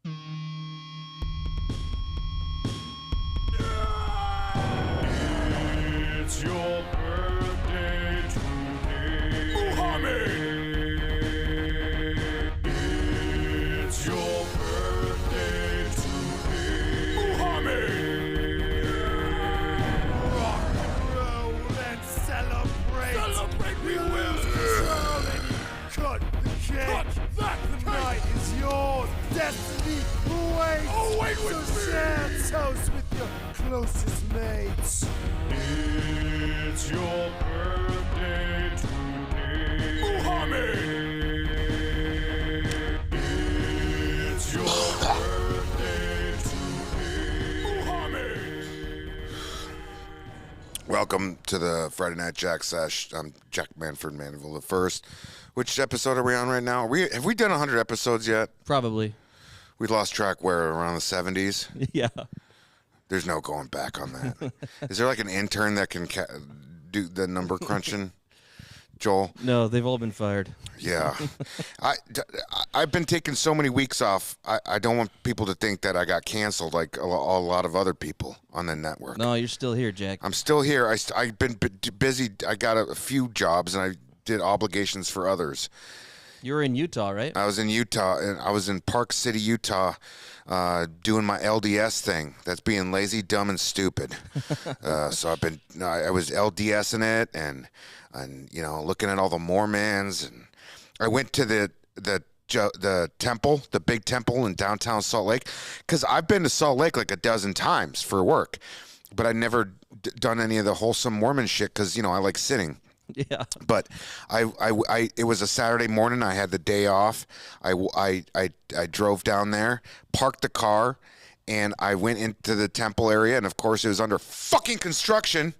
It's your birthday today, Muhammad. It's your birthday today, Muhammad. Rock and roll and celebrate. Celebrate, we will. Cut the cake. Cut that Tonight is your destiny. Wait so share toast with your closest mates. It's your birthday today, Muhammad. It's your birthday today, Muhammad. Welcome to the Friday Night Jack Sesh. I'm Jack Manford Mandeville the First. Which episode are we on right now? Have we done 100 episodes yet? Probably. We lost track where around the 70s. Yeah. There's no going back on that. Is there like an intern that can do the number crunching, Joel? No, they've all been fired. Yeah. I've been taking so many weeks off. I don't want people to think that I got canceled like a lot of other people on the network. No, you're still here, Jack. I'm still here. I've been busy. I got a few jobs, and I did obligations for others. You were in Utah, right? I was in Utah, and I was in Park City, Utah, doing my LDS thing. That's being lazy, dumb, and stupid. So I was LDSing it, and looking at all the Mormons, and I went to the temple, the big temple in downtown Salt Lake, because I've been to Salt Lake like a dozen times for work, but I never done any of the wholesome Mormon shit because I like sitting. Yeah. But it was a Saturday morning. I had the day off. I drove down there, parked the car, and I went into the temple area. And of course, it was under fucking construction.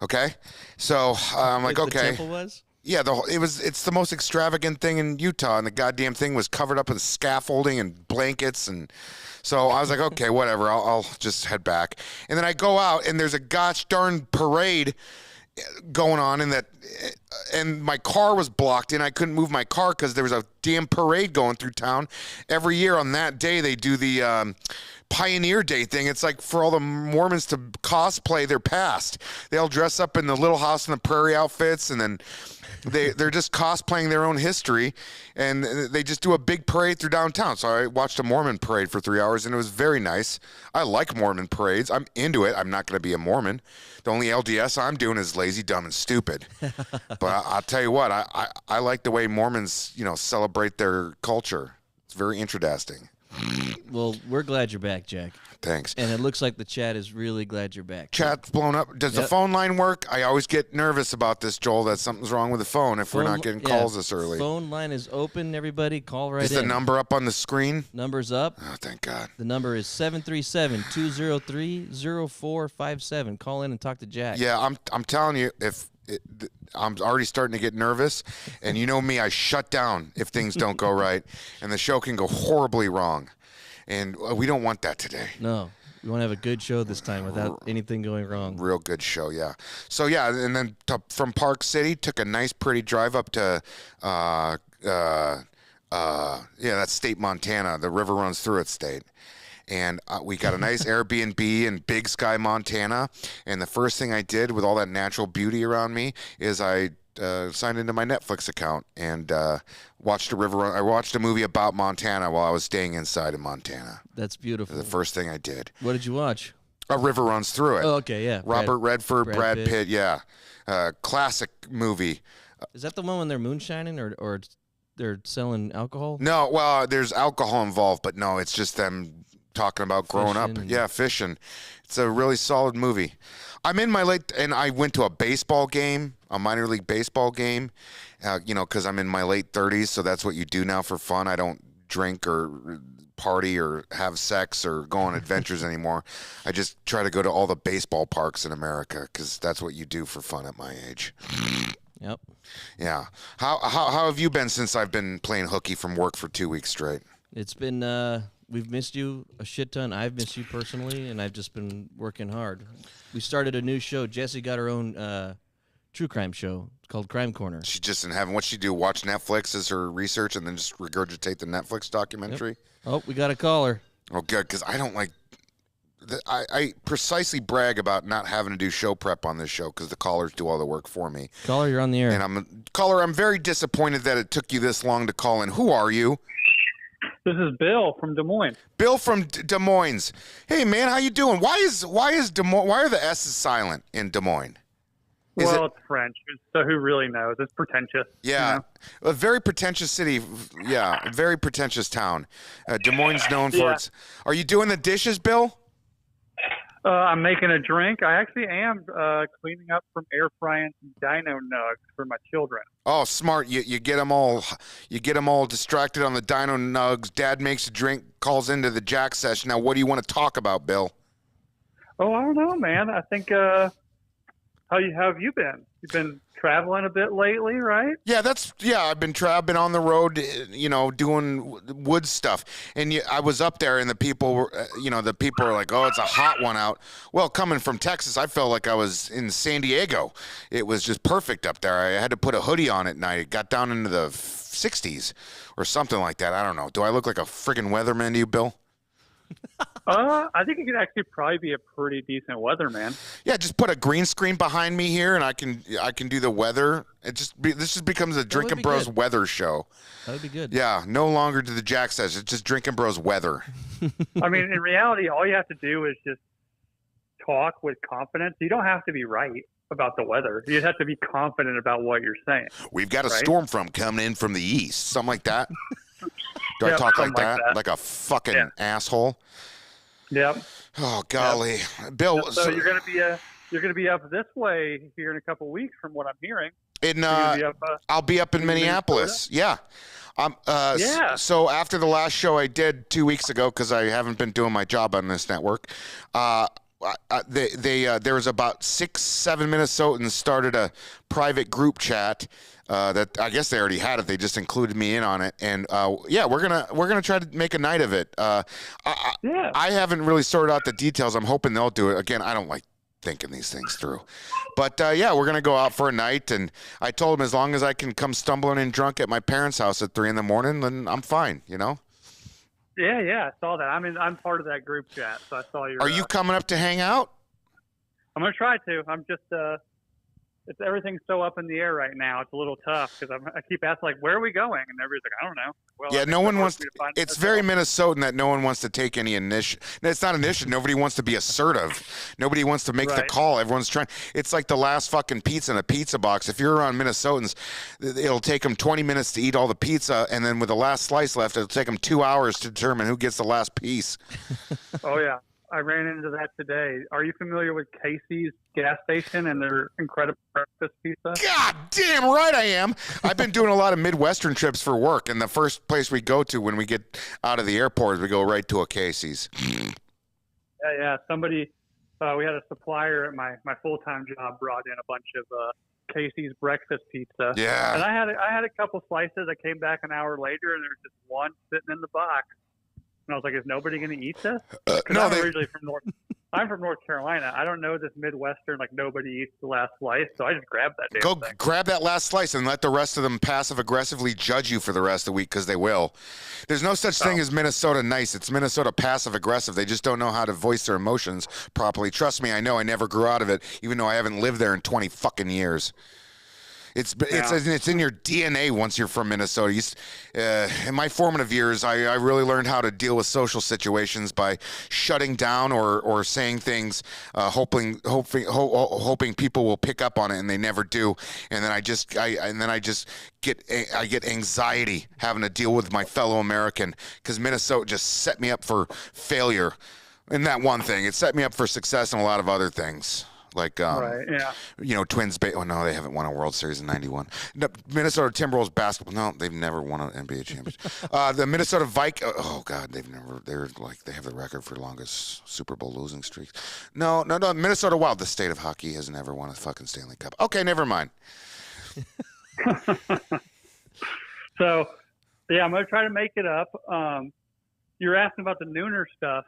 Okay, so I'm like, okay. The temple was? Yeah, it's the most extravagant thing in Utah, and the goddamn thing was covered up with scaffolding and blankets, and so I was like, okay, whatever. I'll just head back. And then I go out, and there's a gosh darn parade going on and my car was blocked and I couldn't move my car because there was a damn parade going through town. Every year on that day they do the Pioneer Day thing. It's like for all the Mormons to cosplay their past. They all dress up in the Little House on the Prairie outfits, and then they're just cosplaying their own history, and they just do a big parade through downtown. So I watched a Mormon parade for 3 hours, and it was very nice. I like Mormon parades. I'm into it. I'm not going to be a Mormon. The only LDS I'm doing is lazy, dumb, and stupid. But I'll tell you what, I like the way Mormons, celebrate their culture. It's very interesting. Well, we're glad you're back, Jack. Thanks. And it looks like the chat is really glad you're back. Chat's blown up. Does the phone line work? I always get nervous about this, Joel, that something's wrong with the phone if we're not getting calls this early. Phone line is open, everybody. Call right in. Is the number up on the screen? Number's up. Oh, thank God. The number is 737-203-0457. Call in and talk to Jack. Yeah, I'm telling you, I'm already starting to get nervous, and you know me, I shut down if things don't go right, and the show can go horribly wrong, and we don't want that today. No, we want to have a good show this time without anything going wrong. Real good show, yeah. So yeah, and then from Park City, took a nice, pretty drive up to that's State, Montana. The river runs through it, State. And we got a nice Airbnb in Big Sky, Montana. And the first thing I did with all that natural beauty around me is I signed into my Netflix account and watched a river run. I watched a movie about Montana while I was staying inside in Montana. That's beautiful. The first thing I did. What did you watch? A River Runs Through It. Oh, okay, yeah. Robert Redford, Brad Pitt, yeah. Classic movie. Is that the one when they're moonshining or they're selling alcohol? No, well, there's alcohol involved, but no, it's just them talking about growing up. Yeah, fishing. It's a really solid movie. I'm in my and I went to a baseball game, a minor league baseball game, because I'm in my late 30s, so that's what you do now for fun. I don't drink or party or have sex or go on adventures anymore. I just try to go to all the baseball parks in America because that's what you do for fun at my age. Yep. Yeah. How have you been since I've been playing hooky from work for 2 weeks straight? It's been we've missed you a shit ton. I've missed you personally, and I've just been working hard. We started a new show. Jessie got her own true crime show. It's called Crime Corner. She's just in heaven. What's she do? Watch Netflix as her research and then just regurgitate the Netflix documentary? Oh, we got a caller. Oh, good, because I don't like... I precisely brag about not having to do show prep on this show because the callers do all the work for me. Caller, you're on the air. And I'm very disappointed that it took you this long to call in. Who are you? This is Bill from Des Moines. Bill from Des Moines. Hey man, how you doing? Why is Des Moines? Why are the S's silent in Des Moines? It's French, so who really knows? It's pretentious. Yeah, you know? a very pretentious city. Yeah, a very pretentious town. Des Moines known for its. Are you doing the dishes, Bill? I'm making a drink. I actually am cleaning up from air frying some dino nugs for my children. Oh, smart! You get them all distracted on the dino nugs. Dad makes a drink, calls into the Jack Sesh. Now, what do you want to talk about, Bill? Oh, I don't know, man. I think how have you been? You've been traveling a bit lately, right? Yeah, I've been on the road, doing wood stuff, and I was up there, and the people were, are like, "Oh, it's a hot one out." Well, coming from Texas, I felt like I was in San Diego. It was just perfect up there. I had to put a hoodie on at night. It got down into the 60s or something like that. I don't know. Do I look like a friggin' weatherman to you, Bill? I think it could actually probably be a pretty decent weatherman. Yeah, just put a green screen behind me here, and I can do the weather. This just becomes a Drinking Bros good. weather show. That would be good. Yeah, no longer do the Jack says it's just Drinking Bros weather. I mean, in reality, all you have to do is just talk with confidence. You don't have to be right about the weather. You just have to be confident about what you're saying. We've got a storm front coming in from the east, something like that. Do I talk like that? Like a fucking asshole? Yep. Oh golly, Bill. So you're gonna be up this way here in a couple of weeks, from what I'm hearing. I'll be up in Minneapolis. Yeah. So after the last show I did 2 weeks ago, because I haven't been doing my job on this network, there was about 6-7 Minnesotans started a private group chat. That I guess they already had it. They just included me in on it, and we're gonna try to make a night of it. I haven't really sorted out the details. I'm hoping they'll do it. Again, I don't like thinking these things through, but we're gonna go out for a night. And I told them as long as I can come stumbling in drunk at my parents' house at 3 a.m, then I'm fine. You know. Yeah, I saw that. I'm part of that group chat, so I saw your. Are you coming up to hang out? I'm gonna try to. I'm just everything's so up in the air right now. It's a little tough because I keep asking, like, where are we going? And everybody's like, I don't know. Well, yeah, no one wants to. It's very Minnesotan that no one wants to take any initiative. It's not initiative. Nobody wants to be assertive. Nobody wants to make the call. Everyone's trying. It's like the last fucking pizza in a pizza box. If you're around Minnesotans, it'll take them 20 minutes to eat all the pizza, and then with the last slice left, it'll take them 2 hours to determine who gets the last piece. Oh, yeah. I ran into that today. Are you familiar with Casey's gas station and their incredible breakfast pizza? God damn right I am. I've been doing a lot of Midwestern trips for work, and the first place we go to when we get out of the airport is we go right to a Casey's. Yeah. Somebody, we had a supplier at my full-time job brought in a bunch of Casey's breakfast pizza. Yeah. And I had a couple slices. I came back an hour later, and there was just one sitting in the box. And I was like, is nobody going to eat this? I'm from North Carolina. I don't know this Midwestern, like, nobody eats the last slice, so I just grabbed that damn thing. Grab that last slice and let the rest of them passive-aggressively judge you for the rest of the week, because they will. There's no such thing as Minnesota nice. It's Minnesota passive-aggressive. They just don't know how to voice their emotions properly. Trust me, I know. I never grew out of it, even though I haven't lived there in 20 fucking years. It's in your DNA once you're from Minnesota. In my formative years, I really learned how to deal with social situations by shutting down or saying things, hoping people will pick up on it, and they never do. And then I get anxiety having to deal with my fellow American, because Minnesota just set me up for failure in that one thing. It set me up for success in a lot of other things. Like, Twins. Oh no, they haven't won a World Series in '91. No, Minnesota Timberwolves basketball. No, they've never won an NBA championship. The Minnesota Vikings. Oh God, they have the record for longest Super Bowl losing streaks. No. Minnesota Wild, the state of hockey, has never won a fucking Stanley Cup. Okay, never mind. So, yeah, I'm gonna try to make it up. You're asking about the nooner stuff.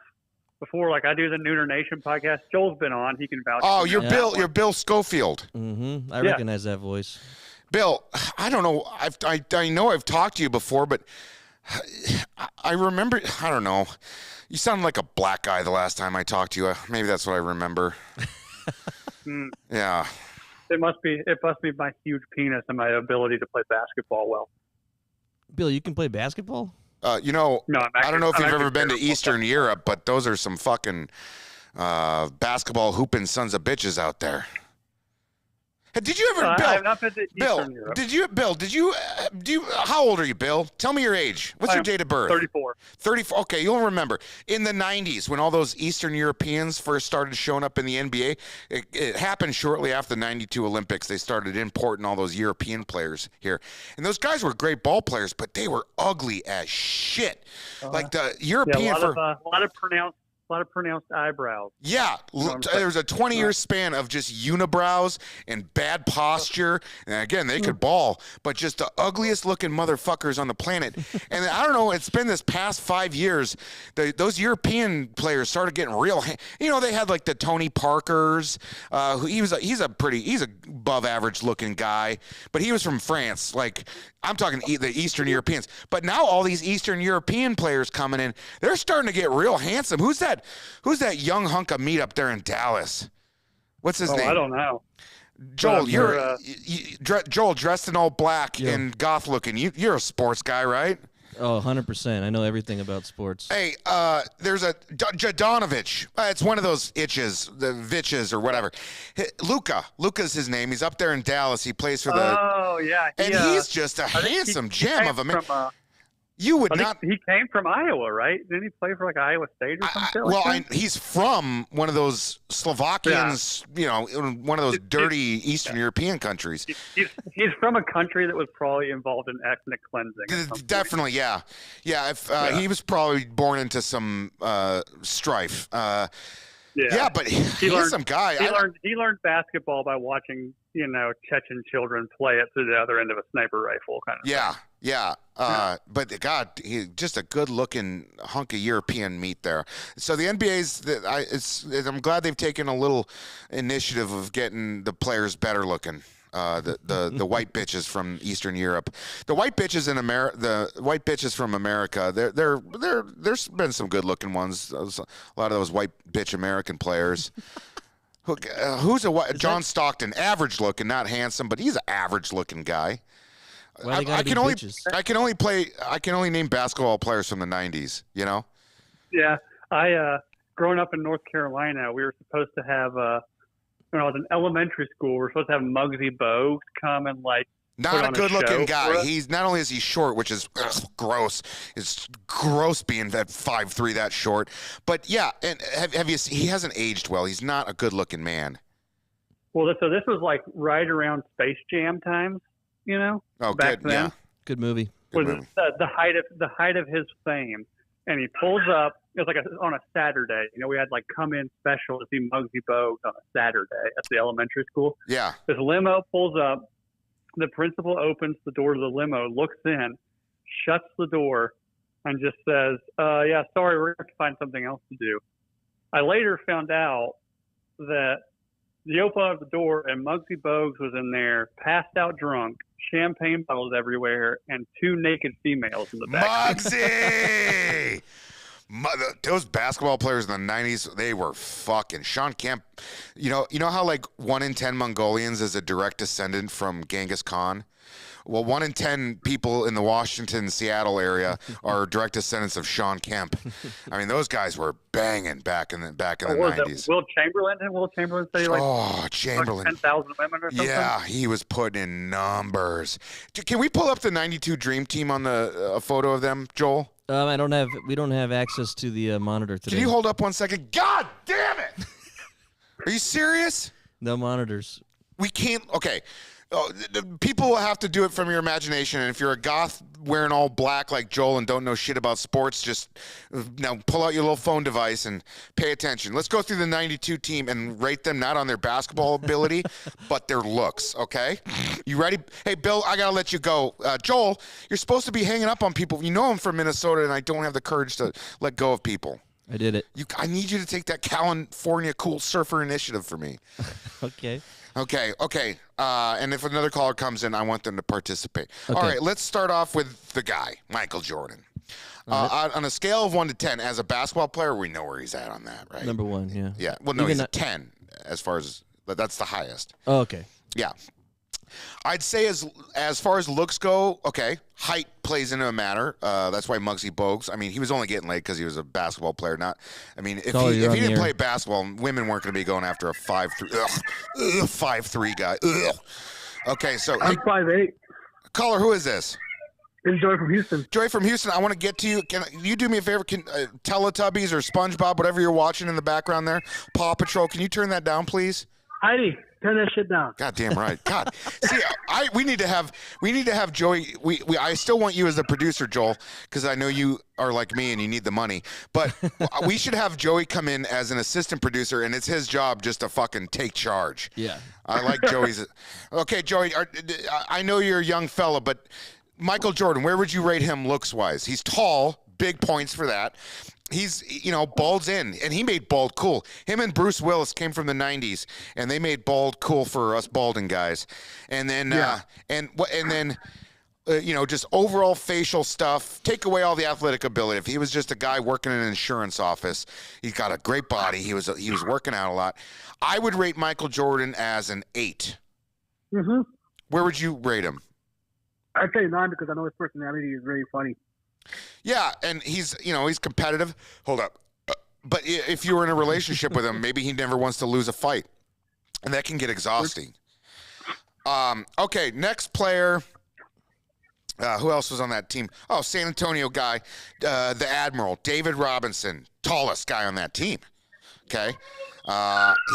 before. Like I do the Nooner Nation podcast. Joel's been on. He can vouch. Oh, for you're me. Bill. You're Bill Schofield. Mm-hmm. I Yeah. recognize that voice. Bill, I don't know. I know I've talked to you before, but I remember. I don't know. You sounded like a black guy the last time I talked to you. Maybe that's what I remember. Yeah. It must be my huge penis and my ability to play basketball well. Bill, you can play basketball? You know, No, I don't know if I'm you've actually ever been to terrible. Eastern Europe, but those are some fucking basketball hooping sons of bitches out there. Hey, did you ever, I Bill? have not been to Eastern Bill, Europe. did you? How old are you, Bill? Tell me your age. What's I your am date of birth? 34. 34. Okay, you'll remember in the 90s when all those Eastern Europeans first started showing up in the NBA. It happened shortly after the 92 Olympics. They started importing all those European players here, and those guys were great ball players, but they were ugly as shit. Like the European Yeah, a lot of pronounced eyebrows. Yeah, there was a 20-year span of just unibrows and bad posture. And again, they could ball, but just the ugliest looking motherfuckers on the planet. And I don't know, it's been this past 5 years, those European players started getting real. They had like the Tony Parkers. He's a above average looking guy, but he was from France. Like I'm talking the Eastern Europeans. But now all these Eastern European players coming in, they're starting to get real handsome. Who's that young hunk of meat up there in Dallas? What's his name? I don't know. Joel, But Joel dressed in all black Yeah. and goth looking. You're a sports guy, right? Oh, 100%. I know everything about sports. Hey, there's a Jadanovic. It's one of those itches, the Vitches or whatever. Luca's his name. He's up there in Dallas. He plays for the. Oh yeah, And he's just a handsome gem of a man. You would not. He came from Iowa, right? Didn't he play for like Iowa State or something? Well, like that? he's from one of those Slovakians, one of those dirty Eastern European countries. He's from a country that was probably involved in ethnic cleansing. at some point. Definitely, yeah. He was probably born into some strife. Yeah, but he's some guy. He learned basketball by watching, Chechen children play it through the other end of a sniper rifle, kind of. Yeah. But God, he's just a good-looking hunk of European meat there. So the NBA's, I'm glad they've taken a little initiative of getting the players better looking. The white bitches from Eastern Europe, the white bitches from America. There's been some good-looking ones. A lot of those white bitch American players. John Stockton, average looking, not handsome, but he's an average looking guy. Why they gotta be bitches? I can only name basketball players from the 90s, Yeah, growing up in North Carolina, we were supposed to have when I was in elementary school, we were supposed to have Muggsy Bogues come and put not a on good show looking for guy. us. He's not only is he short, which is gross. It's gross being that 5'3" that short. But yeah, and have you he hasn't aged well. He's not a good looking man. Well, so this was like right around Space Jam times, Oh, back good. then. Yeah. Good movie. Good Was movie. the height of his fame, and he pulls up. It was like on a Saturday. We had come in special to see Muggsy Bogues on a Saturday at the elementary school. Yeah. This limo pulls up. The principal opens the door to the limo, looks in, shuts the door, and just says, "Yeah, sorry, we're going to have to find something else to do." I later found out that the open up the door and Muggsy Bogues was in there, passed out drunk, champagne bottles everywhere, and two naked females in the back. Muggsy! Those basketball players in the 90s, they were fucking. Sean Kemp, you know how 1 in 10 Mongolians is a direct descendant from Genghis Khan? Well, 1 in 10 people in the Washington, Seattle area are direct descendants of Sean Kemp. I mean, those guys were banging back in the What was it, 90s. Will Chamberlain? Didn't Will Chamberlain say Chamberlain. 10,000 women or something? Yeah, he was putting in numbers. Can we pull up the 92 Dream Team on a photo of them, Joel? We don't have access to the monitor today. Can you hold up 1 second? God damn it! Are you serious? No monitors. We can't. Okay. People will have to do it from your imagination. And if you're a goth wearing all black like Joel and don't know shit about sports, just now pull out your little phone device and pay attention. Let's go through the 92 team and rate them not on their basketball ability, but their looks, okay? You ready? Hey, Bill, I got to let you go. Joel, you're supposed to be hanging up on people. You know I'm from Minnesota, and I don't have the courage to let go of people. I did it. I need you to take that California Cool Surfer initiative for me. Okay. Okay. And if another caller comes in, I want them to participate. Okay. All right, let's start off with the guy, Michael Jordan. On a scale of 1 to 10, as a basketball player, we know where he's at on that, right? Number 1, yeah. Yeah. Well, no, Even he's a not- 10 as far as that's the highest. Oh, okay. Yeah. I'd say as far as looks go, okay, height plays into a matter. That's why Muggsy Bogues. I mean, he was only getting laid because he was a basketball player. Not, I mean, if Caller, he you're on didn't the play air. basketball, women weren't going to be going after a 5'3", 5'3" guy. Ugh. Okay, so I'm 5'8". caller, who is this? It's Joy from Houston. Joy from Houston. I want to get to you. Can you do me a favor? Can Teletubbies or SpongeBob, whatever you're watching in the background there, Paw Patrol? Can you turn that down, please? Heidi, turn that shit down. God damn right. God. See, we need to have Joey. I still want you as the producer, Joel, because I know you are like me and you need the money. But we should have Joey come in as an assistant producer, and it's his job just to fucking take charge. Yeah. I like Joey's. Okay, Joey. I know you're a young fella, but Michael Jordan, where would you rate him looks wise? He's tall, big points for that. He's, bald's in, and he made bald cool. Him and Bruce Willis came from the 90s, and they made bald cool for us balding guys. And then, just overall facial stuff. Take away all the athletic ability. If he was just a guy working in an insurance office, he's got a great body. He was working out a lot. I would rate Michael Jordan as an 8. Mm-hmm. Where would you rate him? I'd say 9 because I know his personality is very funny. Yeah, and he's competitive. Hold up. But if you were in a relationship with him, maybe he never wants to lose a fight. And that can get exhausting. Okay, next player. Who else was on that team? Oh, San Antonio guy, the Admiral, David Robinson, tallest guy on that team. Okay.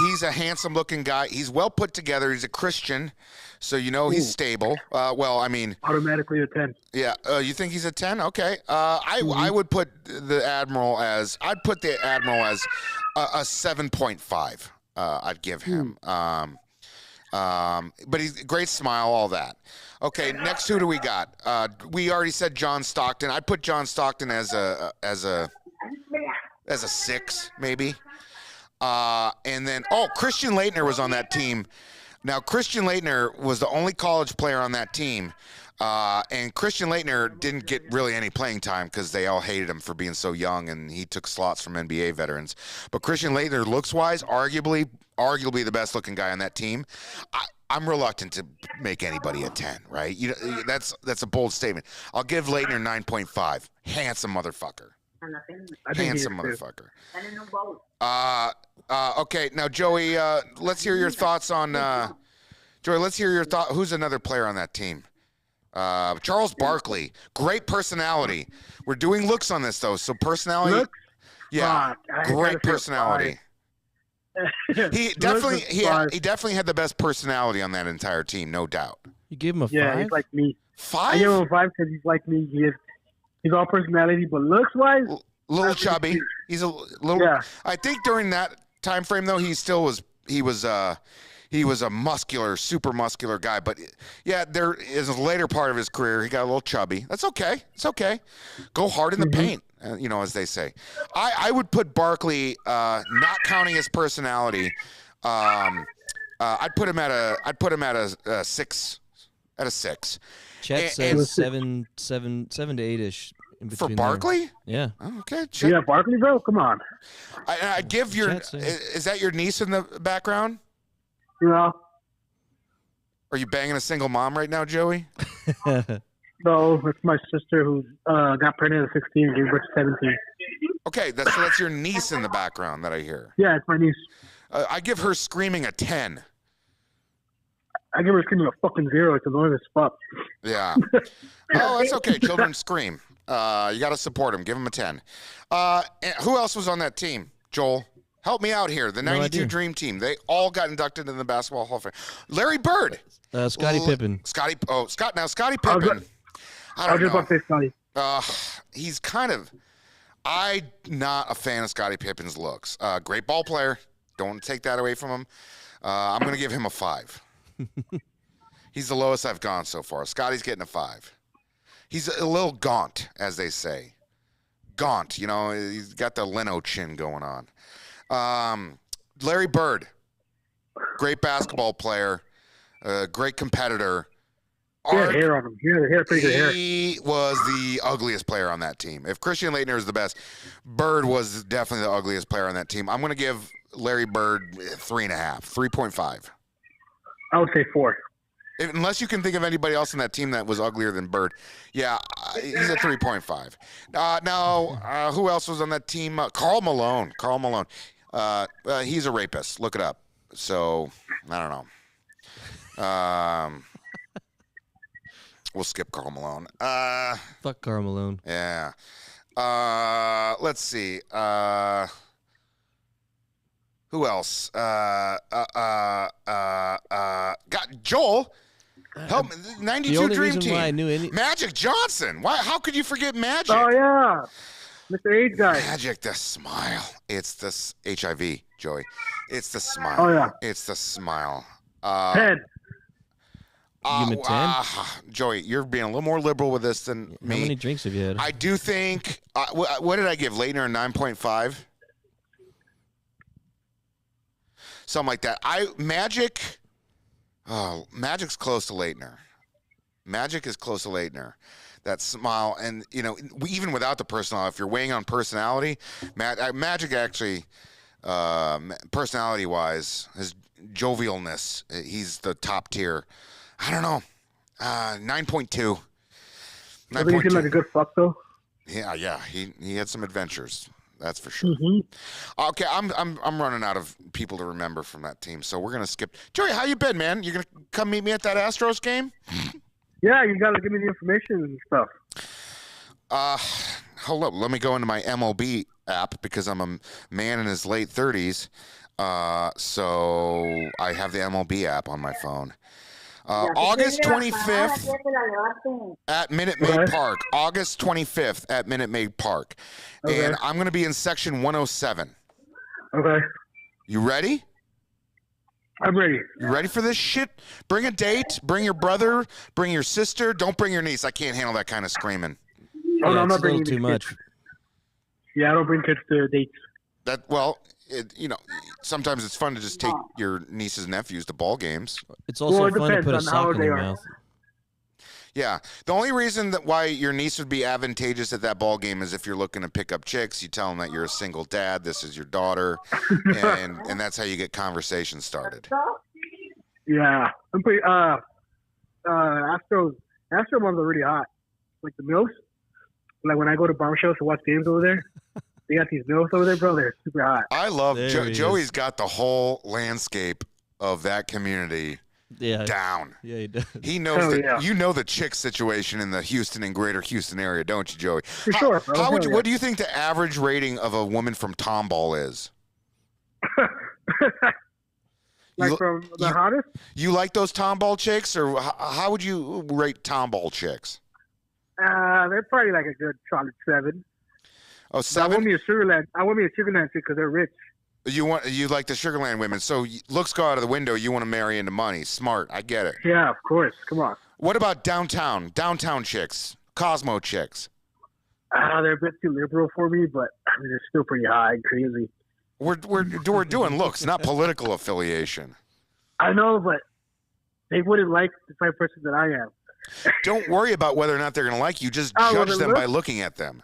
He's a handsome-looking guy. He's well put together. He's a Christian, so he's stable. Automatically a 10. Yeah. You think he's a 10? Okay. I would put the Admiral as a 7.5. I'd give him. But he's great smile, all that. Okay. Next, who do we got? We already said John Stockton. I'd put John Stockton as a 6, maybe. And then, Christian Laettner was on that team. Now, Christian Laettner was the only college player on that team. And Christian Laettner didn't get really any playing time because they all hated him for being so young, and he took slots from NBA veterans. But Christian Laettner, looks-wise, arguably the best-looking guy on that team. I'm reluctant to make anybody a 10, right? That's a bold statement. I'll give Laettner 9.5. Handsome motherfucker. Handsome motherfucker. Okay, now Joey, let's hear your thoughts on Joey. Let's hear your thought. Who's another player on that team? Charles Barkley, great personality. We're doing looks on this though, so personality. Looks? Yeah, Fuck, great personality. He definitely had the best personality on that entire team, no doubt. You gave him a 5? Yeah, he's like me. 5? I give him a 5 because he's like me. He's all personality, but looks-wise, Little chubby. He's a little. Yeah. I think during that time frame though, he was a muscular, super muscular guy. But yeah, there is a later part of his career he got a little chubby. That's okay. It's okay. Go hard in the paint, as they say. I would put Barkley, not counting his personality. I'd put him at a 6. At a 6. Chet says 7 to 8-ish. For Barkley? Yeah. Oh, okay. yeah, Barkley, bro, come on. I give your. Is that your niece in the background? No, Are you banging a single mom right now, Joey? no, it's my sister who got pregnant at 16 and gave birth to 17. Okay, that's your niece in the background that I hear. Yeah, it's my niece. I give her screaming a 10. I give her screaming a fucking 0. It's annoying as fuck. Yeah. Oh, that's okay. Children scream. You got to support them. Give them a 10. And who else was on that team? Joel, help me out here. The 92 Dream Team. They all got inducted in the Basketball Hall of Fame. Larry Bird. Scottie Pippen. Scottie Pippen. I was just about to say Scottie. He's I'm not a fan of Scottie Pippen's looks. Great ball player. Don't want to take that away from him. I'm going to give him a 5. He's the lowest I've gone so far. Scottie's getting a 5. He's a little gaunt, as they say. gaunt. You know, he's got the Leno chin going on. Larry Bird, great basketball player, great competitor. He had hair on him. He had pretty good hair. He was the ugliest player on that team. If Christian Laettner is the best, Bird was definitely the ugliest player on that team. I'm going to give Larry Bird 3.5, 3.5. I would say 4. Unless you can think of anybody else on that team that was uglier than Bird. Yeah, he's a 3.5. Now, who else was on that team? Karl Malone. Karl Malone. He's a rapist. Look it up. So, I don't know. We'll skip Karl Malone. Fuck Karl Malone. Yeah. Let's see. Who else? Got Joel. Help me. 92 The only Dream reason Team. why I knew any. Magic Johnson. Why? How could you forget Magic? Oh yeah, Mr. AIDS guy. Magic, the smile. It's the HIV, Joey. It's the smile. Oh yeah. It's the smile. 10. Give him a 10? Joey, you're being a little more liberal with this than me. How many drinks have you had? I do think. What did I give Laettner? A 9.5. Something like that. Magic. Oh, Magic's close to Laettner. Magic is close to Laettner. That smile, and even without the personality, if you're weighing on personality, Magic actually, personality-wise, his jovialness, he's the top tier. I don't know, 9.2. I think he seemed like a good fuck though. Yeah, he had some adventures. That's for sure. Mm-hmm. Okay, I'm running out of people to remember from that team, so we're gonna skip. Joey, how you been, man? You gonna come meet me at that Astros game? Yeah, you gotta give me the information and stuff. Hold up. Let me go into my MLB app because I'm a man in his late 30s. So I have the MLB app on my phone. August 25th at Minute Maid Park. August 25th at Minute Maid Park. Okay. And I'm going to be in section 107. Okay. You ready? I'm ready. You ready for this shit? Bring a date. Bring your brother. Bring your sister. Don't bring your niece. I can't handle that kind of screaming. Oh, no, Yeah, I'm it's not a bringing little too these much. kids. Yeah, I don't bring kids to dates. Sometimes it's fun to just take your nieces and nephews to ball games. It's also Well, it fun to put a depends on how sock in they your are. mouth. Yeah. The only reason why your niece would be advantageous at that ball game is if you're looking to pick up chicks. You tell them that you're a single dad. This is your daughter, and that's how you get conversations started. Yeah, I'm pretty. Astro moms are really hot. Like the MILFs. Like when I go to bar shows to watch games over there, they got these MILFs over there, bro. They're super hot. I love There he Joey's is. got the whole landscape of that community Yeah. down. Yeah, he does. He knows Hell that yeah. you know the chick situation in the Houston and greater Houston area, don't you, Joey? For sure, bro. How would you, Hell what do you think the average rating of a woman from Tomball is? Like You- from the you- hottest? You like those Tomball chicks, or how would you rate Tomball chicks? They're probably like a good solid 7. Oh, I want 7? me a Sugarland. I want me a Sugarland chick because they're rich. You like the Sugarland women, so looks go out of the window. You want to marry into money. Smart, I get it. Yeah, of course. Come on. What about downtown chicks, Cosmo chicks? They're a bit too liberal for me, but I mean, they're still pretty high and crazy. We're doing looks, not political affiliation. I know, but they wouldn't like the type of person that I am. Don't worry about whether or not they're going to like you. Just Oh, well, judge then them by look- looking at them.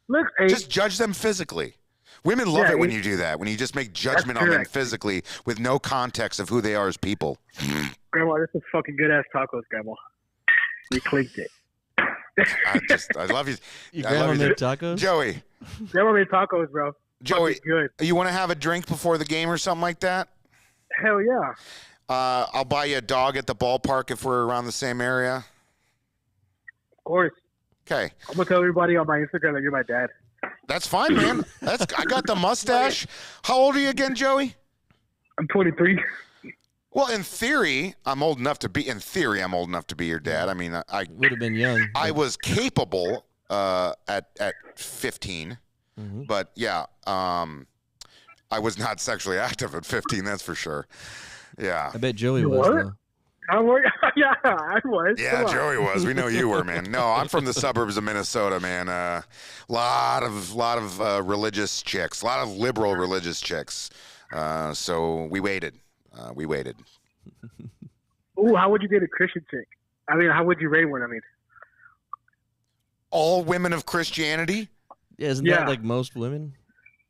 Look, hey, Just judge them physically. Women love Yeah, it when it- you do that, when you just make judgment on them correct. physically with no context of who they are as people. Grandma, this is fucking good ass tacos, Grandma. We clinked it. I love you. Your I love grandma you. made tacos? Joey, Grandma made tacos, bro. Joey, Fucking good. you want to have a drink before the game or something like that? Hell yeah. I'll buy you a dog at the ballpark if we're around the same area. Of course. Okay, I'm gonna tell everybody on my Instagram that you're my dad. that's fine, man. I got the mustache. How old are you again, Joey? I'm 23. Mm-hmm. Well, in theory, I'm old enough to be your dad. I mean, I Would have been young. I was capable at 15, Mm-hmm. but yeah, I was not sexually active at 15. That's for sure. Yeah. I bet Joey You was, what? though. Yeah, I was. Yeah, Come on. Joey was. We know you were, man. No, I'm from the suburbs of Minnesota, man. Lot of religious chicks, a lot of liberal religious chicks. So we waited. Ooh, how would you date a Christian chick? I mean, how would you rate one? I mean, All women of Christianity? Yeah, isn't Yeah. that like most women?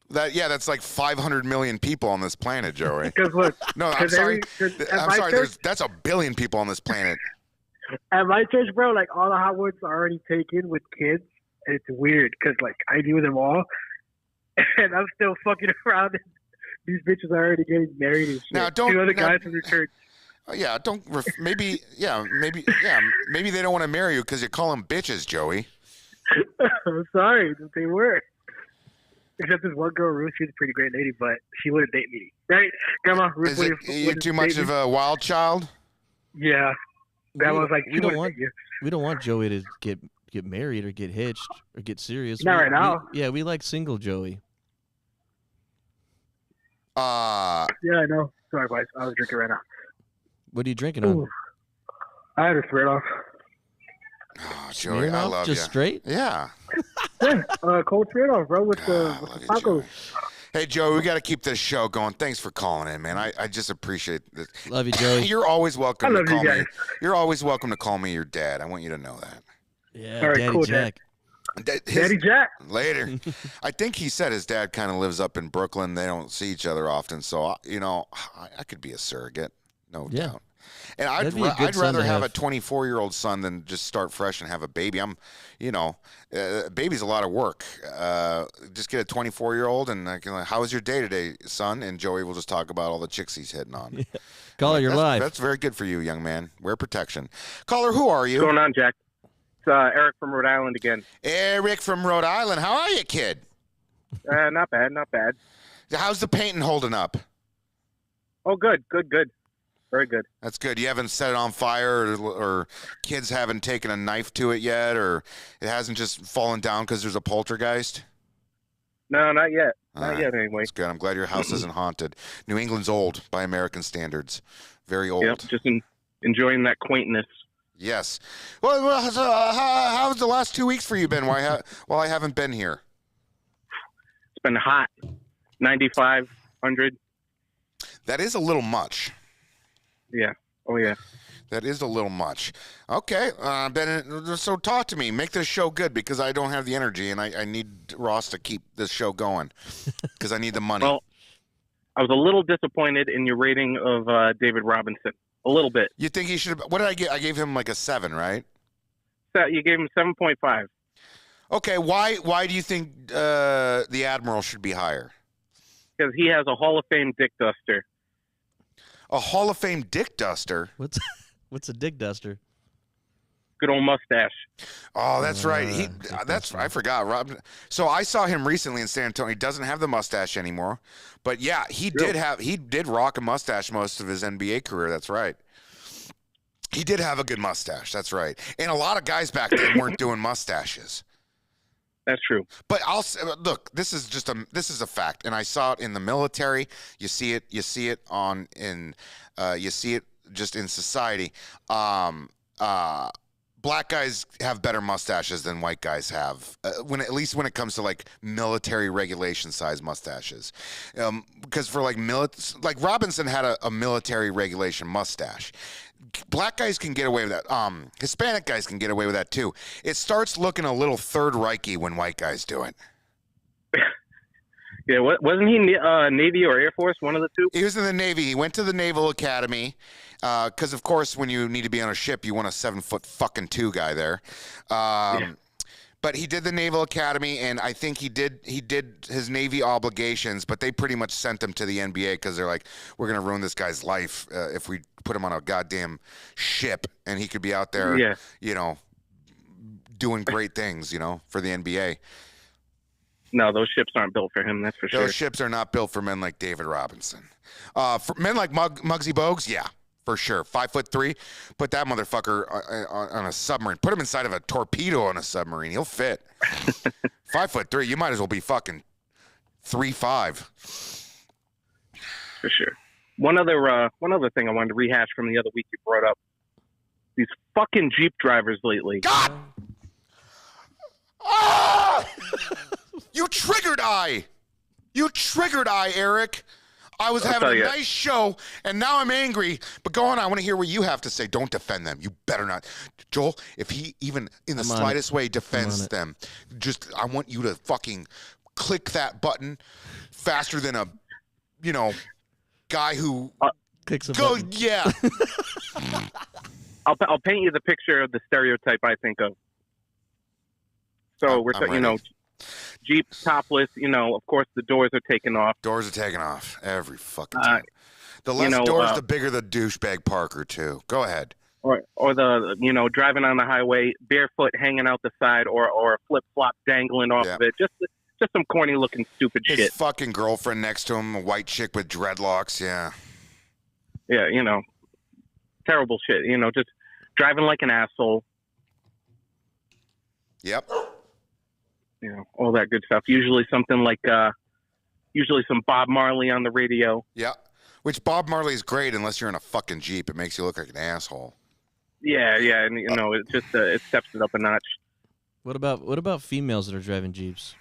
That's like 500 million people on this planet, Joey. because look, No, I'm 'cause sorry. at I'm my sorry. church- That's a billion people on this planet. At my church, bro, like all the hot ones are already taken with kids, and it's weird because like I knew them all, and I'm still fucking around. And these bitches are already getting married and shit. Now, don't- Two other now- guys from the church. Yeah, maybe they don't want to marry you because you call them bitches, Joey. I'm sorry, they were. Except this one girl, Ruth, she's a pretty great lady, but she wouldn't date me. Right, Grandma? Ruth Is it you're too much of a wild child? Yeah. Grandma's like, we don't "She want wouldn't date you." we don't want Joey to get married or get hitched or get serious. Not right now. We like single Joey. Yeah, I know. Sorry, guys. I was drinking right now. What are you drinking on? Ooh. I had to swear it off. Oh, Joey, I Smirnoff? love Just you. straight? Yeah. Yeah, cold swear it off, bro, with I the love you, tacos. Joey. Hey, Joey, we got to keep this show going. Thanks for calling in, man. I just appreciate this. Love you, Joey. You're always welcome I to love you call me. guys. You're always welcome to call me your dad. I want you to know that. Yeah, All right, Daddy cool, Jack. Daddy Jack. Later. I think he said his dad kind of lives up in Brooklyn. They don't see each other often, so I could be a surrogate, no Yeah. doubt. And I'd That'd be a good son rather to have a have. 24-year-old son than just start fresh and have a baby. Baby's a lot of work. Just get a 24-year-old and I can like, how was your day today, son? And Joey will just talk about all the chicks he's hitting on. Caller, you're live. That's very good for you, young man. Wear protection. Caller, who are you? What's going on, Jack? It's Eric from Rhode Island again. Eric from Rhode Island. How are you, kid? Not bad, not bad. How's the painting holding up? Oh, good. Very good. That's good. You haven't set it on fire, or kids haven't taken a knife to it yet, or it hasn't just fallen down because there's a poltergeist? No, not yet. All Not right. yet, anyway. That's good. I'm glad your house isn't haunted. New England's old by American standards. Very old. Yep, just enjoying that quaintness. Yes. Well, so, how's the last 2 weeks for you been while I haven't been here? It's been hot. 95, 100. That is a little much. Yeah. Oh, yeah. That is a little much. Okay, so talk to me. Make this show good because I don't have the energy, and I need Ross to keep this show going because I need the money. Well, I was a little disappointed in your rating of David Robinson. A little bit. You think he should have? What did I get? I gave him like a 7, right? So you gave him 7.5. Okay, why do you think the Admiral should be higher? Because he has a Hall of Fame dick duster. A Hall of Fame dick duster? What's a dig duster? Good old mustache. Oh, that's right. I forgot. Rob. So I saw him recently in San Antonio. He doesn't have the mustache anymore, but yeah, he did rock a mustache most of his NBA career. That's right. He did have a good mustache. That's right. And a lot of guys back then weren't doing mustaches. That's true. But look. This is a fact, and I saw it in the military. You see it just in society. Black guys have better mustaches than white guys have, at least when it comes to like military regulation size mustaches. Because for like Robinson had a military regulation mustache. Black guys can get away with that. Hispanic guys can get away with that too. It starts looking a little Third Reichy when white guys do it. Yeah, wasn't he Navy or Air Force? One of the two. He was in the Navy. He went to the Naval Academy because, of course, when you need to be on a ship, you want a 7'2" guy there. Yeah. But he did the Naval Academy, and I think he did his Navy obligations. But they pretty much sent him to the NBA because they're like, we're gonna ruin this guy's life if we put him on a goddamn ship, and he could be out there, doing great things, for the NBA. No, those ships aren't built for him. That's for sure. Those ships are not built for men like David Robinson. For men like Muggsy Bogues, yeah, for sure. 5'3", put that motherfucker on a submarine. Put him inside of a torpedo on a submarine. He'll fit. 5'3", you might as well be fucking 3'5". For sure. One other thing I wanted to rehash from the other week you brought up. these fucking Jeep drivers lately. God! Ah! You triggered Eric. I was having a nice show, and now I'm angry. But go on, I want to hear what you have to say. Don't defend them. You better not. Joel, if he even in the slightest way defends them, I want you to fucking click that button faster than a, guy who clicks a button. Yeah. I'll paint you the picture of the stereotype I think of. So we're talking, Jeep topless, of course the doors are taken off. Doors are taken off every fucking time. The less doors, the bigger the douchebag Parker, too. Go ahead. Or the, driving on the highway, barefoot hanging out the side, or a flip-flop dangling off of it. Just some corny-looking stupid shit. His fucking girlfriend next to him, a white chick with dreadlocks, yeah. Yeah, terrible shit. Just driving like an asshole. Yep. All that good stuff. Usually something like, some Bob Marley on the radio. Yeah. Which Bob Marley is great unless you're in a fucking Jeep. It makes you look like an asshole. Yeah, and it just it steps it up a notch. What about females that are driving Jeeps?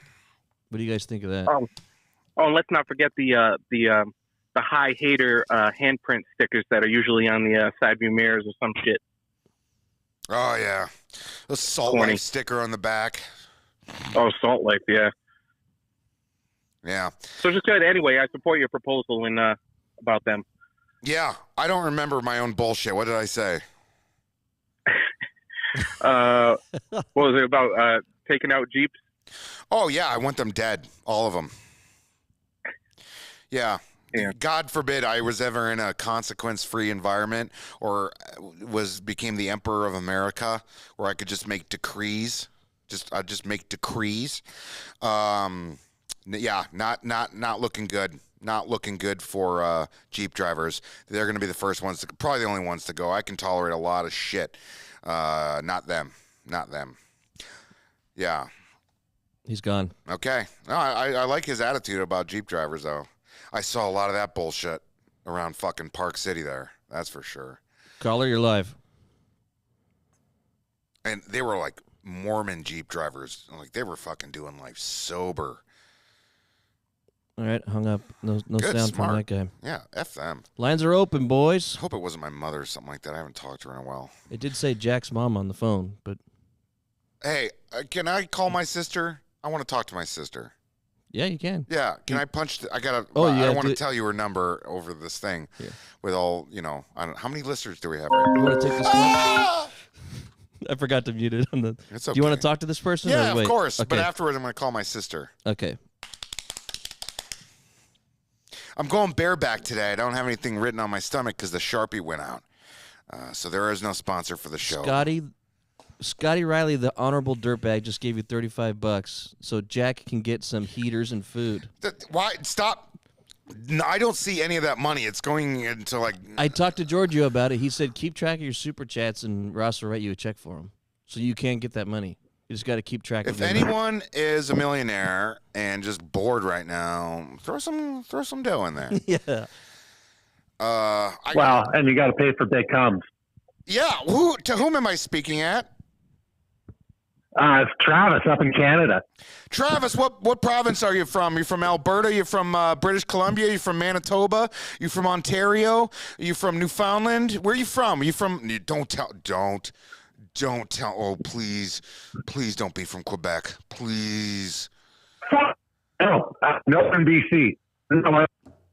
What do you guys think of that? Oh, and let's not forget the high hater handprint stickers that are usually on the side view mirrors or some shit. Oh yeah, the Salt Life sticker on the back. Oh, Salt Life, yeah. Yeah. So just good. Anyway, I support your proposal about them. Yeah, I don't remember my own bullshit. What did I say? What was it about? Taking out Jeeps? Oh yeah, I want them dead, all of them. Yeah. God forbid I was ever in a consequence-free environment or became the emperor of America, where I could just make decrees. I'd just make decrees. Yeah, not looking good. Not looking good for Jeep drivers. They're going to be the first ones, probably the only ones to go. I can tolerate a lot of shit. Not them. Yeah. He's gone. Okay. No, I like his attitude about Jeep drivers, though. I saw a lot of that bullshit around fucking Park City there. That's for sure. Caller, you're live. And they were like Mormon Jeep drivers. Like they were fucking doing life sober. All right, hung up. No Good, sound smart. from that guy. Yeah, F them. Lines are open, boys. I hope it wasn't my mother or something like that. I haven't talked to her in a while. It did say Jack's mom on the phone, but... Hey, can I call my sister? I want to talk to my sister. Yeah, you can. Yeah, can I punch? I gotta. Oh, I yeah, don't want to tell you her number over this thing. Yeah. With all, I don't. How many listeners do we have right now? You want to take this call? I forgot to mute it on the... It's okay. Do you want to talk to this person? Yeah, or wait? of course. Okay. But afterwards, I'm going to call my sister. Okay. I'm going bareback today. I don't have anything written on my stomach because the Sharpie went out. So there is no sponsor for the show. Scotty Riley, the honorable dirtbag, just gave you $35 so Jack can get some heaters and food. Why? Stop. No, I don't see any of that money. It's going into like... I talked to Giorgio about it. He said keep track of your super chats and Ross will write you a check for them. So you can get that money. You just got to keep track of it. If anyone is a millionaire and just bored right now, throw some dough in there. Yeah. Wow, and you got to pay for big comes. Yeah. To whom am I speaking at? It's Travis up in Canada. Travis, what province are you from? You from Alberta? You from British Columbia? You from Manitoba? You from Ontario? You from Newfoundland? Where are you from? You from? Don't tell. Oh, please don't be from Quebec, please. No, Northern BC.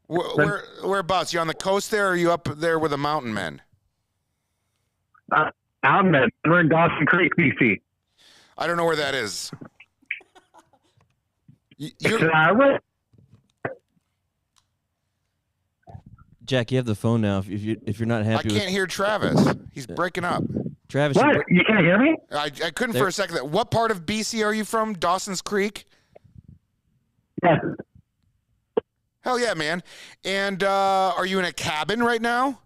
Whereabouts? You on the coast there, or are you up there with the mountain men? Mountain men. We're in Dawson Creek, BC. I don't know where that is. Jack, you have the phone now. If you're not happy, I can't hear Travis. He's breaking up. Travis, what? You can't hear me? I couldn't for a second. What part of BC are you from? Dawson's Creek? Yes. Hell yeah, man. And are you in a cabin right now?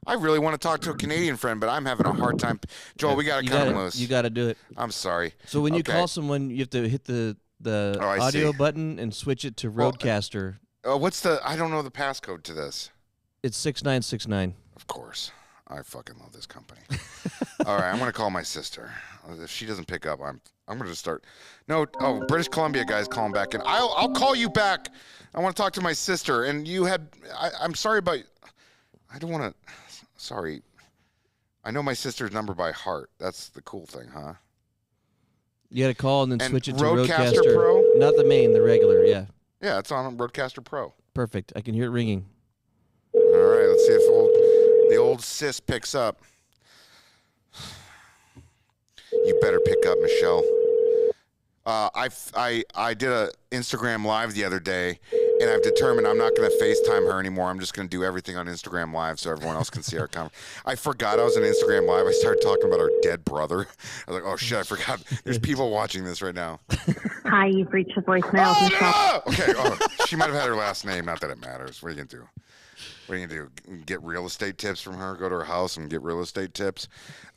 I really want to talk to a Canadian friend, but I'm having a hard time. Joel, we got to cut him loose. You got to do it. I'm sorry. So when you call someone, you have to hit the audio button and switch it to Roadcaster. What's the? I don't know the passcode to this. It's 6969. Of course. I fucking love this company. All right, I'm gonna call my sister. If she doesn't pick up, I'm gonna just start. No, oh, British Columbia guy's calling back in. I'll call you back. I want to talk to my sister. And you had. I'm sorry about. I don't want to. Sorry. I know my sister's number by heart. That's the cool thing, huh? You got to call and then switch it to Roadcaster Roadcaster Pro? Not the main, the regular. Yeah. Yeah, it's on Roadcaster Pro. Perfect. I can hear it ringing. All right, let's see if the old sis picks up. You better pick up, Michelle. I did a Instagram Live the other day, and I've determined I'm not going to FaceTime her anymore. I'm just going to do everything on Instagram Live so everyone else can see our conversation. I forgot I was on Instagram Live. I started talking about our dead brother. I was like, oh, shit, I forgot. There's people watching this right now. Hi, you've reached the voicemail. Oh, no! Okay, she might have had her last name. Not that it matters. What are you going to do? What are you going to do? Get real estate tips from her? Go to her house and get real estate tips?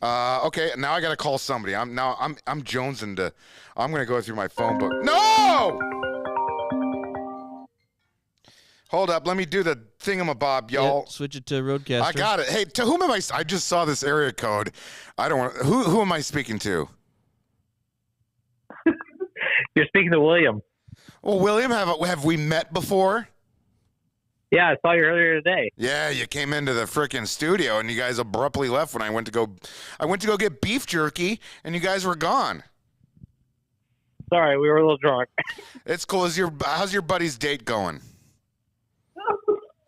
Okay, now I got to call somebody. I'm jonesing to. I'm going to go through my phone book. No! Hold up. Let me do the thingamabob, y'all. Yep, switch it to Roadcaster. I got it. Hey, to whom am I just saw this area code. I don't want. Who am I speaking to? You're speaking to William. Well, William, have we met before? Yeah, I saw you earlier today. Yeah, you came into the frickin' studio and you guys abruptly left when I went to go get beef jerky and you guys were gone. Sorry, we were a little drunk. It's cool. How's your buddy's date going?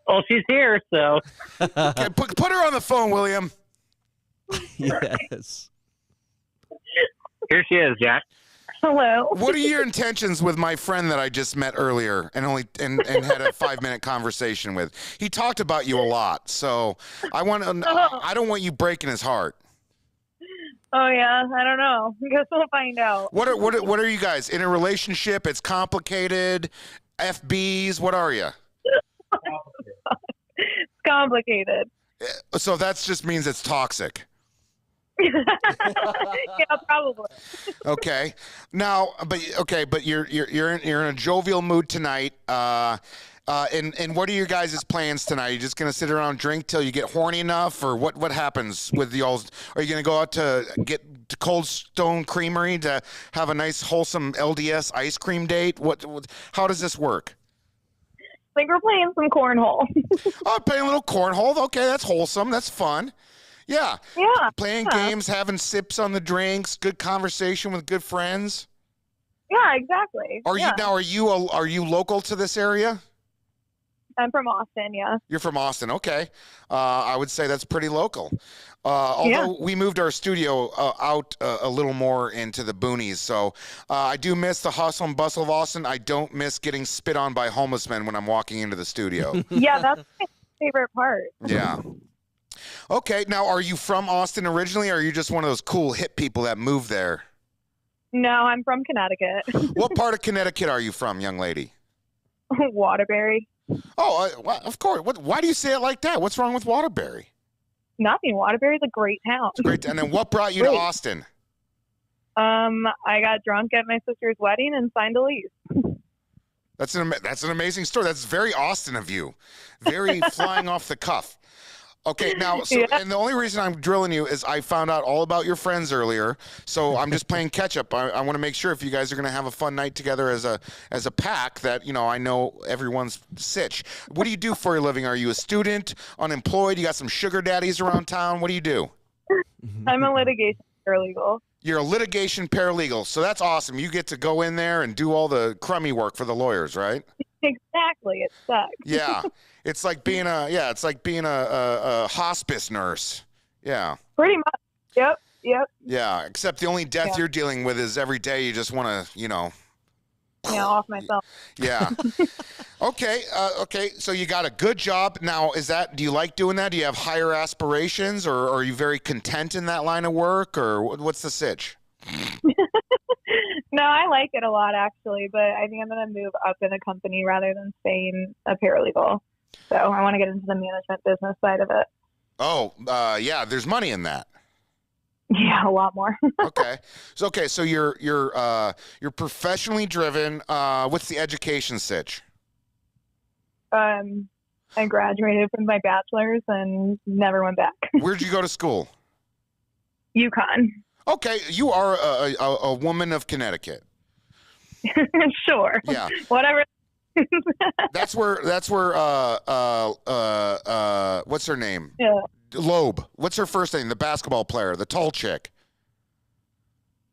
Well, she's here, so. Okay, put her on the phone, William. Yes. Here she is, Jack. Hello. What are your intentions with my friend that I just met earlier and had a 5-minute conversation with? He talked about you a lot, so I don't want you breaking his heart. Oh yeah, I don't know. I guess we'll find out. What are you guys in a relationship? It's complicated. FBs. What are you? It's complicated. So that just means it's toxic. Yeah, probably. Okay. Now, but you're in a jovial mood tonight. And what are your guys' plans tonight? Are you just gonna sit around and drink till you get horny enough, or what happens with y'all? Are you gonna go out to get to Cold Stone Creamery to have a nice wholesome LDS ice cream date? How does this work? I think we're playing some cornhole. Oh, playing a little cornhole. Okay, that's wholesome. That's fun. Yeah. Yeah. Playing games, having sips on the drinks, good conversation with good friends. Yeah, exactly. Are you local to this area? I'm from Austin, yeah. You're from Austin, okay. I would say that's pretty local. Although we moved our studio out a little more into the boonies, so I do miss the hustle and bustle of Austin. I don't miss getting spit on by homeless men when I'm walking into the studio. Yeah, that's my favorite part. Yeah. Okay, now are you from Austin originally, or are you just one of those cool hip people that moved there? No, I'm from Connecticut. What part of Connecticut are you from, young lady? Waterbury. Oh, of course. Why do you say it like that? What's wrong with Waterbury? Nothing. Waterbury's a great town. It's great. And then what brought you to Austin? I got drunk at my sister's wedding and signed a lease. That's an amazing story. That's very Austin of you. Very flying off the cuff. Okay, now, and the only reason I'm drilling you is I found out all about your friends earlier, so I'm just playing catch up. I want to make sure if you guys are going to have a fun night together as a pack that, I know everyone's sitch. What do you do for a living? Are you a student, unemployed? You got some sugar daddies around town? What do you do? I'm a litigation paralegal. You're a litigation paralegal, so that's awesome. You get to go in there and do all the crummy work for the lawyers, right? Exactly. It sucks. Yeah. It's like being a hospice nurse. Yeah. Pretty much. Yep. Yeah, except the only death you're dealing with is every day you just want to, off myself. Yeah. Okay. So you got a good job. Now, do you like doing that? Do you have higher aspirations, or are you very content in that line of work, or what's the sitch? No, I like it a lot, actually, but I think I'm going to move up in a company rather than staying a paralegal. So I want to get into the management business side of it. Oh, yeah, there's money in that. Yeah, a lot more. Okay. So you're professionally driven. What's the education sitch? I graduated with my bachelor's and never went back. Where'd you go to school? UConn. Okay, you are a woman of Connecticut. Sure. Yeah. Whatever. That's where what's her name? Yeah. Loeb. What's her first name? The basketball player, the tall chick.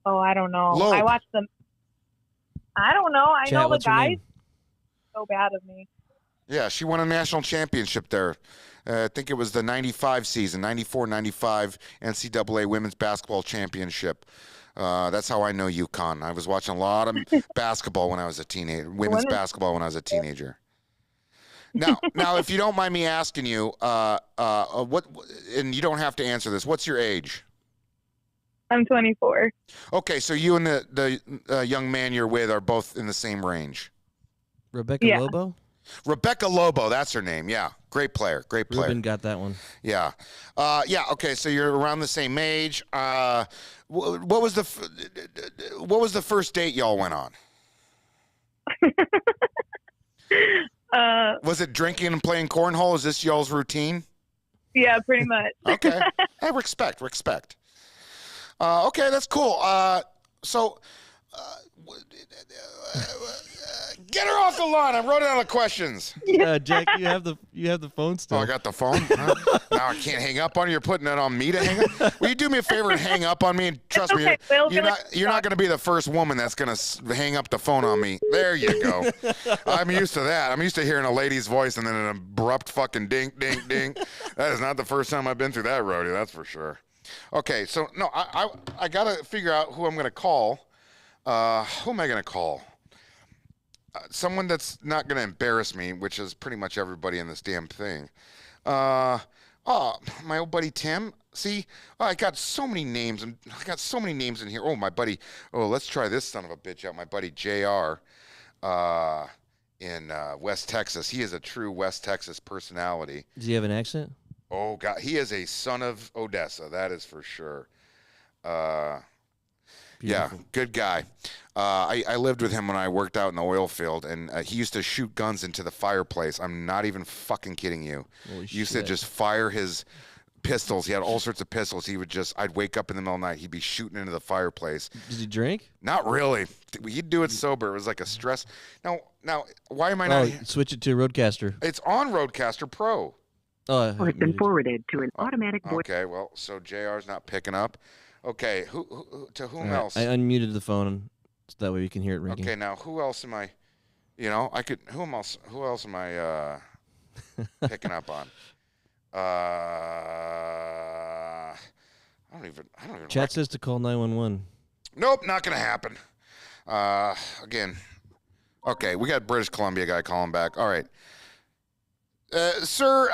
Oh, I don't know. Loeb. I watched them. I don't know. I Chat, know the what's her guys. name? So bad of me. Yeah, she won a national championship there. I think it was the 95 season, 94-95 NCAA Women's Basketball Championship. That's how I know UConn. I was watching a lot of basketball when I was a teenager, women's basketball when I was a teenager. Now, if you don't mind me asking you, what? And you don't have to answer this. What's your age? I'm 24. Okay, so you and the young man you're with are both in the same range. Rebecca Yeah. Lobo? Rebecca Lobo, that's her name. Yeah, great player. Ruben got that one. Yeah, yeah. Okay, so you're around the same age. What was the first date y'all went on? Was it drinking and playing cornhole? Is this y'all's routine? Yeah, pretty much. Okay, hey, respect. Okay, that's cool. So. Get her off the line. I wrote down the questions. Jack, you have the phone still. Oh, I got the phone? Huh? Now I can't hang up on you. You're putting it on me to hang up? Will you do me a favor and hang up on me? And trust me, you're not going to be the first woman that's going to hang up the phone on me. There you go. I'm used to that. I'm used to hearing a lady's voice and then an abrupt fucking ding, ding, ding. That is not the first time I've been through that rodeo, that's for sure. Okay, so, no, I got to figure out who I'm going to call. Who am I going to call? Someone that's not going to embarrass me, which is pretty much everybody in this damn thing. My old buddy Tim. See, I got so many names, and I got so many names in here. Oh, my buddy. Oh, let's try this son of a bitch out. My buddy JR in West Texas. He is a true West Texas personality. Does he have an accent? Oh, God. He is a son of Odessa. That is for sure. Yeah, good guy. I lived with him when I worked out in the oil field, and he used to shoot guns into the fireplace. I'm not even fucking kidding you. He used to just fire his pistols. He had all sorts of pistols. I'd wake up in the middle of the night. He'd be shooting into the fireplace. Did he drink? Not really. He'd do it sober. It was like a stress. Now, why am I not? Switch it to Roadcaster. It's on Roadcaster Pro. Oh, Or has been forwarded to an automatic voice. Okay, well, so JR's not picking up. Okay, to whom else? I unmuted the phone so that way you can hear it ringing. Okay, now who else am I? Who else am I picking up on? I don't even. Chat says to call 911. Nope, not gonna happen. Again. Okay, we got British Columbia guy calling back. All right. Sir,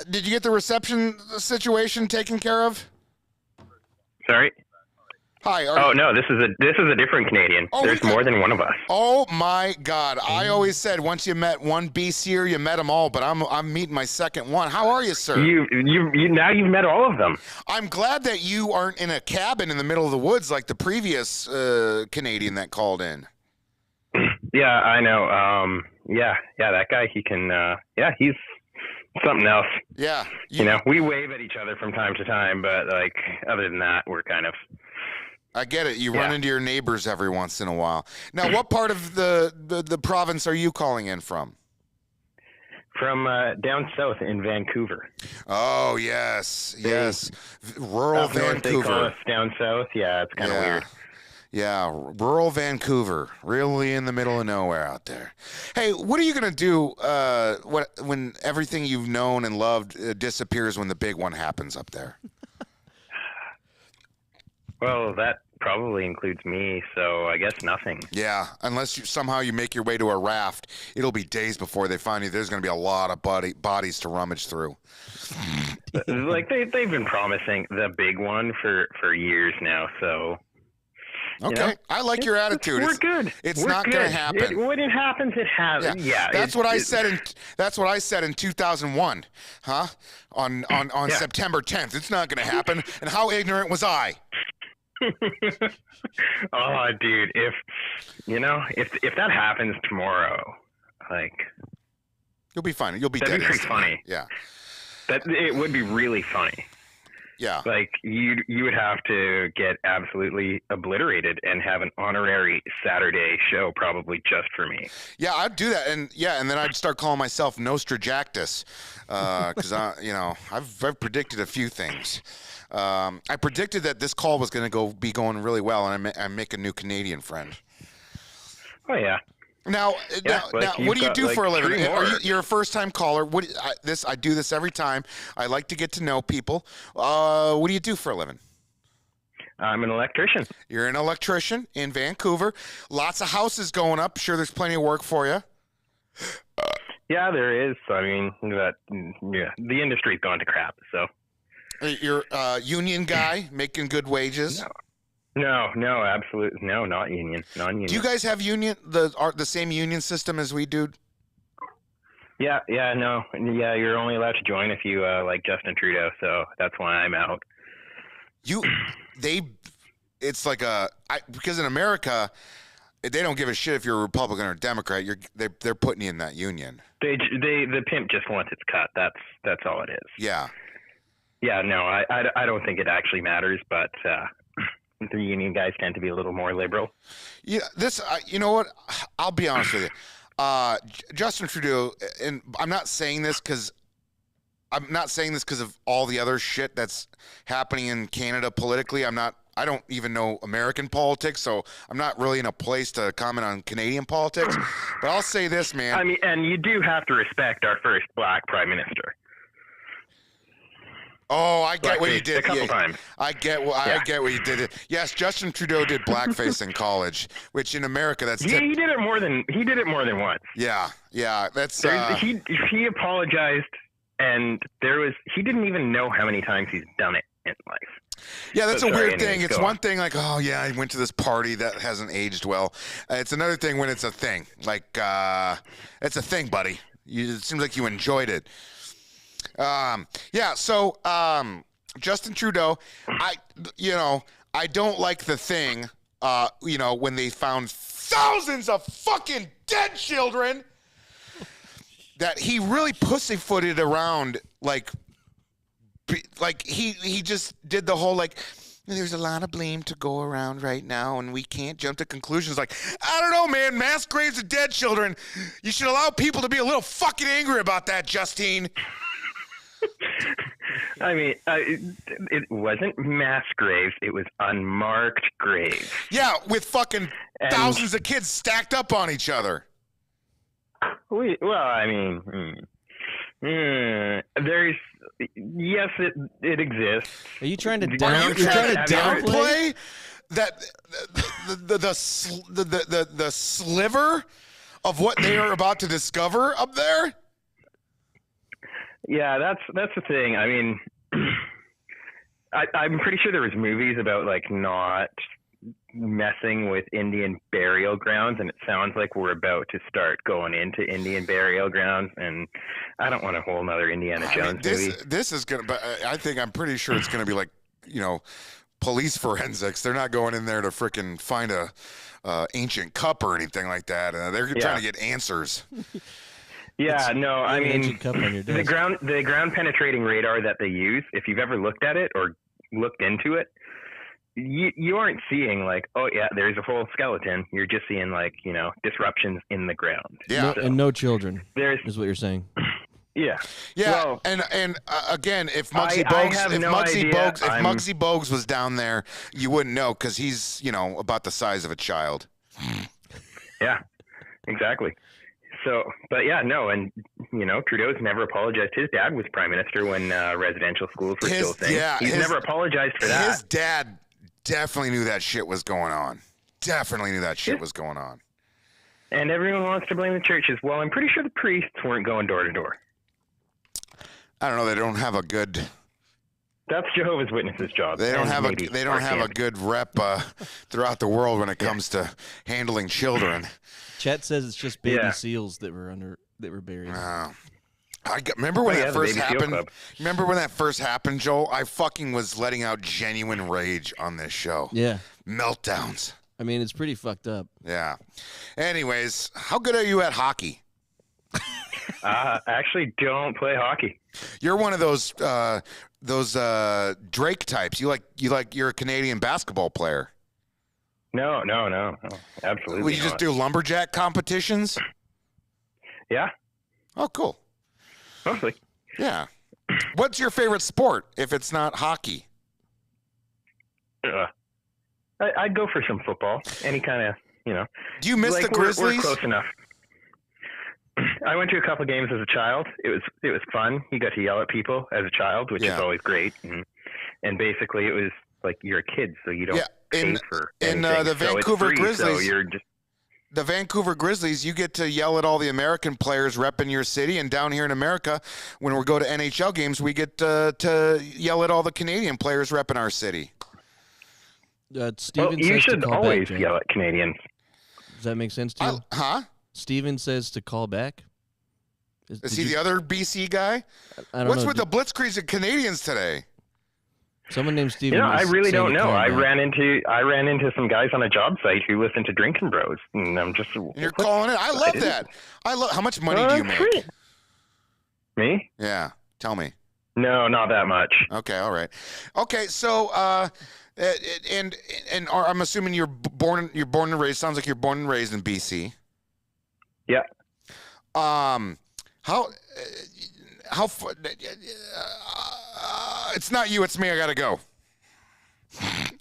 did you get the reception situation taken care of? Sorry. Hi. No, this is a different Canadian. There's more than one of us. Oh my God! I always said once you met one BCer, you met them all. But I'm meeting my second one. How are you, sir? You now you've met all of them. I'm glad that you aren't in a cabin in the middle of the woods like the previous Canadian that called in. Yeah, I know. Yeah, that guy. He can. He's something else. Yeah. We wave at each other from time to time, but like other than that, we're kind of. I get it. You run into your neighbors every once in a while. Now, what part of the province are you calling in from? From down south in Vancouver. Oh, yes. Rural Vancouver. They call us down south. Yeah, it's kind of weird. Yeah, rural Vancouver, really in the middle of nowhere out there. Hey, what are you going to do when everything you've known and loved disappears when the big one happens up there? Well, that probably includes me, so I guess nothing. Yeah, unless somehow you make your way to a raft, it'll be days before they find you. There's going to be a lot of bodies to rummage through. Like they've been promising the big one for years now, so. Okay, I like your attitude. We're good. It's not going to happen. When it happens, it happens. Yeah, that's what I said. That's what I said in 2001, huh? On September 10th. It's not going to happen. And how ignorant was I? Oh, dude, if that happens tomorrow, like You'll be fine. You'll be That'd dead be pretty instantly. funny. Yeah. It would be really funny. Yeah. Like you would have to get absolutely obliterated and have an honorary Saturday show probably just for me. Yeah, I'd do that, and then I'd start calling myself Nostrajactus, because I've predicted a few things. I predicted that this call was going to be going really well, and I make a new Canadian friend. Oh yeah. Now, what do you do for a living? You're a first-time caller. I do this every time. I like to get to know people. What do you do for a living? I'm an electrician. You're an electrician in Vancouver. Lots of houses going up. Sure, there's plenty of work for you. Yeah, there is. I mean, the industry's gone to crap. So you're a union guy making good wages. No, absolutely no, not union, non-union. Do you guys have the same union system as we do? Yeah, you're only allowed to join if you like Justin Trudeau, so that's why I'm out. It's like because in America, they don't give a shit if you're a Republican or a Democrat. They're putting you in that union. The pimp just wants its cut. That's all it is. Yeah. Yeah, no, I don't think it actually matters, but the union guys tend to be a little more liberal. Yeah, you know what? I'll be honest with you. Justin Trudeau, and I'm not saying this because of all the other shit that's happening in Canada politically. I don't even know American politics, so I'm not really in a place to comment on Canadian politics. But I'll say this, man. I mean, and you do have to respect our first black prime minister. Oh, I get what you did. A couple times. I get what you did. Yes, Justin Trudeau did blackface in college, which in America that's he did it more than once. Yeah, that's he apologized, and he didn't even know how many times he's done it in life. Yeah, that's a weird thing. It's one thing like, oh yeah, I went to this party that hasn't aged well. It's another thing when it's a thing. Like it's a thing, buddy. It seems like you enjoyed it. So Justin Trudeau, I don't like the thing, when they found thousands of fucking dead children that he really pussyfooted around, like he just did the whole, like, there's a lot of blame to go around right now, and we can't jump to conclusions. Like, I don't know, man, mass graves of dead children. You should allow people to be a little fucking angry about that, Justine. I mean, it wasn't mass graves. It was unmarked graves. Yeah, with fucking thousands of kids stacked up on each other. Well, I mean, there's... Yes, it exists. Are you trying to downplay that the sliver of what they are about to discover up there? Yeah, that's the thing. I mean, I'm pretty sure there was movies about like not messing with Indian burial grounds, and it sounds like we're about to start going into Indian burial grounds, and I don't want a whole nother Indiana Jones movie. This is gonna, but I'm pretty sure it's gonna be like, police forensics. They're not going in there to frickin' find a ancient cup or anything like that. They're trying to get answers. Yeah, no, I mean, the ground penetrating radar that they use, if you've ever looked at it or looked into it, you aren't seeing like, oh yeah, there's a whole skeleton. You're just seeing like, disruptions in the ground. Yeah, and no children. Is what you're saying. Yeah. Well, and again, if Muggsy Bogues was down there, you wouldn't know because he's about the size of a child. Yeah, exactly. So, but yeah, no, and Trudeau's never apologized. His dad was prime minister when residential schools were still a thing. Yeah, he's never apologized for that. His dad definitely knew that shit was going on. And everyone wants to blame the churches. Well, I'm pretty sure the priests weren't going door to door. I don't know. They don't have a good. That's Jehovah's Witnesses' job. They don't have a good rep throughout the world when it comes to handling children. Chet says it's just baby seals that were buried. Remember when that first happened? Remember when that first happened, Joel? I fucking was letting out genuine rage on this show. Yeah. Meltdowns. I mean, it's pretty fucked up. Yeah. Anyways, how good are you at hockey? Actually don't play hockey. You're one of those Drake types. You're a Canadian basketball player. No, absolutely. Will you just do lumberjack competitions? Yeah. Oh, cool. Mostly. Yeah. What's your favorite sport if it's not hockey? I'd go for some football. Any kind of, Do you miss the Grizzlies? We're close enough. I went to a couple games as a child. It was fun. You got to yell at people as a child, which is always great. And basically, it was like you're a kid, so you don't pay for anything. The Vancouver free, Grizzlies. So you're just the Vancouver Grizzlies, you get to yell at all the American players repping your city, and down here in America, when we go to NHL games, we get to yell at all the Canadian players repping our city. Steven you should always back, yell at Canadians. Does that make sense to you? Huh? Steven says to call back. Is he the other BC guy? I don't What's know. with the blitzkrieg of Canadians today? Someone named Steven. I really don't know. I ran into some guys on a job site who listen to Drinking Bros, and I'm just. And you're calling it. I love that. How much money do you make? Me? Yeah. Tell me. No, not that much. Okay. All right. Okay. So, and I'm assuming you're born and raised. Sounds like you're born and raised in BC. Yeah. It's not you, it's me. I gotta go.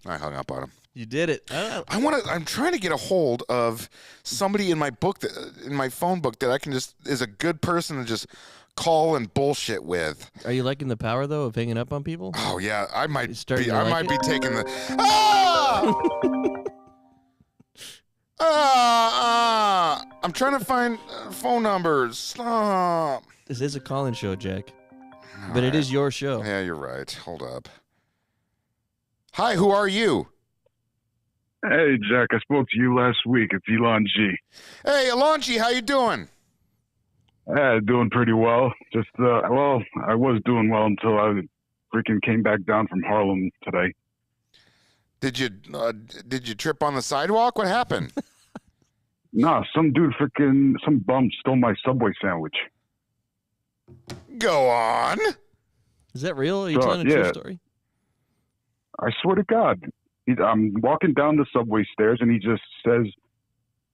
I hung up on him. You did it. I'm trying to get a hold of somebody in my book in my phone book that I can just is a good person to just call and bullshit with. Are you liking the power though of hanging up on people? Oh yeah, I might be. I might be taking the. I'm trying to find phone numbers. Stop. This is a call-in show, Jack. But it is your show. Yeah, you're right. Hold up. Hi, who are you? Hey, Jack. I spoke to you last week. It's Elon G. Hey, Elon G. How you doing? Doing pretty well. Just, I was doing well until I freaking came back down from Harlem today. Did you trip on the sidewalk? What happened? Nah, some bum stole my Subway sandwich. Go on. Is that real? Are you telling a true story? I swear to God. I'm walking down the subway stairs, and he just says,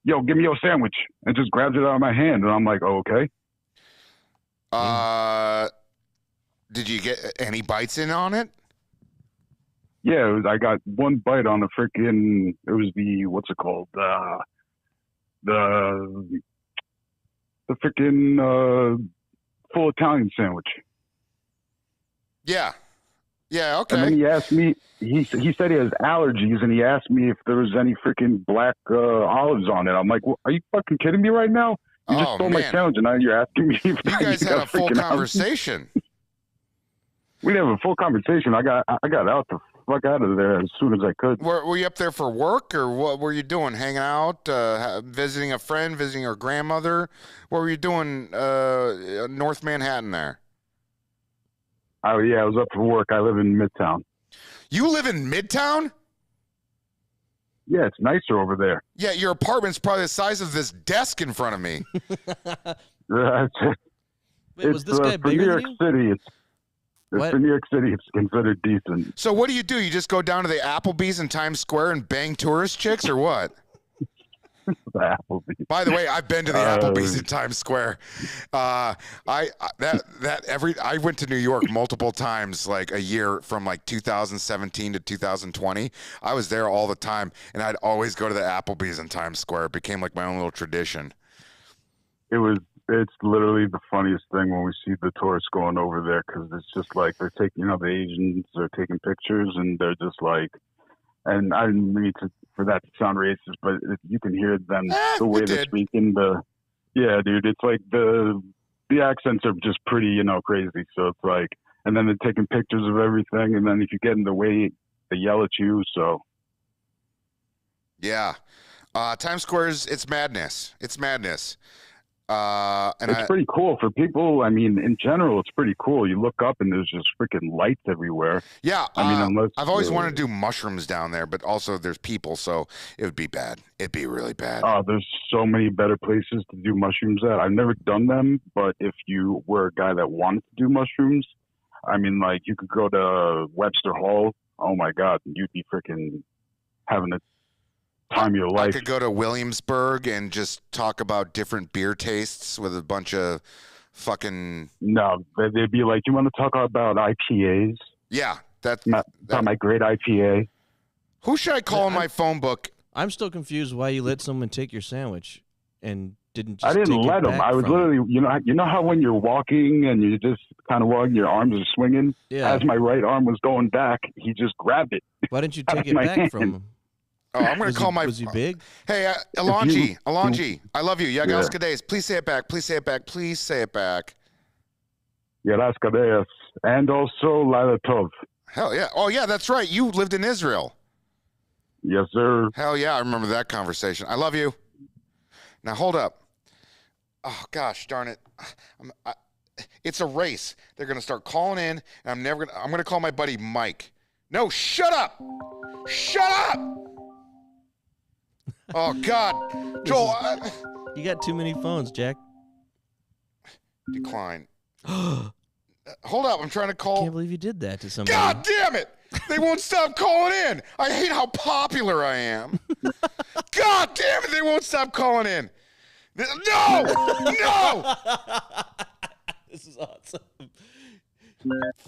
"Yo, give me your sandwich," and just grabs it out of my hand, and I'm like, "Oh, okay." Did you get any bites in on it? Yeah, I got one bite on the freaking. It was the what's it called? The freaking full Italian sandwich. Yeah. Yeah. Okay. And then he asked me. He said he has allergies, and he asked me if there was any freaking black olives on it. I'm like, well, are you fucking kidding me right now? You just stole my sandwich, and now you're asking me. If you guys had a full conversation. We didn't have a full conversation. I got out the fuck out of there as soon as I could. Were you up there for work, or what were you doing? Hanging out, visiting a friend, visiting her grandmother? What were you doing? North Manhattan there. Oh yeah, I was up for work. I live in Midtown. You live in Midtown? Yeah, it's nicer over there. Yeah, your apartment's probably the size of this desk in front of me. Wait, was this guy for bigger New York than you? City? For New York City, it's considered decent. So what do? You just go down to the Applebee's in Times Square and bang tourist chicks, or what? The Applebee's. By the way, I've been to the Applebee's in Times Square. I went to New York multiple times, like a year from like 2017 to 2020. I was there all the time, and I'd always go to the Applebee's in Times Square. It became like my own little tradition. It's literally the funniest thing when we see the tourists going over there, because it's just like they're taking, the Asians are taking pictures, and they're just like, and I didn't mean for that to sound racist, but you can hear them, the way they're speaking. Yeah, dude, it's like the accents are just pretty, crazy. So it's like, and then they're taking pictures of everything, and then if you get in the way, they yell at you. So yeah, Times Square it's madness. It's madness. And it's pretty cool for people. I mean, in general, it's pretty cool. You look up and there's just freaking lights everywhere. Yeah. I mean, unless I've always wanted to do mushrooms down there, but also there's people, so it would be bad. It'd be really bad. There's so many better places to do mushrooms at. I've never done them, but if you were a guy that wanted to do mushrooms, I mean, like, you could go to Webster Hall. Oh my God, you'd be freaking having a time of your life. I could go to Williamsburg and just talk about different beer tastes with a bunch of fucking... No, they'd be like, you want to talk about IPAs? Yeah, that's my great IPA. Who should I call in my phone book? I'm still confused why you let someone take your sandwich and didn't just I didn't take let it him. back I was from literally, you know how when you're walking and you're just kind of walking, your arms are swinging? Yeah. As my right arm was going back, he just grabbed it. Why didn't you out take of it my back hand. from him? Oh, I'm going to call my... Was he big? Hey, Alonji, I love you. Yagalska Days. Please say it back. Please say it back. Please say it back. Yalaska Deus. And also Lila Tov. Hell yeah. Oh, yeah, that's right. You lived in Israel. Yes, sir. Hell yeah, I remember that conversation. I love you. Now, hold up. Oh, gosh, darn it. It's a race. They're going to start calling in, and I'm going to call my buddy Mike. No, shut up. Shut up. Oh, God. Joel. You got too many phones, Jack. Decline. Hold up. I'm trying to call. I can't believe you did that to somebody. God damn it. They won't stop calling in. I hate how popular I am. God damn it. They won't stop calling in. No. No. This is awesome.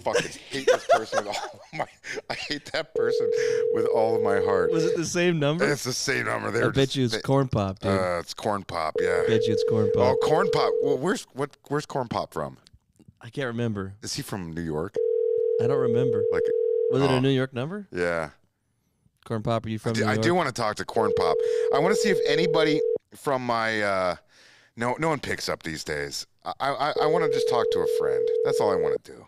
Fucking hate this person with all of my. I hate that person with all of my heart. Was it the same number? It's the same number. I bet you it's Corn Pop, dude. It's Corn Pop. Yeah. I bet you it's Corn Pop. Oh, Corn Pop. Well, where's Corn Pop from? I can't remember. Is he from New York? I don't remember. Like, was it a New York number? Yeah. Corn Pop, are you from New York? I do want to talk to Corn Pop. I want to see if anybody from my. No one picks up these days. I want to just talk to a friend. That's all I want to do.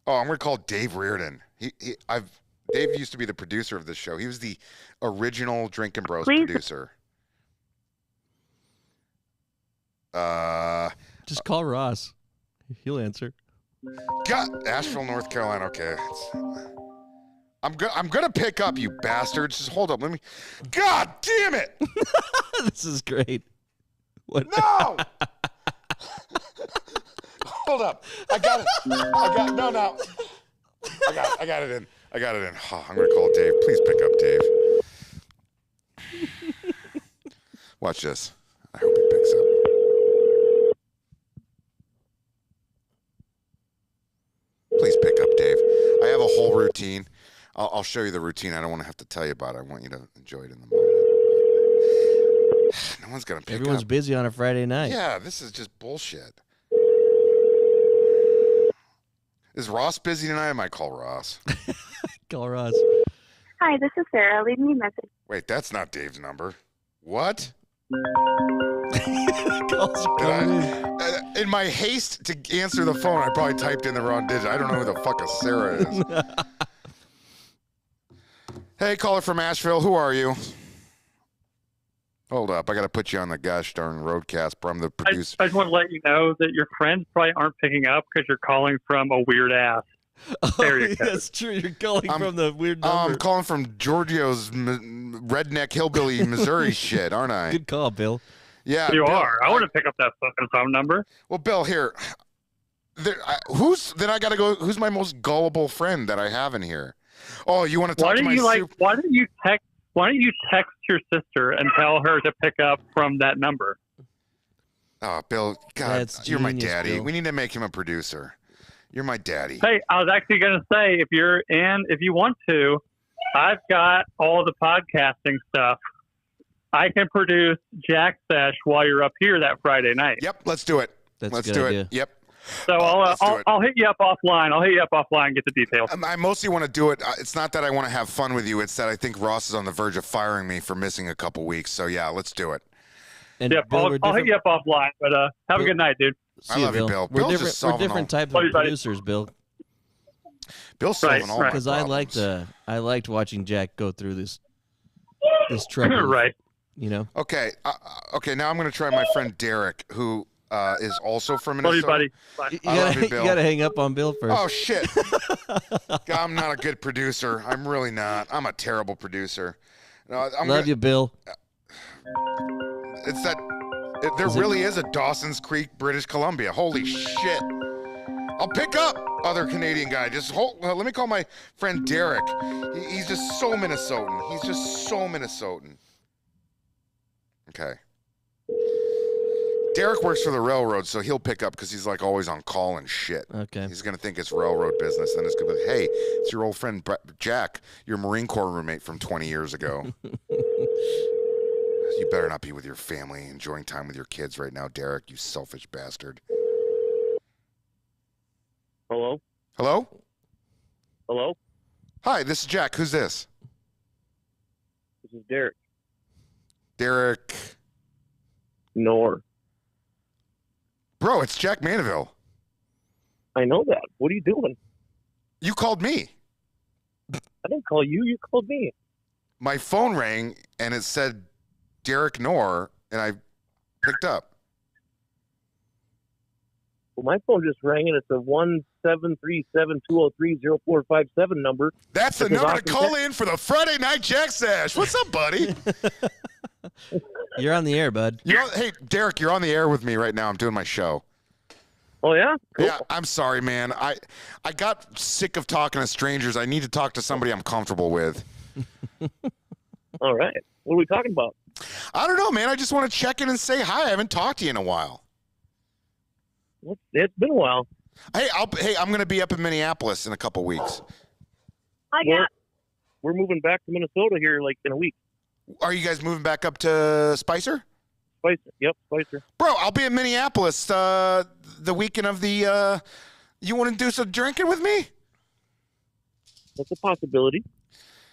Oh, I'm going to call Dave Reardon. Dave used to be the producer of this show. He was the original Drinkin' Bros producer. Just call Ross. He'll answer. God, Asheville, North Carolina. Okay. I'm gonna pick up, you bastards. Just hold up. Let me. God damn it! This is great. What? No! Hold up. I got it. No. I got it in. Oh, I'm gonna call Dave. Please pick up, Dave. Watch this. I hope he picks up. Please pick up, Dave. I have a whole routine. I'll show you the routine. I don't want to have to tell you about it. I want you to enjoy it in the moment. No one's going to pick up. Everyone's busy on a Friday night. Yeah, this is just bullshit. Is Ross busy tonight? I might call Ross. Call Ross. Hi, this is Sarah. Leave me a message. Wait, that's not Dave's number. What? In my haste to answer the phone, I probably typed in the wrong digit. I don't know who the fuck a Sarah is. Hey, caller from Asheville. Who are you? Hold up. I got to put you on the gosh darn roadcast, bro. I'm the producer. I just want to let you know that your friends probably aren't picking up because you're calling from a weird ass. That's true. You're calling from the weird number. I'm calling from Giorgio's redneck hillbilly Missouri shit, aren't I? Good call, Bill. Yeah, you Bill, are. I want to pick up that fucking phone number. Well, Bill, here. Then I got to go. Who's my most gullible friend that I have in here? Oh, you want to talk to my Why don't you text your sister and tell her to pick up from that number? Oh, Bill, God, you're my daddy. Bill. We need to make him a producer. You're my daddy. Hey, I was actually going to say, if you want to, I've got all the podcasting stuff. I can produce Jack Sesh while you're up here that Friday night. Yep, let's do it. Let's do it. Yep. So I'll hit you up offline. Get the details. I mostly want to do it. It's not that I want to have fun with you. It's that I think Ross is on the verge of firing me for missing a couple weeks. So yeah, let's do it. And yep, Bill, I'll hit you up offline. But have a good night, dude. I love you, Bill. We're different types of producers, Bill. Bill's solving all my because problems. I liked watching Jack go through this trouble. Right. You know. Okay. Okay. Now I'm going to try my friend Derek, who is also from Love you, Minnesota. buddy. Bye. I love you, Bill. You gotta hang up on Bill first. Oh shit! God, I'm not a good producer. I'm really not. I'm a terrible producer. No, Love you, Bill. It's that. There really is a Dawson's Creek, British Columbia. Holy shit! I'll pick up, other Canadian guy. Just hold. Let me call my friend Derek. He's just so Minnesotan. He's just so Minnesotan. Okay. Derek works for the railroad, so he'll pick up because he's like always on call and shit. Okay. He's going to think it's railroad business. Then it's going to be, hey, it's your old friend Jack, your Marine Corps roommate from 20 years ago. You better not be with your family, enjoying time with your kids right now, Derek, you selfish bastard. Hello? Hello? Hello? Hi, this is Jack. Who's this? This is Derek. Derek. Nor. Bro, it's Jack Mandeville. I know that. What are you doing? You called me. I didn't call you. You called me. My phone rang, and it said Derek Nor, and I picked up. Well, my phone just rang, and it's a 1-737-203-0457 number. That's the number to call in for the Friday Night Jack Sesh. What's up, buddy? You're on the air, bud. Hey, Derek, you're on the air with me right now. I'm doing my show. Oh, yeah? Cool. Yeah, I'm sorry, man. I got sick of talking to strangers. I need to talk to somebody I'm comfortable with. All right. What are we talking about? I don't know, man. I just want to check in and say hi. I haven't talked to you in a while. It's been a while. Hey, I'm going to be up in Minneapolis in a couple weeks. We're moving back to Minnesota here like in a week. Are you guys moving back up to Spicer? Spicer. Yep, Spicer. Bro, I'll be in Minneapolis the weekend of the you want to do some drinking with me? That's a possibility.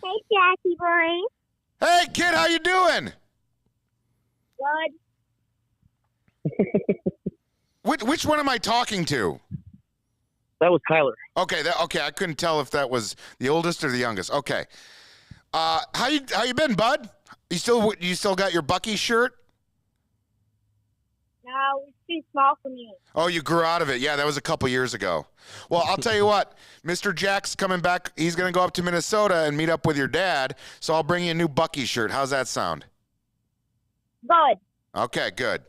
Hey, Jackie boy. Hey, kid, how you doing? Good. Which one am I talking to? That was Tyler. Okay, I couldn't tell if that was the oldest or the youngest. Okay. How you been, bud? You still got your Bucky shirt? No, it's too small for me. Oh, you grew out of it. Yeah, that was a couple years ago. Well, I'll tell you what. Mr. Jack's coming back. He's going to go up to Minnesota and meet up with your dad, so I'll bring you a new Bucky shirt. How's that sound? Good. Okay, good.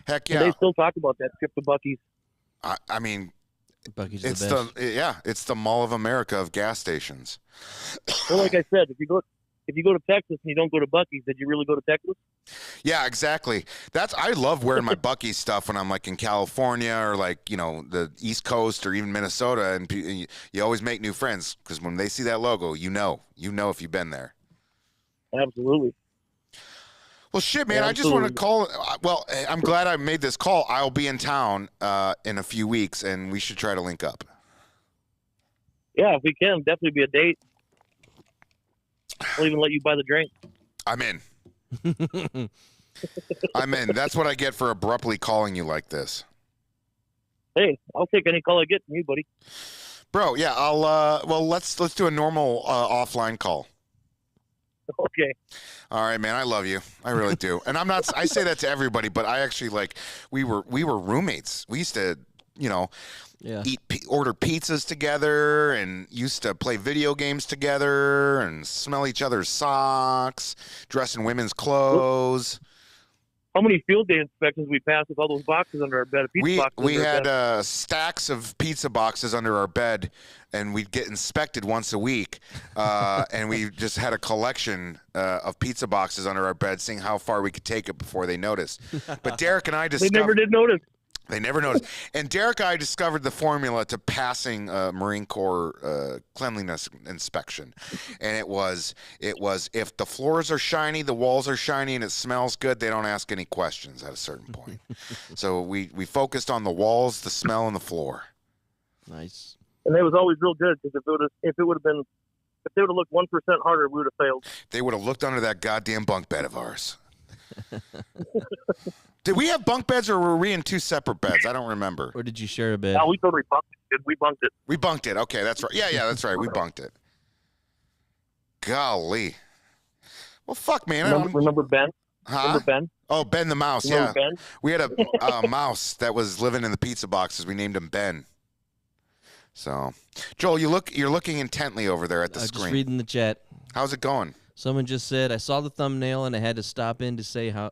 Heck yeah. And they still talk about that trip to Bucky's. I mean, Bucky's it's the best. it's the Mall of America of gas stations. Well, like I said, if you go to Texas and you don't go to Bucky's, did you really go to Texas? Yeah, exactly. I love wearing my Bucky stuff when I'm like in California or like, the East Coast or even Minnesota, and you always make new friends because when they see that logo, you know if you've been there. Absolutely. Well, shit, man, I just want to call. Well, I'm glad I made this call. I'll be in town in a few weeks, and we should try to link up. Yeah, if we can, definitely be a date. I'll even let you buy the drink. I'm in. I'm in. That's what I get for abruptly calling you like this. Hey, I'll take any call I get from you, buddy. Bro, yeah, I'll. Well, let's do a normal offline call. Okay. All right, man. I love you. I really do. And I'm not. I say that to everybody, but I actually we were roommates. We used to, order pizzas together, and used to play video games together, and smell each other's socks, dress in women's clothes. How many field day inspections we passed with all those boxes under our bed? We had stacks of pizza boxes under our bed, and we'd get inspected once a week. And we just had a collection of pizza boxes under our bed, seeing how far we could take it before they noticed. But Derek and I discovered... They never did notice. They never noticed. And Derek and I discovered the formula to passing Marine Corps cleanliness inspection. And it was if the floors are shiny, the walls are shiny, and it smells good, they don't ask any questions at a certain point. So we focused on the walls, the smell, and the floor. Nice. And it was always real good because if they would have looked 1% harder, we would have failed. They would have looked under that goddamn bunk bed of ours. Did we have bunk beds, or were we in two separate beds? I don't remember. Or did you share a bed? No, we totally bunked it. We bunked it. We bunked it. Okay, that's right. Yeah, that's right. We bunked it. Golly. Well, fuck, man. Remember Ben? Huh? Remember Ben? Oh, Ben the mouse. Remember Yeah. Ben? We had a mouse that was living in the pizza boxes. We named him Ben. So, Joel, you're looking intently over there at the screen. Just reading the chat. How's it going? Someone just said, I saw the thumbnail and I had to stop in to say how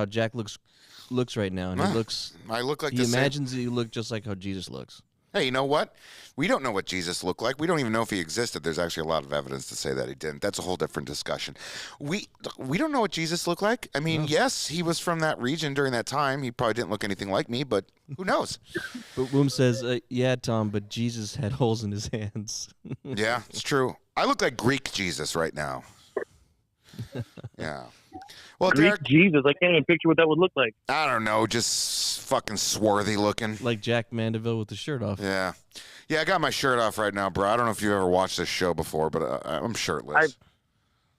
Jack looks right now, and he looks. I look like he imagines that you look just like how Jesus looks. Hey, you know what? We don't know what Jesus looked like. We don't even know if he existed. There's actually a lot of evidence to say that he didn't. That's a whole different discussion. We don't know what Jesus looked like. I mean, yes, he was from that region during that time. He probably didn't look anything like me, but who knows? But Woom says, yeah, Tom, but Jesus had holes in his hands. Yeah, it's true. I look like Greek Jesus right now. Yeah. Well, Greek Derek, Jesus, I can't even picture what that would look like. I don't know, just fucking swarthy looking. Like Jack Mandeville with the shirt off. Yeah. Yeah, I got my shirt off right now, bro. I don't know if you've ever watched this show before, but I'm shirtless.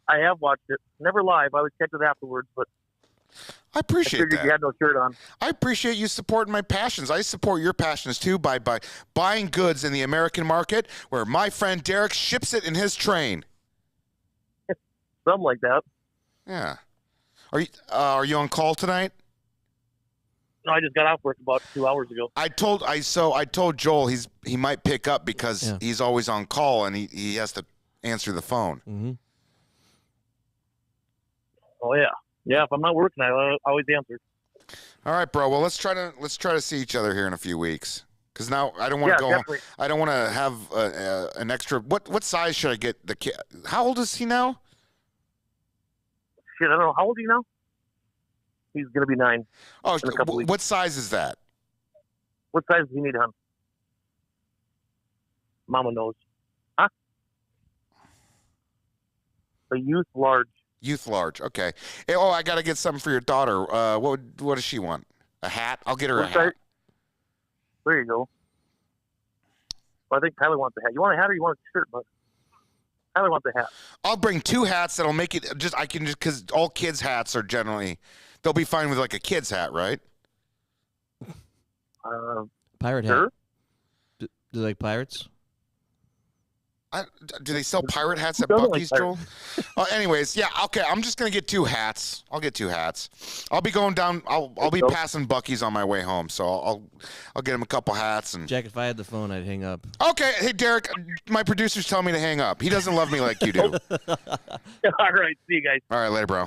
I have watched it. Never live. I would catch it afterwards, but I appreciate figured that. You had no shirt on. I appreciate you supporting my passions. I support your passions, too, by buying goods in the American market where my friend Derek ships it in his train. Something like that. Yeah. Are you on call tonight? No, I just got off work about 2 hours ago. I told Joel he might pick up because he's always on call and he has to answer the phone. Mm-hmm. Oh yeah. If I'm not working, I always answer. All right, bro. Well, let's try to see each other here in a few weeks. Because now I don't want to go. Definitely. I don't want to have an extra. What size should I get the kid? How old is he now? Shit, I don't know. How old are you now? He's gonna be 9. Oh, in a couple weeks. What size is that? What size does he need, hon? Mama knows. Huh? A youth large. Youth large. Okay. Hey, I got to get something for your daughter. What does she want? A hat? I'll get her a hat. There you go. Well, I think Tyler wants a hat. You want a hat or you want a shirt, bud? Tyler wants a hat. I'll bring 2 hats that'll make it because all kids' hats are generally, they'll be fine with like a kid's hat, right? Pirate sure. hat. Do they like pirates? Do they sell pirate hats at Don't Buc-ee's, like Joel? Anyways, yeah, okay. I'm just gonna get 2 hats. I'll get 2 hats. I'll be going down. I'll be passing Buc-ee's on my way home, so I'll get him a couple hats and. Jack, if I had the phone, I'd hang up. Okay, hey Derek, my producer's telling me to hang up. He doesn't love me like you do. All right, see you guys. All right, later, bro.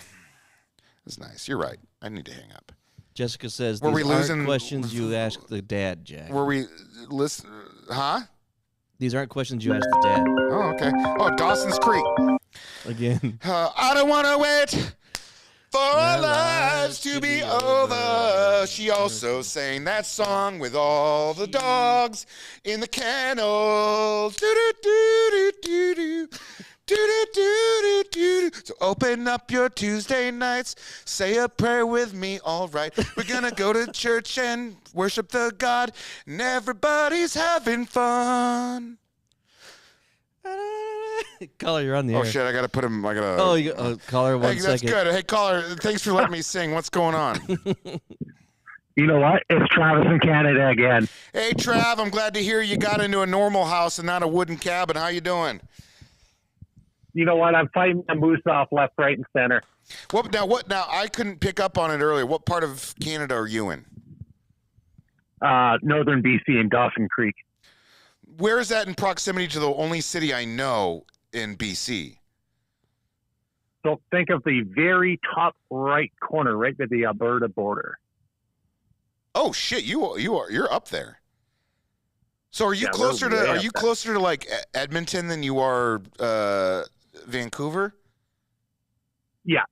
That's nice. You're right. I need to hang up. Jessica says, Were we these aren't losing- questions you ask the dad, Jack. Were we listen? Huh? These aren't questions you ask the dad. Oh, okay. Oh, Dawson's Creek. Again. I don't want to wait for our lives to be over. She also sang that song with all the dogs in the kennel. Do-do-do-do-do-do. Do-do-do-do-do-do. So open up your Tuesday nights. Say a prayer with me, all right. We're going to go to church and worship the God. And everybody's having fun. Caller, you're on the air. Oh, shit, I got to put him. Caller, one hey, second. That's good. Hey, caller, thanks for letting me sing. What's going on? You know what? It's Travis in Canada again. Hey, Trav, I'm glad to hear you got into a normal house and not a wooden cabin. How you doing? You know what? I'm fighting a moose off left, right, and center. What now? I couldn't pick up on it earlier. What part of Canada are you in? Northern BC in Dawson Creek. Where is that in proximity to the only city I know in BC? So think of the very top right corner, right by the Alberta border. Oh shit, you're up there. So are you closer to like Edmonton than you are Vancouver? Yeah.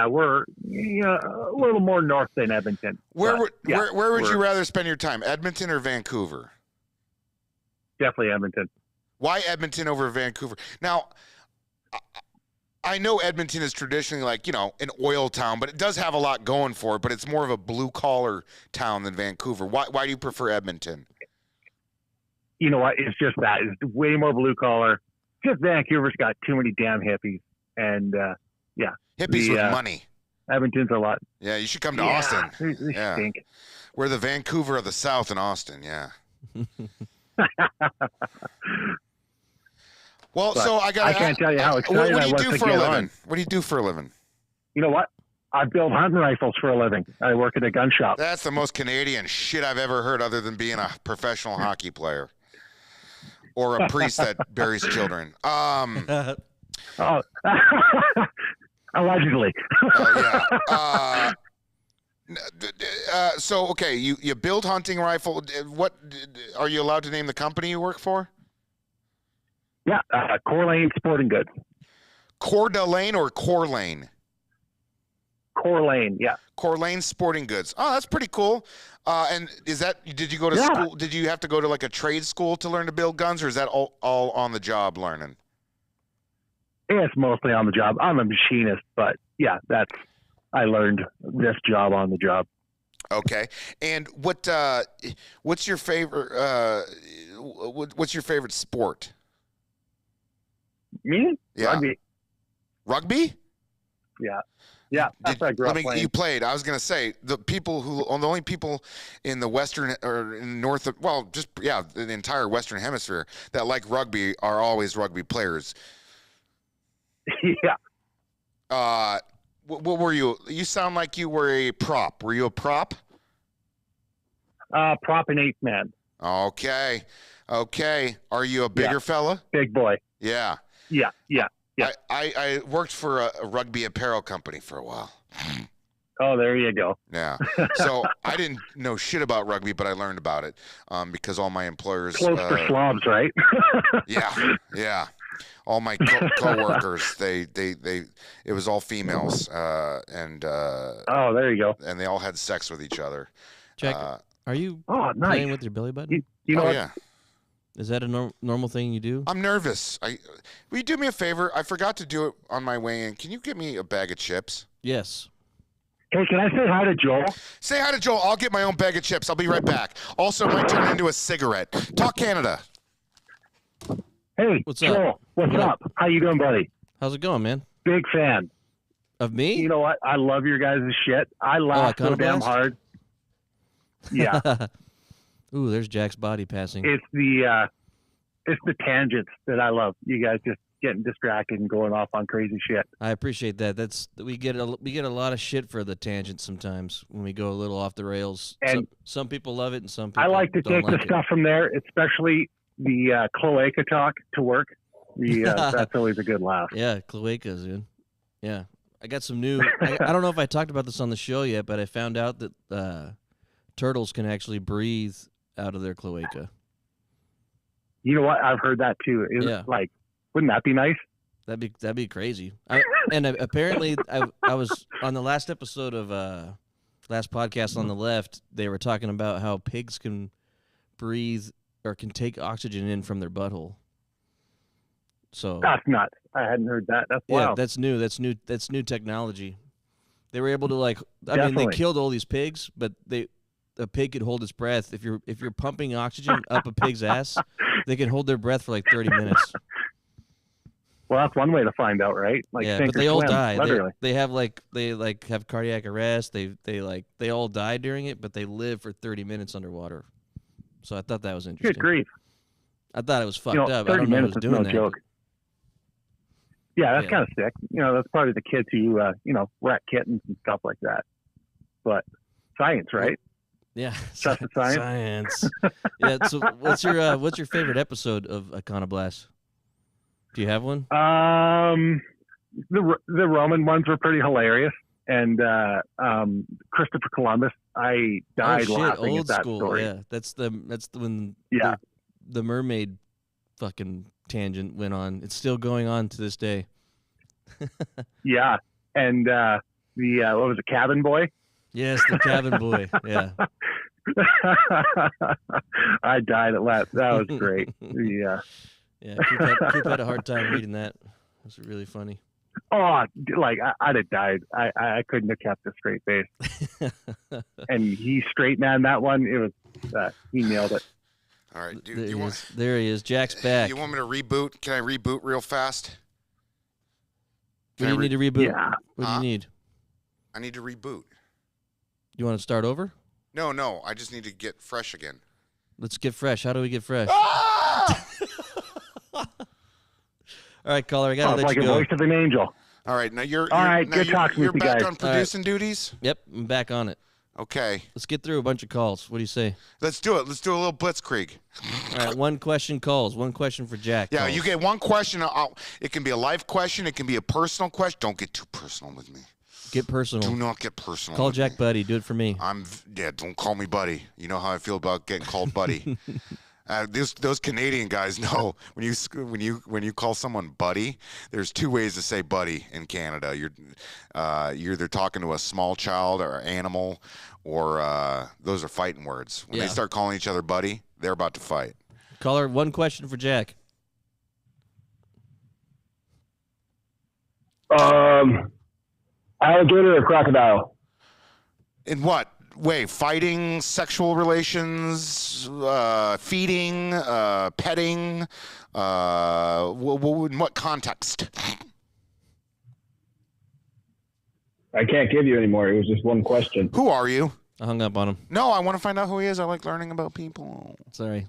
We're a little more north than Edmonton. Where would you rather spend your time, Edmonton or Vancouver? Definitely Edmonton. Why Edmonton over Vancouver? Now, I know Edmonton is traditionally like, an oil town, but it does have a lot going for it, but it's more of a blue-collar town than Vancouver. Why do you prefer Edmonton? You know what? It's just that. It's way more blue-collar. Just Vancouver's got too many damn hippies. And, Hippies with money. Edmonton's a lot. Yeah, you should come to Austin. They stink. We're the Vancouver of the South in Austin, yeah. Well, But so I can't tell you how excited what do I you was do to for a get living? on. What do you do for a living? You know what? I build hunting rifles for a living. I work at a gun shop. That's the most Canadian shit I've ever heard, other than being a professional hockey player or a priest that buries children. Oh. Allegedly. Yeah. So okay, you build hunting rifle. What are you allowed to name the company you work for? Yeah, Coeur d'Alene Sporting Goods. Coeur d'Alene or Coeur d'Alene? Coeur d'Alene, yeah. Coeur d'Alene Sporting Goods. Oh, that's pretty cool. And did you go to school? Did you have to go to like a trade school to learn to build guns, or is that all on the job learning? Yeah, it's mostly on the job. I'm a machinist, but yeah, I learned this job on the job. Okay. And what's your favorite what's your favorite sport? Me? Yeah. Rugby. Rugby? Yeah. Yeah, that's what I grew up playing. You played. I was going to say the only people in the Western or in North, the entire Western Hemisphere that like rugby are always rugby players. Yeah. What were you? You sound like you were a prop. Were you a prop? Prop and eighth man. Okay. Are you a bigger fella? Big boy. Yeah. Yeah. I worked for a rugby apparel company for a while. Oh, there you go. Yeah. So I didn't know shit about rugby, but I learned about it because all my employers. Close for slobs, right? Yeah. All my coworkers, it was all females, and oh, there you go. And they all had sex with each other. Jack, are you nice. playing with your belly button? You know what? Yeah. Is that a normal thing you do? I'm nervous. Will you do me a favor? I forgot to do it on my way in. Can you get me a bag of chips? Yes. Hey, can I say hi to Joel? Say hi to Joel. I'll get my own bag of chips. I'll be right back. Also, might turn it into a cigarette. Talk Canada. Hey, what's Joel, up? What's up? How you doing, buddy? How's it going, man? Big fan. Of me? You know what? I love your guys' shit. I laugh so damn hard. Yeah. Ooh, there's Jack's body passing. It's the tangents that I love. You guys just getting distracted and going off on crazy shit. I appreciate that. We get a lot of shit for the tangents sometimes when we go a little off the rails. And some people love it, and some people I like to take don't the like stuff from there, especially the cloaca talk to work. That's always a good laugh. Yeah, cloacas, dude. Yeah, I got some new. I don't know if I talked about this on the show yet, but I found out that turtles can actually breathe out of their cloaca. You know what? I've heard that too. Like, wouldn't that be nice? That'd be crazy. Apparently, I was on the last episode of last podcast on the left. They were talking about how pigs can breathe or can take oxygen in from their butthole. So that's nuts. I hadn't heard that. That's wild. That's new. That's new technology. They were able to they killed all these pigs, but a pig could hold its breath. If you're pumping oxygen up a pig's ass, they can hold their breath for like 30 minutes. Well, that's one way to find out, right? Like, yeah, but they all die. Literally. They have cardiac arrest. They all die during it, but they live for 30 minutes underwater. So I thought that was interesting. Good grief! I thought it was fucked up. 30 I don't know minutes who's is doing no that. joke. Yeah, that's kind of sick. That's probably the kids who rat kittens and stuff like that. But science, right? Yeah, trust the science. Science. Yeah. So what's your favorite episode of Iconoblast? Do you have one? The Roman ones were pretty hilarious, and Christopher Columbus. I died laughing at that story. Yeah, that's when the mermaid fucking tangent went on. It's still going on to this day. Yeah, and what was it, Cabin Boy? Yes, the Cabin Boy. Yeah. I died at last. That was great. Yeah. Yeah, Coop had a hard time reading that. It was really funny. Oh, like I'd have died. I couldn't have kept a straight face. And he straight man that one. It was he nailed it. All right, there he is. Jack's back. You want me to reboot? Can I reboot real fast? What do you need to reboot? Yeah. What do you need? I need to reboot. You want to start over? No. I just need to get fresh again. Let's get fresh. How do we get fresh? All right, caller, I got to let like you a go. voice of an angel. All right, now you're All right, now good talking you're with you back guys. on producing duties. Yep, I'm back on it. Okay, Let's get through a bunch of calls. What do you say? let's do it. Let's do a little blitzkrieg. All right, one question calls. One question for Jack. Yeah, calls. you get one question. It can be a life question. It can be a personal question. Don't get too personal with me. Get personal. Do not get personal. Call with Jack me. Buddy. Do it for me. Don't call me buddy. You know how I feel about getting called buddy. Those Canadian guys know when you call someone buddy, there's two ways to say buddy in Canada. You're either talking to a small child or animal, or those are fighting words. When they start calling each other buddy, they're about to fight. Caller, one question for Jack. Alligator or crocodile? In what way? Fighting, sexual relations, feeding, petting? In what context? I can't give you any more. It was just one question. Who are you? I hung up on him. No, I want to find out who he is. I like learning about people. Sorry.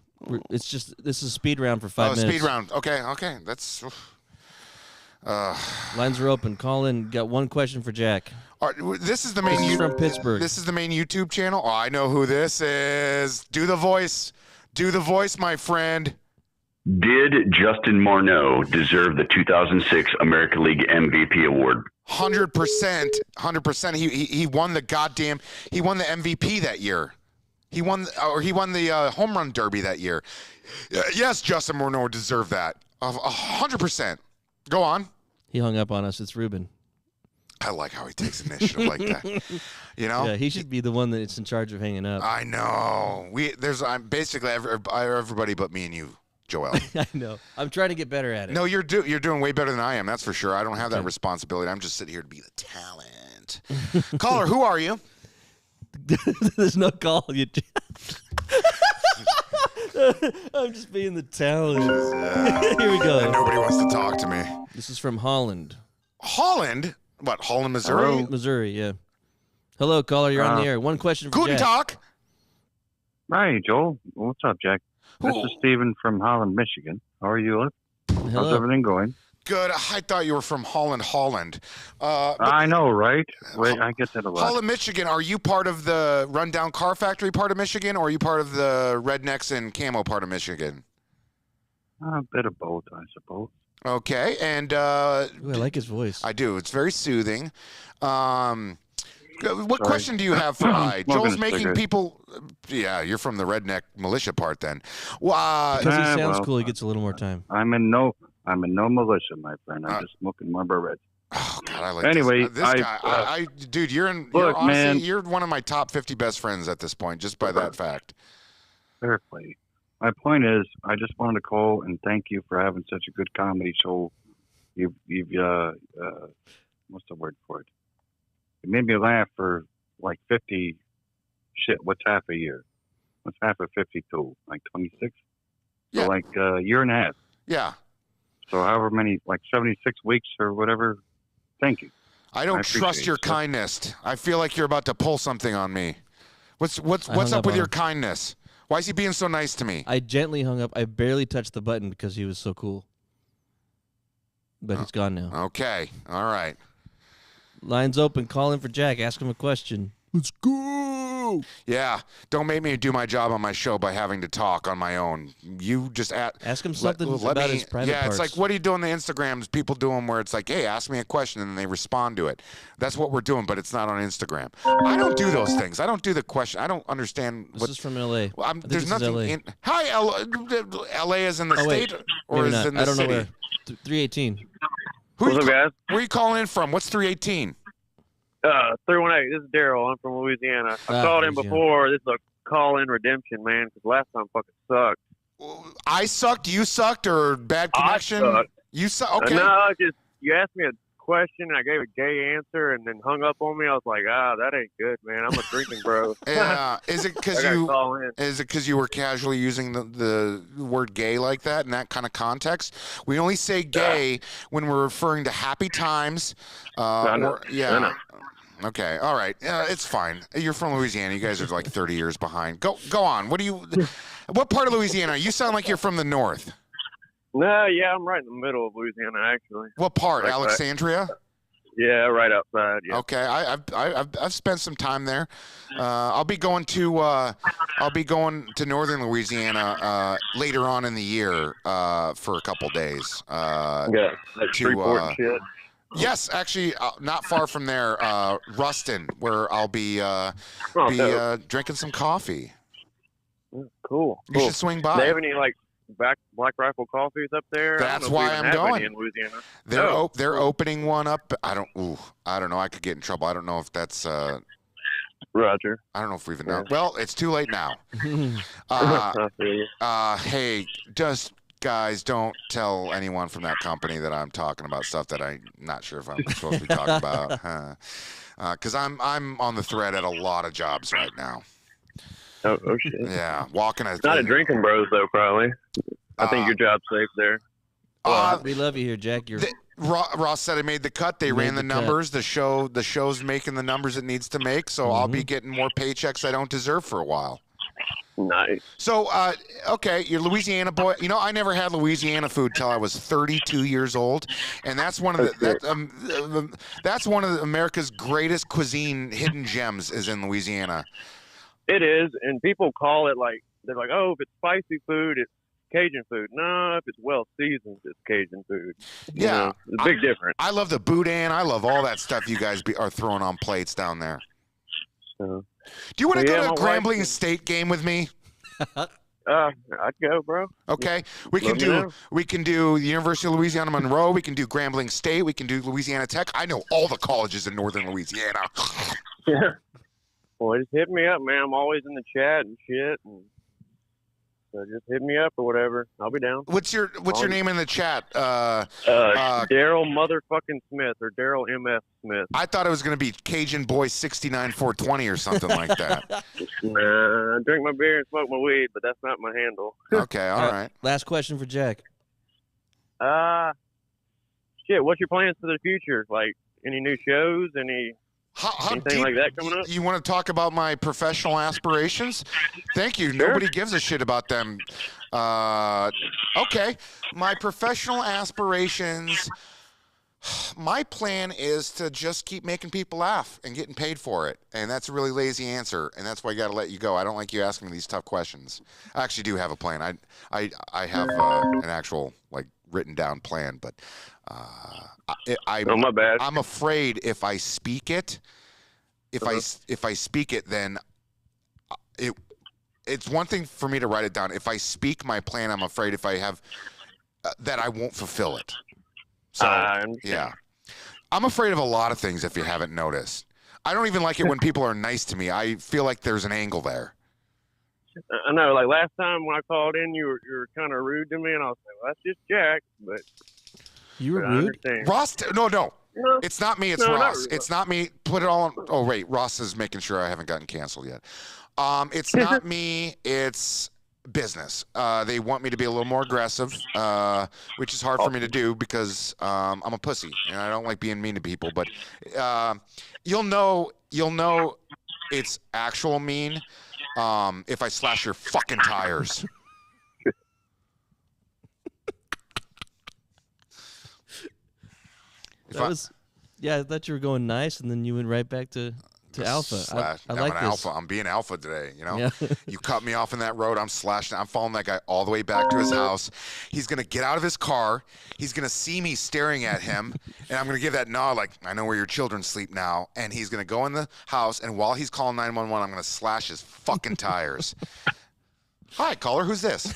It's just, this is a speed round for 5 minutes. Speed round. Okay. That's... Lines are open. Call in. Got one question for Jack. This is the main. This is from Pittsburgh. This is the main YouTube channel. Oh, I know who this is. Do the voice. Do the voice, my friend. Did Justin Morneau deserve the 2006 American League MVP award? 100%. 100%. He won the goddamn. He won the MVP that year. He won the home run derby that year. Yes, Justin Morneau deserved that. 100%. Go on. He hung up on us. It's Ruben. I like how he takes initiative like that. You know? Yeah, he should be the one that's in charge of hanging up. I know. I'm basically everybody but me and you, Joel. I know. I'm trying to get better at it. No, you're doing way better than I am. That's for sure. I don't have that responsibility. I'm just sitting here to be the talent. Caller, who are you? There's no call. I'm just being the talent. Here we go. Nobody wants to talk to me. This is from Holland. Holland? What, Holland, Missouri? Hello? Missouri, yeah. Hello, caller. You're on the air. One question for Guten Jack. Tag. Hi, Joel. What's up, Jack? This is Steven from Holland, Michigan. How are you? How's everything going? Good. I thought you were from Holland. I know, right? Wait, I get that a lot. Holland, Michigan. Are you part of the rundown car factory part of Michigan, or are you part of the rednecks and camo part of Michigan? A bit of both, I suppose. Okay, and Ooh, I like his voice. I do. It's very soothing. What question do you have for I? Joel's making people. Yeah, you're from the redneck militia part then. Because he sounds cool, he gets a little more time. I'm in no militia, my friend. I'm just smoking my Berets. Oh God, I like anyway, this guy. Dude, you're honestly, man, you're one of my top 50 best friends at this point, just by that fact. Fair play. My point is, I just wanted to call and thank you for having such a good comedy show. You've what's the word for it? It made me laugh for like 50. Shit, what's half a year? What's half of 52? Like 26? Yeah. So like a year and a half. Yeah. So however many, like 76 weeks or whatever. Thank you. I don't trust your kindness. I feel like you're about to pull something on me. What's up with your kindness? Why is he being so nice to me? I gently hung up. I barely touched the button because he was so cool. But he's gone now. Okay. All right. Line's open. Call in for Jack. Ask him a question. Let's go. Yeah. Don't make me do my job on my show by having to talk on my own. You just ask him something about his private parts. It's like, what are you doing? The Instagrams, people do them where it's like, hey, ask me a question, and then they respond to it. That's what we're doing, but it's not on Instagram. I don't do those things. I don't do the question. I don't understand. This is from L.A. Well, there's nothing in. Hi, L.A. is in the state, or is in the I don't city? know where. 318. What's up, guys? Where are you calling in from? What's 318? 318. This is Daryl. I'm from Louisiana. I called in before. This is a call-in redemption, man, because last time fucking sucked. I sucked, you sucked, or bad connection? I sucked. You sucked? Okay. No, just you asked me a question, and I gave a gay answer, and then hung up on me. I was like, that ain't good, man. I'm a drinking bro. Yeah. Is it because you were casually using the word gay like that in that kind of context? We only say gay when we're referring to happy times. Yeah. Okay. All right. It's fine. You're from Louisiana. You guys are like 30 years behind. Go on. What part of Louisiana? You sound like you're from the north. No, yeah, I'm right in the middle of Louisiana, actually. What part? Right, Alexandria? Yeah, right outside. Yeah. Okay, I've spent some time there. I'll be going to northern Louisiana later on in the year for a couple days. Yeah, like Shreveport and shit. Yes, actually, not far from there, Ruston, where I'll be drinking some coffee. Cool. You should swing by. Do they have any like Black Rifle coffees up there? That's why I'm going. In Louisiana. They're opening one up. I don't know. I could get in trouble. I don't know if that's Roger. I don't know if we've announced. Well, it's too late now. Hey, just guys, don't tell anyone from that company that I'm talking about stuff that I'm not sure if I'm supposed to be talking about. Because I'm on the thread at a lot of jobs right now. Oh shit. Yeah, walking. Not a drinking bros though, probably. I think your job's safe there. We love you here, Jack. Ross said I made the cut. They ran the numbers. The show's making the numbers it needs to make. So I'll be getting more paychecks I don't deserve for a while. Nice. So, okay, you're Louisiana boy. You know, I never had Louisiana food till I was 32 years old, and that's one of that's one of America's greatest cuisine hidden gems is in Louisiana. It is, and people call it like they're like, oh, if it's spicy food, it's Cajun food. No, if it's well seasoned, it's Cajun food. Yeah, it's a big difference. I love the boudin. I love all that stuff you guys are throwing on plates down there. Do you want to go to a Grambling State game with me? I'd go, bro. Okay, we can do the University of Louisiana Monroe. We can do Grambling State. We can do Louisiana Tech. I know all the colleges in northern Louisiana. Yeah. Well, just hit me up, man. I'm always in the chat and shit. And so just hit me up or whatever. I'll be down. What's your name in the chat? Daryl motherfucking Smith or Daryl M.F. Smith. I thought it was going to be Cajun Boy 69420 or something like that. Nah, I drink my beer and smoke my weed, but that's not my handle. Okay, all right. Last question for Jack. Shit, what's your plans for the future? Like, any new shows? Anything like that coming up? You want to talk about my professional aspirations? Thank you. Sure. Nobody gives a shit about them. Okay. My professional aspirations, my plan is to just keep making people laugh and getting paid for it. And that's a really lazy answer, and that's why I got to let you go. I don't like you asking me these tough questions. I actually do have a plan. I have an actual, like, written down plan, but my bad. I'm afraid if I speak it, if I speak it, then it's one thing for me to write it down. If I speak my plan, I'm afraid if I have that I won't fulfill it. So yeah, I'm afraid of a lot of things. If you haven't noticed, I don't even like it when people are nice to me. I feel like there's an angle there. I know. Like last time when I called in, you were kind of rude to me, and I was like, well, "That's just Jack." But you were rude, Ross. No. It's not me. It's Ross. It's not me. Put it all on. Oh wait, Ross is making sure I haven't gotten canceled yet. It's not me. It's business. They want me to be a little more aggressive, which is hard for me to do because I'm a pussy and I don't like being mean to people. But you'll know it's actual mean if I slash your fucking tires. I thought you were going nice, and then you went right back to alpha. I like this. Alpha. I'm being alpha today. You know, yeah. You cut me off in that road. I'm slashing. I'm following that guy all the way back to his house. He's gonna get out of his car. He's gonna see me staring at him, and I'm gonna give that nod like I know where your children sleep now. And he's gonna go in the house, and while he's calling 911, I'm gonna slash his fucking tires. Hi, caller. Who's this?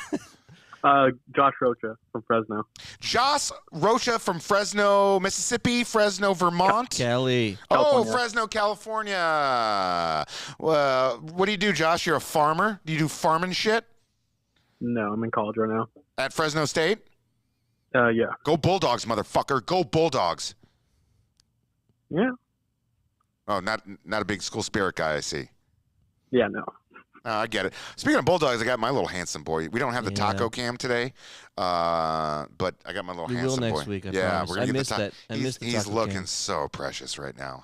Josh Rocha from Fresno. Josh Rocha from Fresno, Mississippi, Fresno, Vermont. Cali. California. Fresno, California. What do you do, Josh? You're a farmer? Do you do farming shit? No, I'm in college right now. At Fresno State? Yeah. Go Bulldogs, motherfucker. Go Bulldogs. Yeah. Oh, not a big school spirit guy, I see. Yeah, no. I get it. Speaking of Bulldogs, I got my little handsome boy. We don't have the taco cam today, but I got my little handsome boy. We will next week, I promise. We're gonna get the taco. He's looking so precious right now.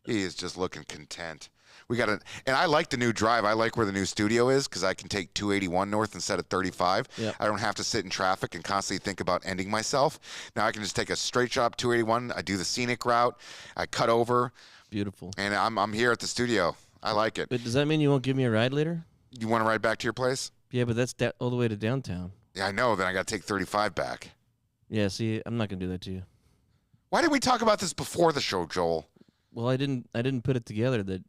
He is just looking content. And I like the new drive. I like where the new studio is because I can take 281 north instead of 35. Yep. I don't have to sit in traffic and constantly think about ending myself. Now I can just take a straight shot up 281. I do the scenic route. I cut over. Beautiful. And I'm here at the studio. I like it. But does that mean you won't give me a ride later? You want to ride back to your place? Yeah, but that's all the way to downtown. Yeah, I know. Then I got to take 35 back. Yeah, see, I'm not going to do that to you. Why didn't we talk about this before the show, Joel? Well, I didn't put it together that.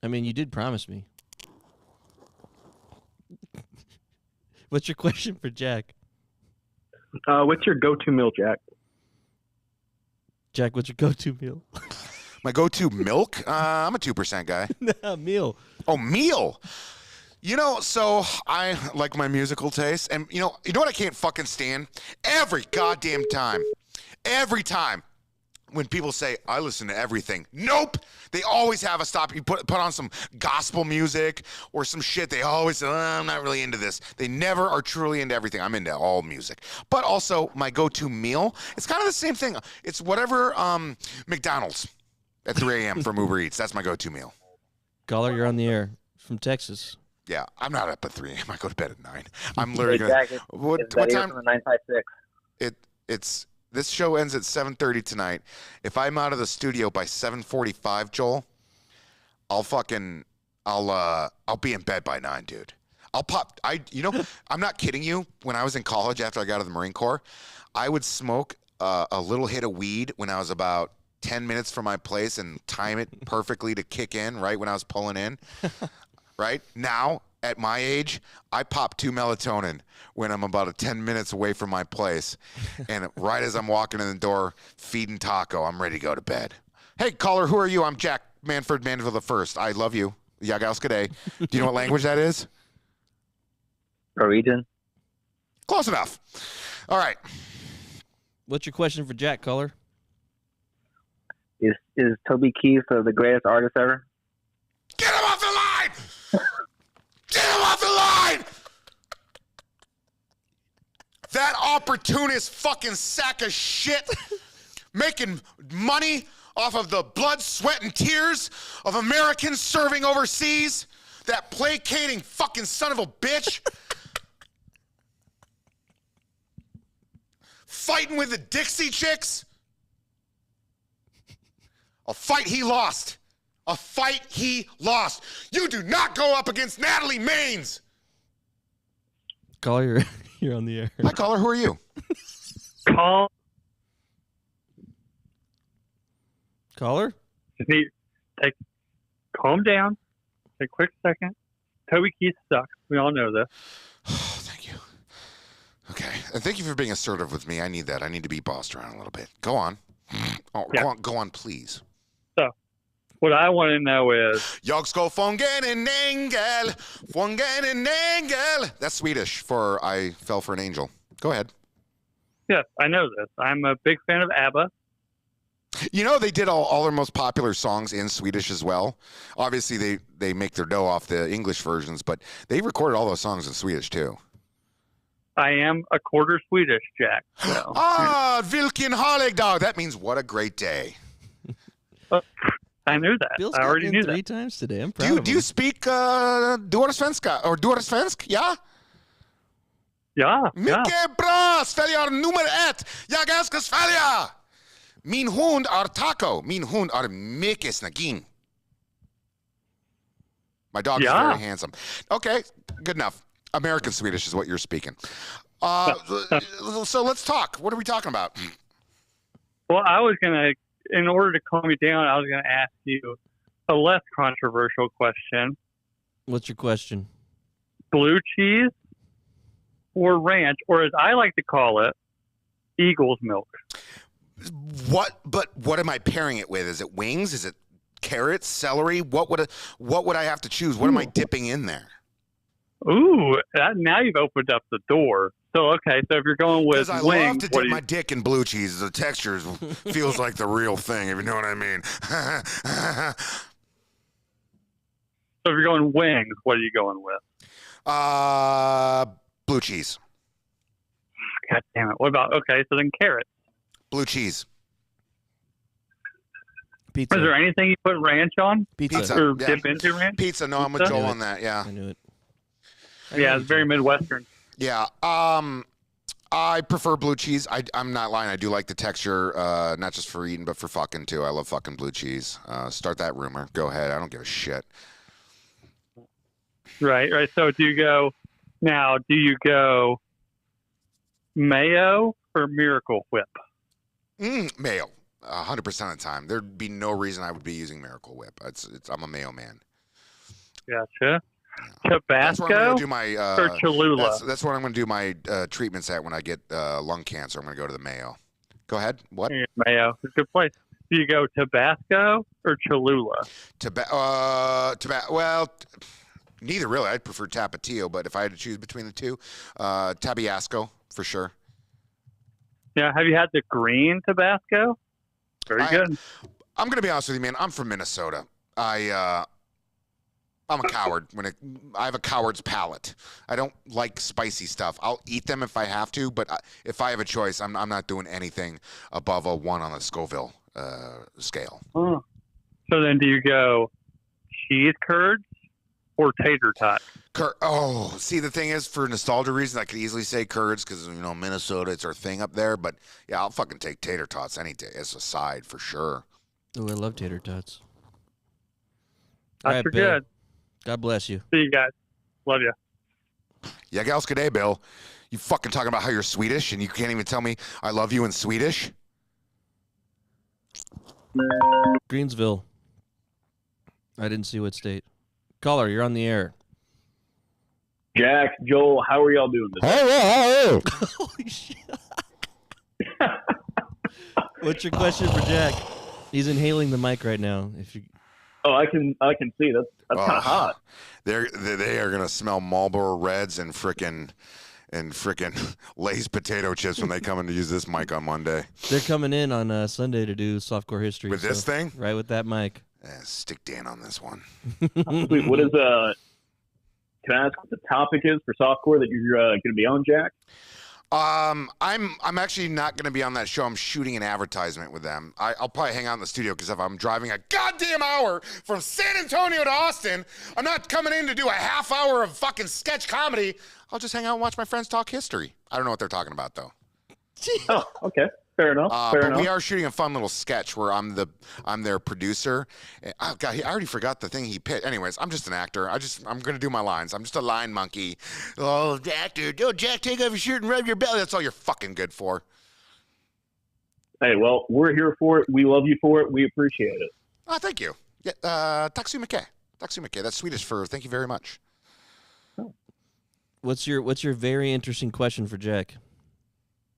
I mean, you did promise me. What's your question for Jack? What's your go-to meal, Jack? Jack, what's your go-to meal? My go-to milk? I'm a 2% guy. No, meal. Oh, meal. You know, so I like my musical taste, and you know what I can't fucking stand? Every goddamn time, when people say I listen to everything, nope. They always have a stop. You put on some gospel music or some shit. They always say, I'm not really into this. They never are truly into everything. I'm into all music. But also my go-to meal, it's kind of the same thing. It's whatever McDonald's at 3 a.m. from Uber Eats. That's my go-to meal. Caller, you're on the air from Texas. Yeah, I'm not up at 3 a.m. I go to bed at 9. I'm literally exactly. What time? From the 956. It's this show ends at 7:30 tonight. If I'm out of the studio by 7:45, Joel, I'll be in bed by 9, dude. I'm not kidding you. When I was in college after I got out of the Marine Corps, I would smoke a little hit of weed when I was about 10 minutes from my place and time it perfectly to kick in right when I was pulling in. Right now, at my age, I pop 2 melatonin when I'm about 10 minutes away from my place. And right as I'm walking in the door, feeding Taco, I'm ready to go to bed. Hey, caller, who are you? I'm Jack Manford Mandeville the First. I love you. Yagauskade. Do you know what language that is? Norwegian. Close enough. All right. What's your question for Jack, caller? Is Toby Keith the greatest artist ever? Get him off the line! Get him off the line! That opportunist fucking sack of shit making money off of the blood, sweat, and tears of Americans serving overseas. That placating fucking son of a bitch. Fighting with the Dixie Chicks. A fight he lost. A fight he lost. You do not go up against Natalie Maines. Caller, you're on the air. Hi, caller. Who are you? Caller? Calm down. Take a quick second. Toby Keith sucks. We all know this. Thank you. Okay. And thank you for being assertive with me. I need that. I need to be bossed around a little bit. Go on. Go on, please. So, what I want to know is... Jag ska fånga en ängel, fånga en ängel. That's Swedish for I fell for an angel. Go ahead. Yes, I know this. I'm a big fan of ABBA. You know, they did all their most popular songs in Swedish as well. Obviously, they make their dough off the English versions, but they recorded all those songs in Swedish, too. I am a quarter Swedish, Jack. So. Vilken härlig dag. That means what a great day. I knew that. Bill's I already knew 3 that. times today. I'm proud of him. Do you speak Dårsvenska or Dårsvensk? Ja? Ja. Mycket bra! Sverige nummer 1. Jag älskar Sverige! Min hund är Taco. Min hund är mycket snagin. My dog is very handsome. Okay, good enough. American Swedish is what you're speaking. So let's talk. What are we talking about? Well, I was going to, in order to calm you down, I was going to ask you a less controversial question. What's your question? Blue cheese or ranch, or as I like to call it, Eagle's milk. What am I pairing it with? Is it wings? Is it carrots, celery? What would I have to choose? What am I dipping in there? Ooh, now you've opened up the door. So, okay, so if you're going with I wings... love to dip my dick in blue cheese. The texture feels like the real thing, if you know what I mean. So if you're going wings, what are you going with? Blue cheese. God damn it. What about... Okay, so then carrots. Blue cheese. Pizza. Is there anything you put ranch on? Pizza. Or dip into ranch? Pizza. No, I'm with Joel on that. Yeah. I knew it. Yeah, it's very Midwestern. Yeah. I prefer blue cheese. I'm not lying. I do like the texture, not just for eating, but for fucking too. I love fucking blue cheese. Start that rumor. Go ahead. I don't give a shit. Right. So do you go mayo or Miracle Whip? Mayo. 100% of the time. There'd be no reason I would be using Miracle Whip. I'm a mayo man. Gotcha. Tabasco or Cholula? That's where I'm going to do my treatments at when I get lung cancer. I'm going to go to the Mayo. Go ahead. What? Yeah, Mayo. It's a good place. Do you go Tabasco or Cholula? Well, neither really. I'd prefer Tapatio, but if I had to choose between the two, Tabasco for sure. Yeah. Have you had the green Tabasco? Very good. I'm going to be honest with you, man. I'm from Minnesota. I'm a coward. I have a coward's palate. I don't like spicy stuff. I'll eat them if I have to, but if I have a choice, I'm not doing anything above a 1 on the Scoville scale. Oh. So then do you go cheese curds or tater tots? See, the thing is, for nostalgia reasons, I could easily say curds because, Minnesota, it's our thing up there. But, yeah, I'll fucking take tater tots any day as a side for sure. Oh, I love tater tots. That's good. God bless you. See you guys. Love you. Yeah, gals, good day, Bill. You fucking talking about how you're Swedish and you can't even tell me I love you in Swedish? Greensville. I didn't see what state. Caller, you're on the air. Jack, Joel, how are y'all doing today? Holy shit. What's your question for Jack? He's inhaling the mic right now. If you. Oh, I can see that's kind of hot. They are gonna smell Marlboro Reds and frickin' Lay's potato chips when they come in to use this mic on Monday. They're coming in on Sunday to do softcore history with this thing, right? With that mic. Stick Dan on this one. Wait, what is Can I ask what the topic is for softcore that you're going to be on, Jack? I'm actually not going to be on that show. I'm shooting an advertisement with them. I'll probably hang out in the studio because if I'm driving a goddamn hour from San Antonio to Austin, I'm not coming in to do a half hour of fucking sketch comedy. I'll just hang out and watch my friends talk history. I don't know what they're talking about though. Oh, okay. Fair enough. But we are shooting a fun little sketch where I'm their producer. Oh God, I already forgot the thing he picked. Anyways, I'm just an actor. I'm gonna do my lines. I'm just a line monkey. Oh, actor, Jack, take off your shirt and rub your belly. That's all you're fucking good for. Hey, well, we're here for it. We love you for it. We appreciate it. Oh, thank you. Yeah, tack så mycket. That's Swedish for thank you very much. What's your very interesting question for Jack?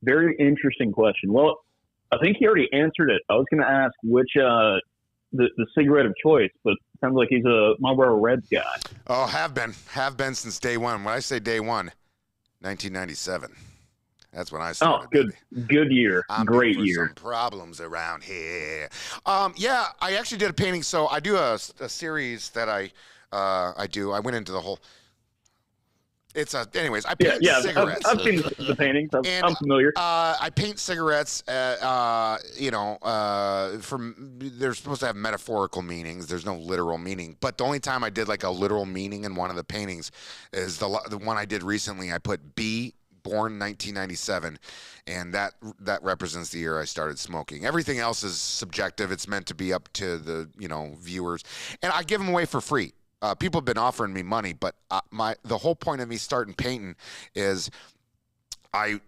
Very interesting question. Well, I think he already answered it. I was going to ask which the cigarette of choice, but it sounds like he's a Marlboro Reds guy. Oh, have been since day one. When I say day one, 1997. That's when I started. Oh, good year. Great year. Some problems around here. Yeah, I actually did a painting. So I do a series that I do. I went into the whole. Anyways, I paint cigarettes. I've seen the paintings. I'm familiar. I paint cigarettes. They're supposed to have metaphorical meanings. There's no literal meaning. But the only time I did like a literal meaning in one of the paintings is the one I did recently. I put B, born 1997, and that represents the year I started smoking. Everything else is subjective. It's meant to be up to the viewers, and I give them away for free. People have been offering me money, but the whole point of me starting painting is I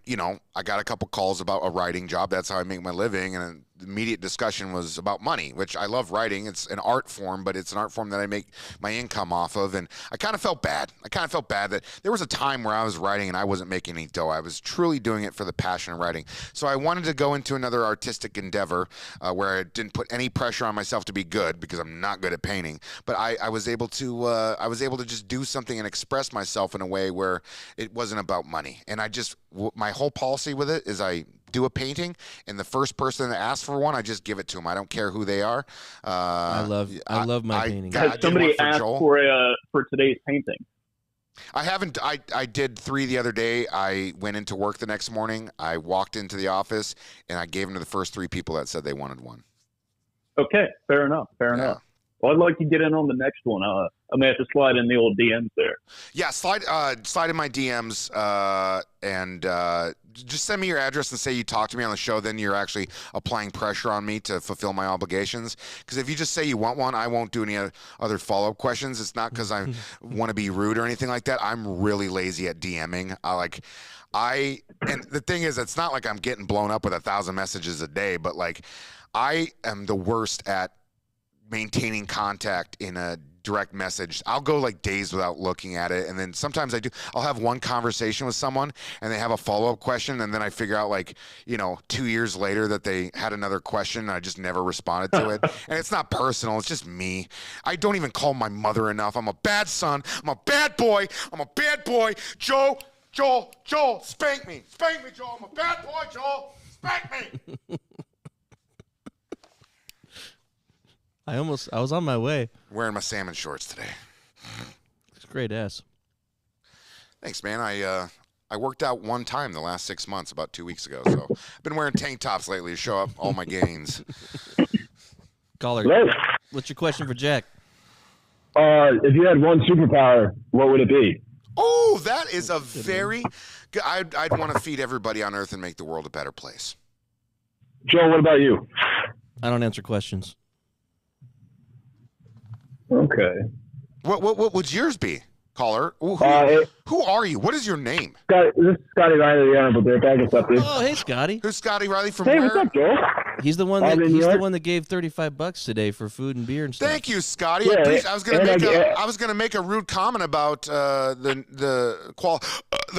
got a couple calls about a writing job. That's how I make my living. And the immediate discussion was about money, which I love writing. It's an art form, but it's an art form that I make my income off of. And I kind of felt bad. That there was a time where I was writing and I wasn't making any dough. I was truly doing it for the passion of writing. So I wanted to go into another artistic endeavor where I didn't put any pressure on myself to be good because I'm not good at painting. But I was able to just do something and express myself in a way where it wasn't about money. And my whole policy with it is I do a painting, and the first person that asks for one, I just give it to them. I don't care who they are. I love my paintings. Has somebody asked for today's painting? I haven't. I did 3 the other day. I went into work the next morning. I walked into the office, and I gave them to the first 3 people that said they wanted one. Okay, fair enough. Well, I'd like to get in on the next one. I may have to slide in the old DMs there. Yeah, slide in my DMs and just send me your address and say you talked to me on the show. Then you're actually applying pressure on me to fulfill my obligations. Because if you just say you want one, I won't do any other follow-up questions. It's not because I want to be rude or anything like that. I'm really lazy at DMing. And the thing is, it's not like I'm getting blown up with 1,000 messages a day, but like I am the worst at maintaining contact in a direct message. I'll go like days without looking at it, and then sometimes I'll have one conversation with someone and they have a follow-up question, and then I figure out 2 years later that they had another question and I just never responded to it. And it's not personal, it's just me. I don't even call my mother enough. I'm a bad son, I'm a bad boy, Joel, spank me, Joel. I'm a bad boy, Joel, spank me. I was on my way. Wearing my salmon shorts today. It's great ass. Thanks, man. I worked out one time the last 6 months, about 2 weeks ago. So I've been wearing tank tops lately to show up all my gains. Caller, what's your question for Jack? If you had one superpower, what would it be? Oh, that is a very good. I'd want to feed everybody on Earth and make the world a better place. Joe, what about you? I don't answer questions. Okay. What would yours be, caller? Who are you? What is your name? This is Scotty Riley, the Honorable Dirtbag. What's up, dude? Oh, hey, Scotty. Who's Scotty Riley from Hey, where? what's up, Joe? He's the one that gave $35 today for food and beer and stuff. Thank you, Scotty. Yeah, I was gonna make a rude comment about the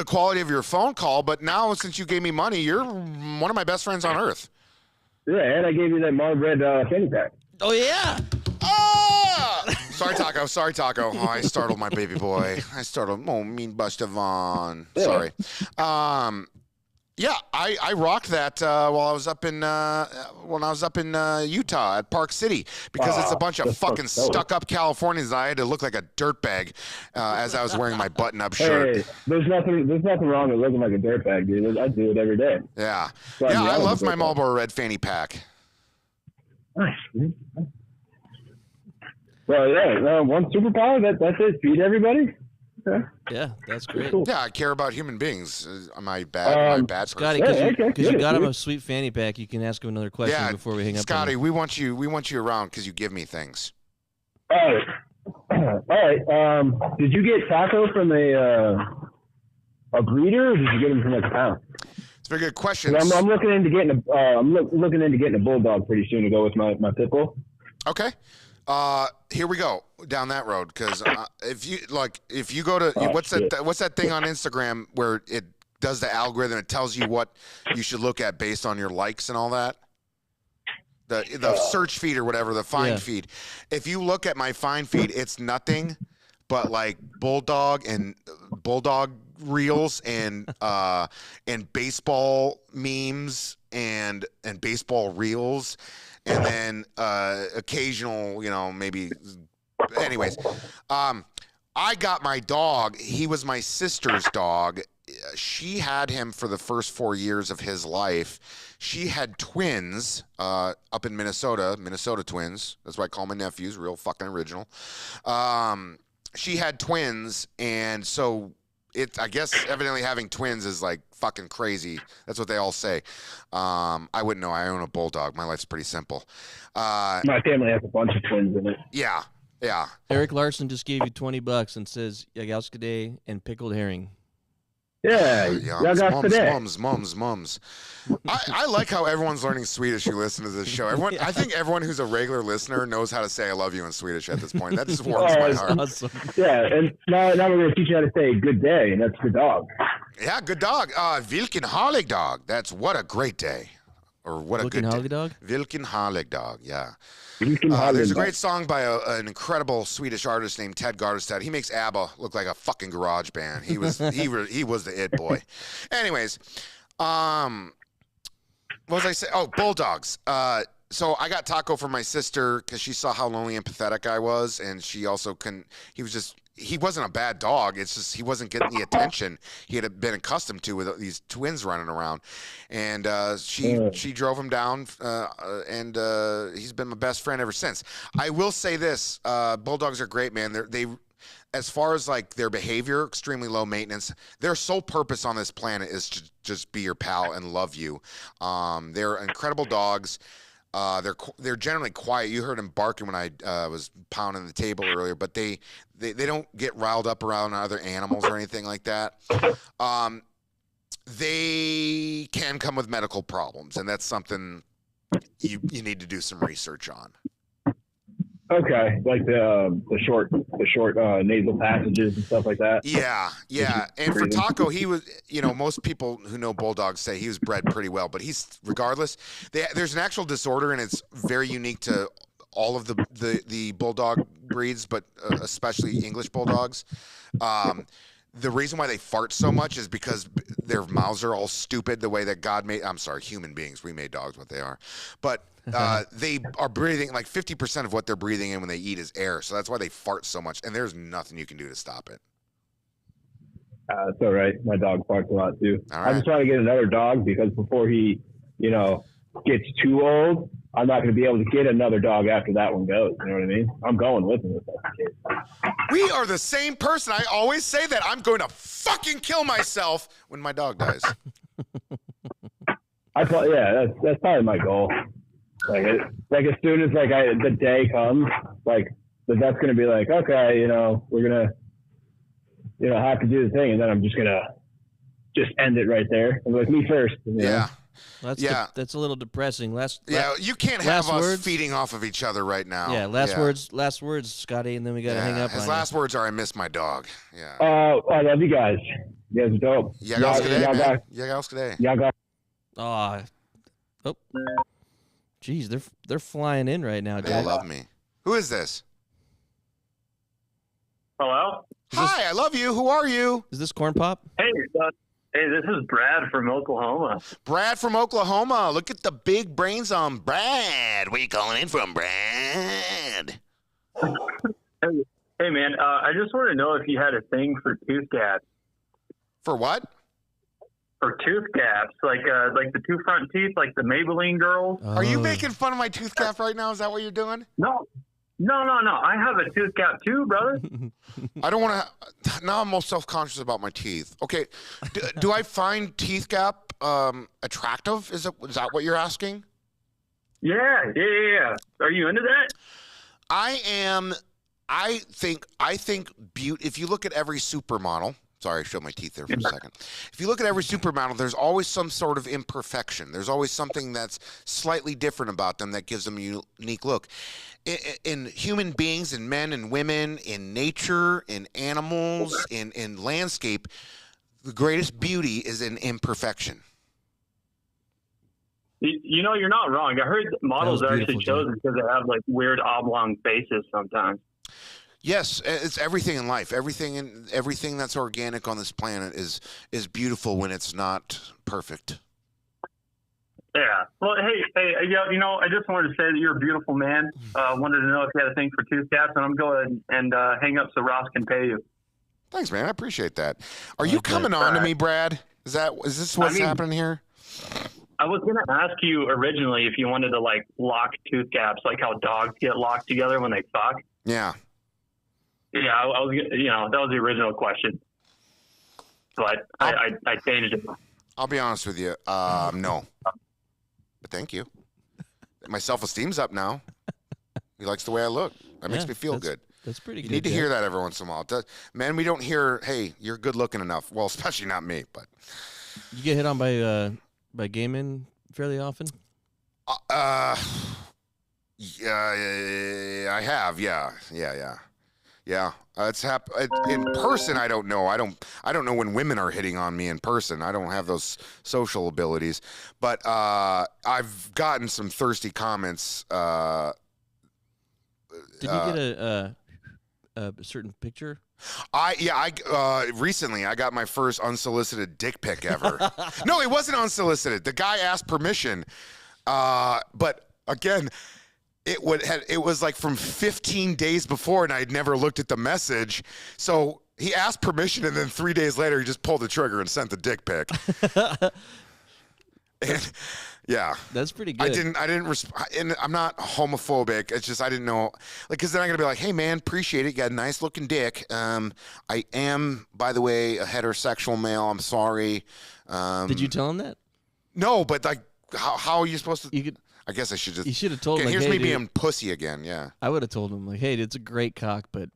quality of your phone call, but now since you gave me money, you're one of my best friends on Earth. Yeah, and I gave you that Marv Red fanny pack. Oh yeah. Sorry, Taco. Oh, I startled my baby boy. Mean Buster Vaughn. Sorry. Yeah, I rocked that while I was up in Utah at Park City, because it's a bunch of fucking stuck-up Californians. I had to look like a dirtbag as I was wearing my button-up shirt. Hey, there's nothing wrong with looking like a dirtbag, dude. I do it every day. Yeah, I love my Marlboro Red fanny pack. Nice, dude. Well, yeah, one superpower, that's it. Feed everybody. Okay. Yeah, that's great. Cool. Yeah, I care about human beings. Am I bad? Scotty, because you got him a sweet fanny pack, you can ask him another question before we hang up. Scotty, we want you around because you give me things. All right. Did you get Taco from a breeder, or did you get him from a pound? It's a very good question. I'm looking into getting looking into getting a bulldog pretty soon to go with my pit bull. Okay. Here we go down that road, because if you go to what's that thing on Instagram where it does the algorithm, it tells you what you should look at based on your likes and all that, the search feed or whatever, the find feed. If you look at my find feed, it's nothing but like bulldog reels and baseball memes and baseball reels. And then occasional, maybe. Anyways, I got my dog. He was my sister's dog. She had him for the first 4 years of his life. She had twins up in Minnesota twins. That's why I call my nephews, real fucking original. She had twins, and so I guess evidently having twins is like fucking crazy. That's what they all say. I wouldn't know. I own a bulldog. My life's pretty simple. My family has a bunch of twins in it. Yeah. Eric Larson just gave you $20 and says Yagalskaday and pickled herring. Yeah, mums. I like how everyone's learning Swedish who listen to this show. I think everyone who's a regular listener knows how to say I love you in Swedish at this point. That just warms my heart. Awesome. Yeah, and now we're going to teach you how to say good day, and that's good dog. Yeah, good dog. Vilken härlig dog. That's what a great day. Or what a good day. Dog? Vilken härlig dog, yeah. There's a great song by an incredible Swedish artist named Ted Gardestad. He makes ABBA look like a fucking garage band. He was he was the it boy. Anyways, what was I saying? Oh, bulldogs. So I got Taco for my sister because she saw how lonely and pathetic I was, and she also couldn't. He wasn't a bad dog. It's just he wasn't getting the attention he had been accustomed to with these twins running around. And she drove him down, and he's been my best friend ever since. I will say this: bulldogs are great, man. They as far as like their behavior, extremely low maintenance. Their sole purpose on this planet is to just be your pal and love you. They're incredible dogs. They're generally quiet. You heard him barking when I was pounding the table earlier, but they don't get riled up around other animals or anything like that. They can come with medical problems, and that's something you need to do some research on. Okay, like the short nasal passages and stuff like that. Yeah. And for Taco, he was, most people who know bulldogs say he was bred pretty well, but regardless, there's an actual disorder, and it's very unique to all of the bulldog breeds, but especially English bulldogs. The reason why they fart so much is because their mouths are all stupid the way that God made. I'm sorry, human beings. We made dogs what they are, but they are breathing like 50% of what they're breathing in when they eat is air. So that's why they fart so much, and there's nothing you can do to stop it. It's all right. My dog farts a lot too. All right. I'm just trying to get another dog because before he, gets too old, I'm not going to be able to get another dog after that one goes. You know what I mean? I'm going with him if that's the case. We are the same person. I always say that I'm going to fucking kill myself when my dog dies. I thought, that's probably my goal. Like as soon as the day comes, that's going to be like, okay, we're going to, have to do the thing, and then I'm just going to just end it right there. I'm like, me first. Yeah. That's a little depressing. You can't have us feeding off of each other right now. Yeah, last words, Scotty, and then we got to hang up. His last words are, "I miss my dog." Yeah. I love you guys. You guys are dope. Oh, geez, they're flying in right now. They love me. Who is this? Hello. Hi, I love you. Who are you? Is this Corn Pop? Hey, this is Brad from Oklahoma. Brad from Oklahoma. Look at the big brains on Brad. Where you calling in from, Brad? Hey, man. I just want to know if you had a thing for tooth gaps. For what? For tooth gaps, like the two front teeth, like the Maybelline girls. Are you making fun of my tooth gap right now? Is that what you're doing? No. I have a tooth gap too, brother. I don't want to. Now I'm most self-conscious about my teeth. Okay, do I find teeth gap attractive? Is that what you're asking? Yeah. Are you into that? I am. I think beauty. If you look at every supermodel. Sorry, I showed my teeth there for a second. If you look at every supermodel, there's always some sort of imperfection. There's always something that's slightly different about them that gives them a unique look. In human beings, in men and women, in nature, in animals, in landscape, the greatest beauty is in imperfection. You're not wrong. I heard models are actually chosen because they have like weird oblong faces sometimes. Yes, it's everything in life. Everything that's organic on this planet is beautiful when it's not perfect. Yeah. Well, hey, I just wanted to say that you're a beautiful man. Wanted to know if you had a thing for tooth gaps, and I'm going and hang up so Ross can pay you. Thanks, man. I appreciate that. Are you coming on to me, Brad? Is this what's happening here? I was going to ask you originally if you wanted to like lock tooth gaps, like how dogs get locked together when they fuck. Yeah. Yeah, I was, that was the original question, but I changed it. I'll be honest with you, no. But thank you. My self-esteem's up now. He likes the way I look. That makes me feel good. That's pretty good. You need to hear that every once in a while. Man, we don't hear, hey, you're good looking enough. Well, especially not me, but. You get hit on by gay men fairly often? Yeah, I have. Yeah. It's in person. I don't know. I don't know when women are hitting on me in person. I don't have those social abilities. But I've gotten some thirsty comments. Did you get a certain picture? Recently I got my first unsolicited dick pic ever. No, it wasn't unsolicited. The guy asked permission. But Again, it was like from 15 days before, and I'd never looked at the message. So he asked permission, and then 3 days later, he just pulled the trigger and sent the dick pic. And, yeah, that's pretty good. I didn't and I'm not homophobic. It's just I didn't know, like, because then I'm gonna be like, hey man, appreciate it. You got a nice looking dick. I am, by the way, a heterosexual male. I'm sorry. Did you tell him that? No, but like, how are you supposed to? You could. I guess I should just. You should have told him. Like, here's hey, me dude, being pussy again. Yeah. I would have told him like, hey, it's a great cock, but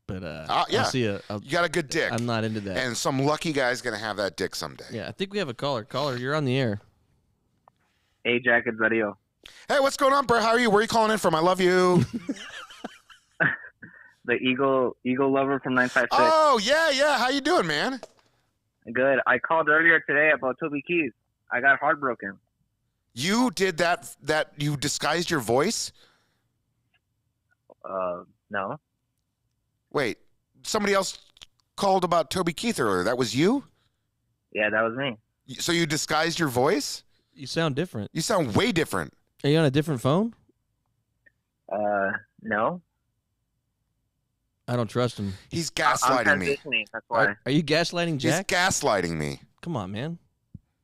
yeah, I'll see you got a good dick. I'm not into that. And some lucky guy's gonna have that dick someday. Yeah, I think we have a caller. Caller, you're on the air. Hey, Jack, it's Dario. Hey, what's going on, bro? How are you? Where are you calling in from? I love you. The Eagle lover from 956. Oh yeah. How you doing, man? Good. I called earlier today about Toby Keith. I got heartbroken. You did that you disguised your voice? No. Wait, somebody else called about Toby Keith earlier. That was you? Yeah, that was me. So you disguised your voice? You sound different. You sound way different. Are you on a different phone? No. I don't trust him. He's gaslighting me. I'm transitioning, that's why. Are you gaslighting Jack? He's gaslighting me. Come on, man.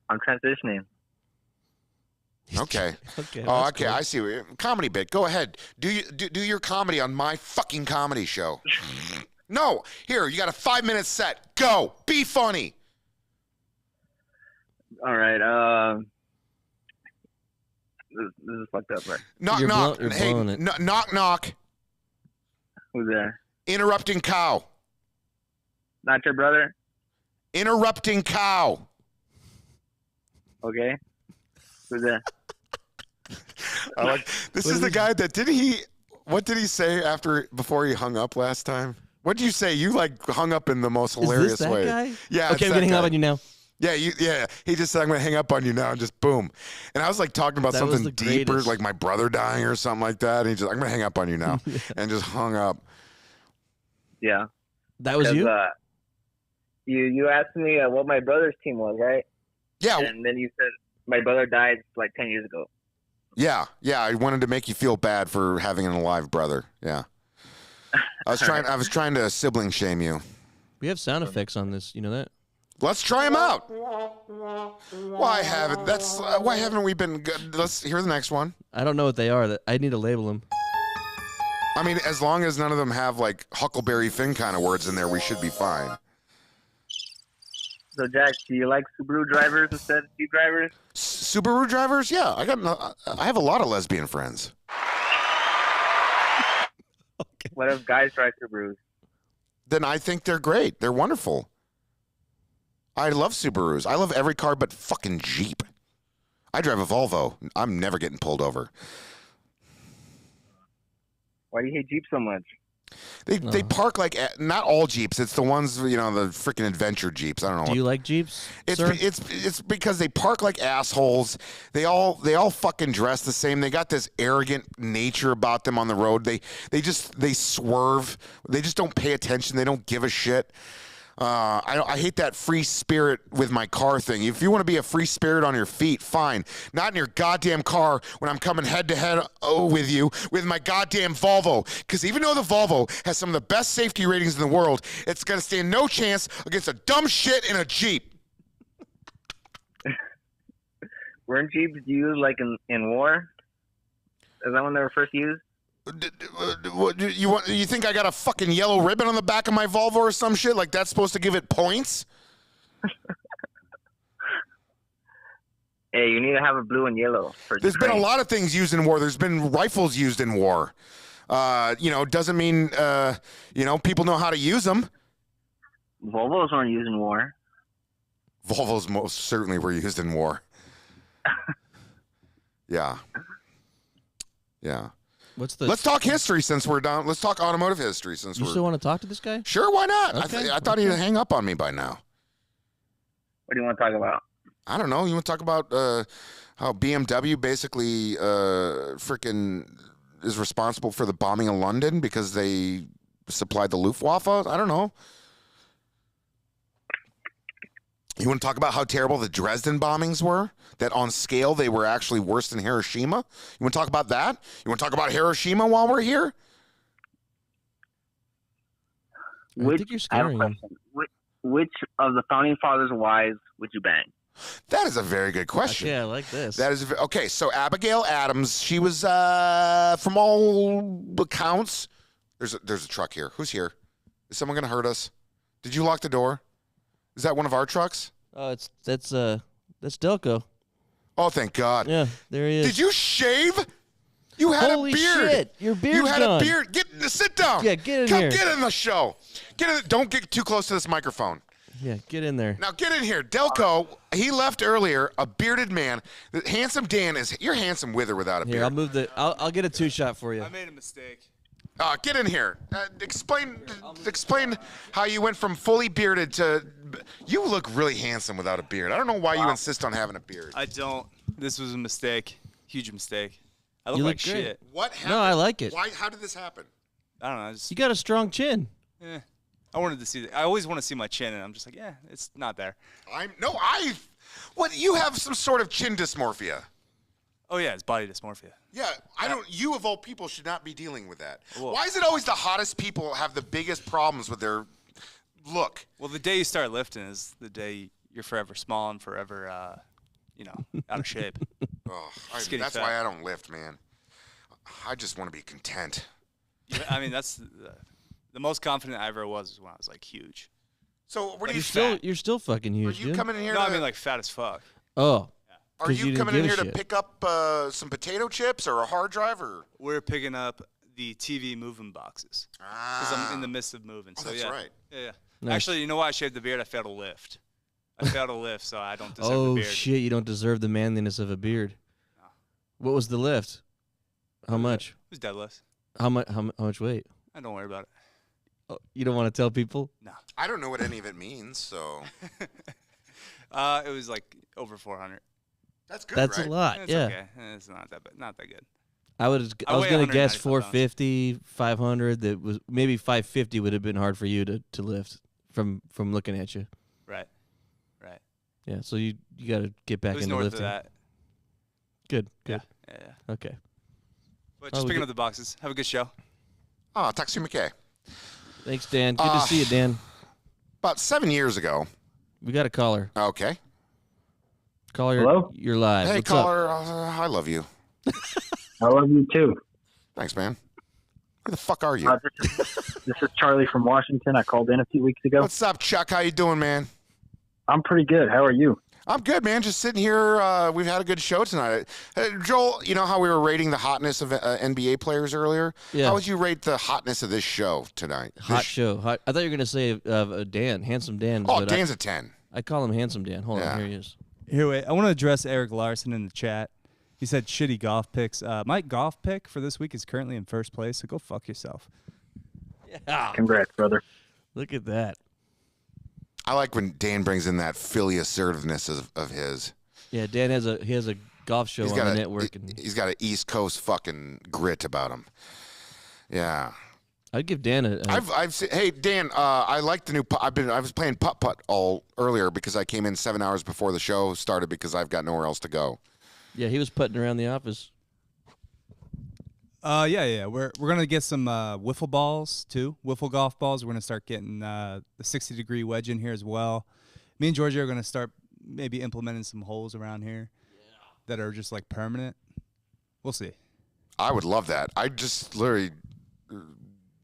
I'm transitioning. Okay. Okay. Oh, that's okay. cool. I see. Comedy bit. Go ahead. Do your comedy on my fucking comedy show. No. Here, you got a 5-minute set. Go. Be funny. All right. This is fucked up, right? Knock, You're knock. you're Hey, blowing it. knock, knock. Who's there? Interrupting cow. Not your brother? Interrupting cow. Okay. Who's there? I like. This is the guy that did he. What did he say before he hung up last time? What did you say? You like hung up in the most hilarious Is this that way. guy? Yeah. Okay, I'm getting up on you now. Yeah, yeah. He just said, I'm going to hang up on you now, and just boom. And I was like talking about That was something the deeper, greatest. like my brother dying or something like that. And he just, I'm going to hang up on you now, and just hung up. Yeah. That was you? You asked me what my brother's team was, right? Yeah. And then you said my brother died like 10 years ago. Yeah. I wanted to make you feel bad for having an alive brother. Yeah. I was trying to sibling shame you. We have sound effects on this. You know that? Let's try them out. Why haven't we been good? Let's hear the next one. I don't know what they are. I need to label them. I mean, as long as none of them have like Huckleberry Finn kind of words in there, we should be fine. So, Jack, do you like Subaru drivers instead of Jeep drivers? Subaru drivers? Yeah, I have a lot of lesbian friends. Okay. What if guys drive Subarus? Then I think they're great. They're wonderful. I love Subarus. I love every car but fucking Jeep. I drive a Volvo. I'm never getting pulled over. Why do you hate Jeep so much? They park like, not all Jeeps. It's the ones, the freaking adventure Jeeps. I don't know. Do you like Jeeps? It's because they park like assholes. They all fucking dress the same. They got this arrogant nature about them on the road. They swerve. They just don't pay attention. They don't give a shit. I hate that free spirit with my car thing. If you want to be a free spirit on your feet, fine. Not in your goddamn car when I'm coming head to head with you with my goddamn Volvo. Because even though the Volvo has some of the best safety ratings in the world, it's going to stand no chance against a dumb shit in a Jeep. Weren't Jeeps used like in war? Is that when they were first used? You think I got a fucking yellow ribbon on the back of my Volvo or some shit? Like that's supposed to give it points? Hey, you need to have a blue and yellow. There's been a lot of things used in war. There's been rifles used in war. Doesn't mean, people know how to use them. Volvos weren't used in war. Volvos most certainly were used in war. Yeah. Let's talk history since we're done. Let's talk automotive history since You still want to talk to this guy? Sure, why not? Okay. I thought he'd hang up on me by now. What do you want to talk about? I don't know. You want to talk about how BMW basically freaking is responsible for the bombing of London because they supplied the Luftwaffe? I don't know. You want to talk about how terrible the Dresden bombings were? That on scale, they were actually worse than Hiroshima? You want to talk about that? You want to talk about Hiroshima while we're here? I think you're scaring him. Which of the founding fathers' wives would you bang? That is a very good question. Yeah, I like this. That is okay. So Abigail Adams, she was from all accounts. There's a truck here. Who's here? Is someone going to hurt us? Did you lock the door? Is that one of our trucks? Oh, that's Delco. Oh, thank God. Yeah, there he is. Did you shave? You had Holy a beard. Shit, your beard's You had gone. a beard. Sit down. Yeah, get in Come here. get in the show. Get in. Don't get too close to this microphone. Yeah, get in there. Now get in here. Delco, he left earlier, a bearded man. Handsome Dan you're handsome with or without a beard. Here, I'll move I'll get a 2-shot for you. I made a mistake. Get in here. Explain how you went from fully bearded to. You look really handsome without a beard. I don't know why you insist on having a beard. I don't. This was a mistake. Huge mistake. I look You like look great. shit. What happened? No, I like it. Why? How did this happen? I don't know. You got a strong chin. I wanted to see. I always want to see my chin, and I'm just like, it's not there. What? You have some sort of chin dysmorphia. Oh yeah, it's body dysmorphia. Yeah, I don't. You of all people should not be dealing with that. Whoa. Why is it always the hottest people have the biggest problems with their look? Well, the day you start lifting is the day you're forever small and forever, out of shape. That's fat. why I don't lift, man. I just want to be content. I mean, that's the most confident I ever was when I was like huge. So where do You're still fucking huge. Are you dude. coming in here? No, I mean like fat as fuck. Oh. Are 'cause you didn't coming in give a here to shit. pick up some potato chips or a hard drive or? We're picking up the TV moving boxes because I'm in the midst of moving. So that's right. Yeah. Nice. Actually, you know why I shaved the beard? I failed a lift. I failed a lift, so I don't deserve the Oh beard. shit! You don't deserve the manliness of a beard. What was the lift? How much? It was deadlift. How much? How much weight? Don't worry about it. Oh, you don't want to tell people? No. I don't know what any of it means, so. It was like over 400. That's good. That's right? a lot. It's yeah. okay. It's not that good. I was I weigh gonna guess 195 pounds. 450, 500. That was maybe 550 would have been hard for you to lift from looking at you. Right. Yeah. So you got to get back It was into north lifting. of that. Good. Yeah. Okay. But just picking up the boxes. Have a good show. Oh, Taxi McKay. Thanks, Dan. Good to see you, Dan. About 7 years ago. We got a caller. Okay. Caller, Hello? you're live. Hey, What's up? caller. I love you. I love you too. Thanks, man. Who the fuck are you? This is Charlie from Washington. I called in a few weeks ago. What's up, Chuck? How you doing, man? I'm pretty good. How are you? I'm good, man. Just sitting here. We've had a good show tonight. Joel, you know how we were rating the hotness of NBA players earlier? Yeah. How would you rate the hotness of this show tonight? Hot show. Hot. I thought you were gonna say Dan, handsome Dan. Oh, but Dan's a 10. I call him handsome Dan. Hold on, here he is. Here, wait. I want to address Eric Larson in the chat. He said shitty golf picks. My golf pick for this week is currently in first place, so go fuck yourself. Yeah. Congrats, brother. Look at that. I like when Dan brings in that Philly assertiveness of his. Yeah, Dan has a golf show on the network. He's got an East Coast fucking grit about him. Yeah. I'd give Dan a. Hey Dan, I like the new. I was playing putt all earlier because I came in 7 hours before the show started because I've got nowhere else to go. Yeah, he was putting around the office. Yeah. We're gonna get some wiffle balls too. Wiffle golf balls. We're gonna start getting the 60-degree wedge in here as well. Me and Georgia are gonna start maybe implementing some holes around here that are just like permanent. We'll see. I would love that. I just literally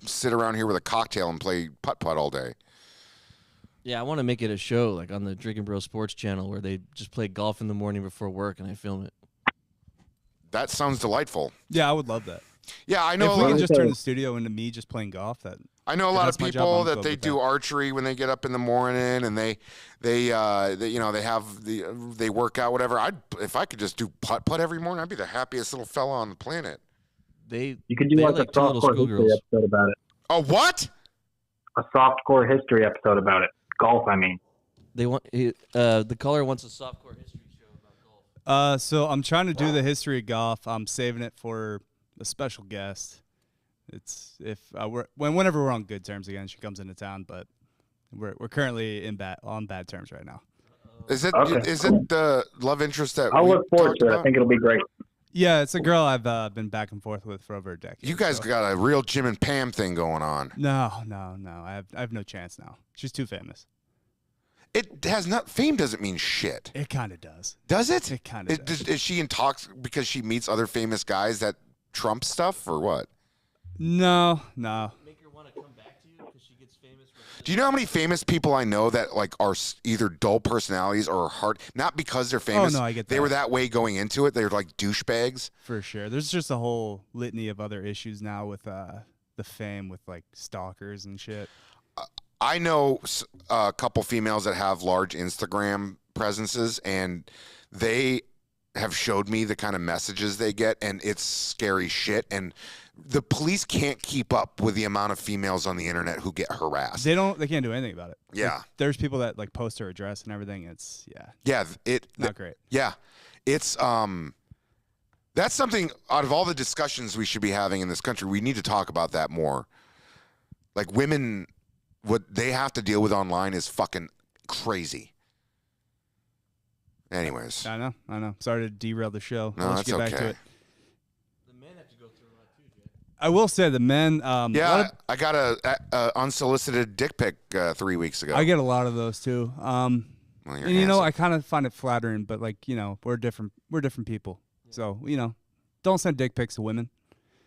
sit around here with a cocktail and play putt all day. Yeah, I want to make it a show like on the Drinking Bro Sports channel where they just play golf in the morning before work and I film it. That sounds delightful. Yeah, I would love that. Yeah, I know. If we can just turn the studio into me just playing golf, I know a lot of people that they do archery when they get up in the morning, and they work out whatever. If I could just do putt every morning, I'd be the happiest little fella on the planet. You could do like a softcore history episode about it. A what? A softcore history episode about it. Golf, I mean. They want the caller wants a softcore history show about golf. So I'm trying to do the history of golf. I'm saving it for a special guest. It's whenever we're on good terms again, she comes into town, but we're currently on bad terms right now. Is it Okay. is it the love interest that I'll we look forward talked to it. I about? think it'll be great. Yeah, it's a girl I've been back and forth with for over a decade. You guys so. got a real Jim and Pam thing going on. No. I have no chance now. She's too famous. It has not. Fame doesn't mean shit. It kind of does. Does it? It kind of does. Is she in talks because she meets other famous guys that Trump stuff or what? No. Make her want to come back to you because she gets famous. Do you know how many famous people I know that like are either dull personalities or hard? Not because they're famous. Oh, no, I get They that. were that way going into it. They're like douchebags. For sure. There's just a whole litany of other issues now with the fame with like stalkers and shit. I know a couple females that have large Instagram presences, and they have showed me the kind of messages they get, and it's scary shit. And the police can't keep up with the amount of females on the internet who get harassed. They can't do anything about it. Yeah. Like, there's people that like post her address and everything. It's not great. Yeah. It's that's something out of all the discussions we should be having in this country, we need to talk about that more. Like women, what they have to deal with online is fucking crazy. Anyways. I know. Sorry to derail the show. No, Let's that's get back okay. to it. I will say the men. I got a unsolicited dick pic 3 weeks ago. I get a lot of those too. Well, And you know, I kind of find it flattering, but like, you know, we're different people. So, you know, don't send dick pics to women.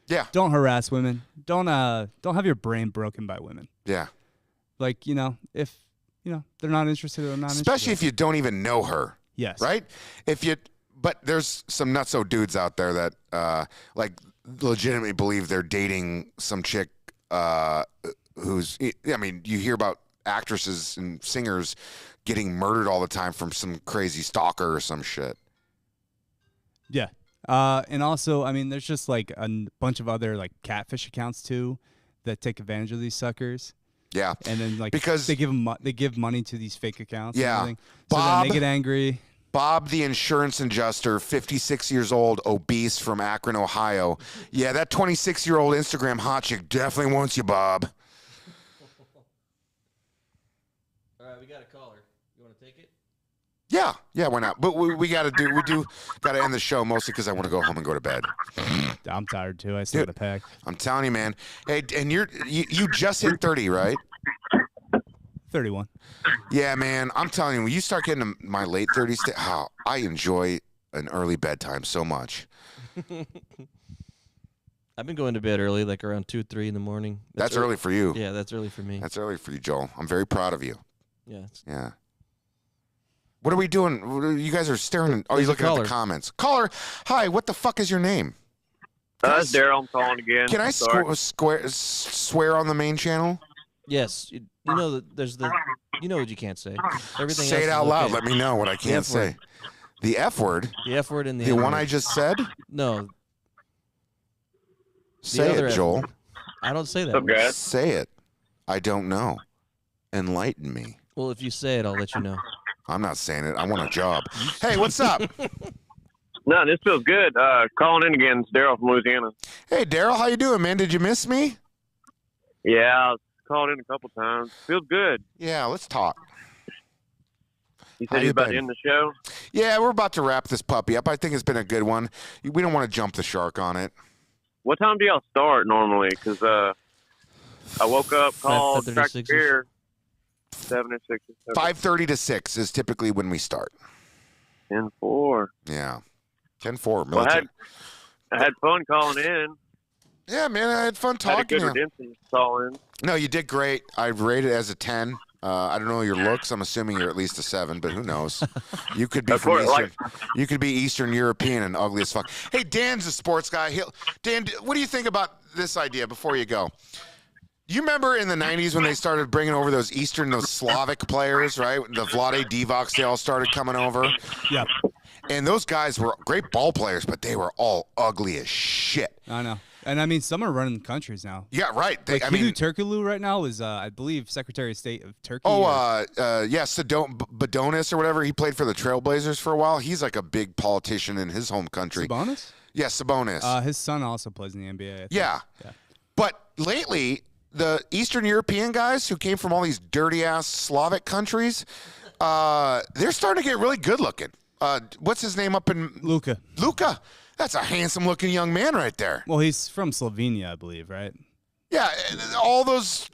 Yeah. Don't harass women. Don't have your brain broken by women. Yeah. Like, you know, if, you know, they're not interested, they're not Especially interested. if you don't even know her. Yes. Right? But there's some nutso dudes out there that like legitimately believe they're dating some chick who's, I mean, you hear about actresses and singers getting murdered all the time from some crazy stalker or some shit. Yeah. And also, I mean, there's just like a bunch of other like catfish accounts too that take advantage of these suckers. Yeah. And then like because they give money to these fake accounts. Yeah. And everything. So then they get angry. Bob, the insurance adjuster, 56 years old, obese from Akron, Ohio. Yeah, that 26-year-old Instagram hot chick definitely wants you, Bob. All right, we got a caller. You want to take it? Yeah, why not? But we got to end the show mostly because I want to go home and go to bed. I'm tired too. I still got to pack. I'm telling you, man. Hey, and you just hit 30, right? 31. Yeah, man. I'm telling you, when you start getting to my late 30s, I enjoy an early bedtime so much. I've been going to bed early, like around 2, 3 in the morning. That's early for you. Yeah, that's early for me. That's early for you, Joel. I'm very proud of you. Yeah. Yeah. What are we doing? You guys are staring. Oh, you're looking at the comments. Caller, hi. What the fuck is your name? That's Daryl. I'm calling again. Can I Sorry. swear on the main channel? Yes. You know that there's you know what you can't say. Everything Say else it is out loud. okay. Let me know what I can't say. The F word? The F word and the The N one word. I just said? No. Say other it, F Joel. word. I don't say that. word. Say it. I don't know. Enlighten me. Well, if you say it, I'll let you know. I'm not saying it. I want a job. Hey, what's up? No, this feels good. Calling in again. It's Daryl from Louisiana. Hey, Daryl, how you doing, man? Did you miss me? Yeah, I called in a couple times. Feels good. Yeah, let's talk. You How said you you're about been? to end the show? Yeah, we're about to wrap this puppy up. I think it's been a good one. We don't want to jump the shark on it. What time do y'all start normally? Because I woke up, called, 5:30, cracked the 6-ish. beer. 7 or 6 or 7. 5:30 to 6 is typically when we start. 10-4. Yeah. 10-4. Well, Military. I had fun calling in. Yeah, man, I had fun I had a talking good to you. redemption call in. No, you did great. I rate it as a 10. I don't know your looks. I'm assuming you're at least a 7, but who knows? You could be Of from course, Eastern. You could be Eastern European and ugly as fuck. Hey, Dan's a sports guy. Dan, what do you think about this idea before you go? You remember in the 90s when they started bringing over those Slavic players, right? The Vlade Divacs, they all started coming over. Yeah. And those guys were great ball players, but they were all ugly as shit. I know. And I mean, some are running countries now. Yeah, right. Like Turkoglu right now is, I believe, Secretary of State of Turkey. Badonis or whatever. He played for the Trailblazers for a while. He's like a big politician in his home country. Sabonis? Yeah, Sabonis. His son also plays in the NBA. I think. Yeah. But lately, the Eastern European guys who came from all these dirty-ass Slavic countries, they're starting to get really good looking. What's his name up in Luca? Luca. That's a handsome looking young man right there. Well, he's from Slovenia, I believe, right? Yeah, all those,